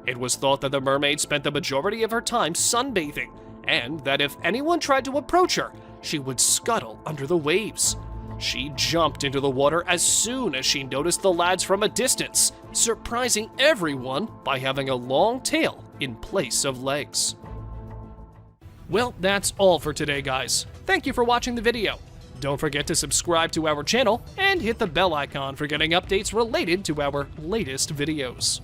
It was thought that the mermaid spent the majority of her time sunbathing, and that if anyone tried to approach her, she would scuttle under the waves. She jumped into the water as soon as she noticed the lads from a distance, surprising everyone by having a long tail in place of legs. Well, that's all for today, guys. Thank you for watching the video. Don't forget to subscribe to our channel and hit the bell icon for getting updates related to our latest videos.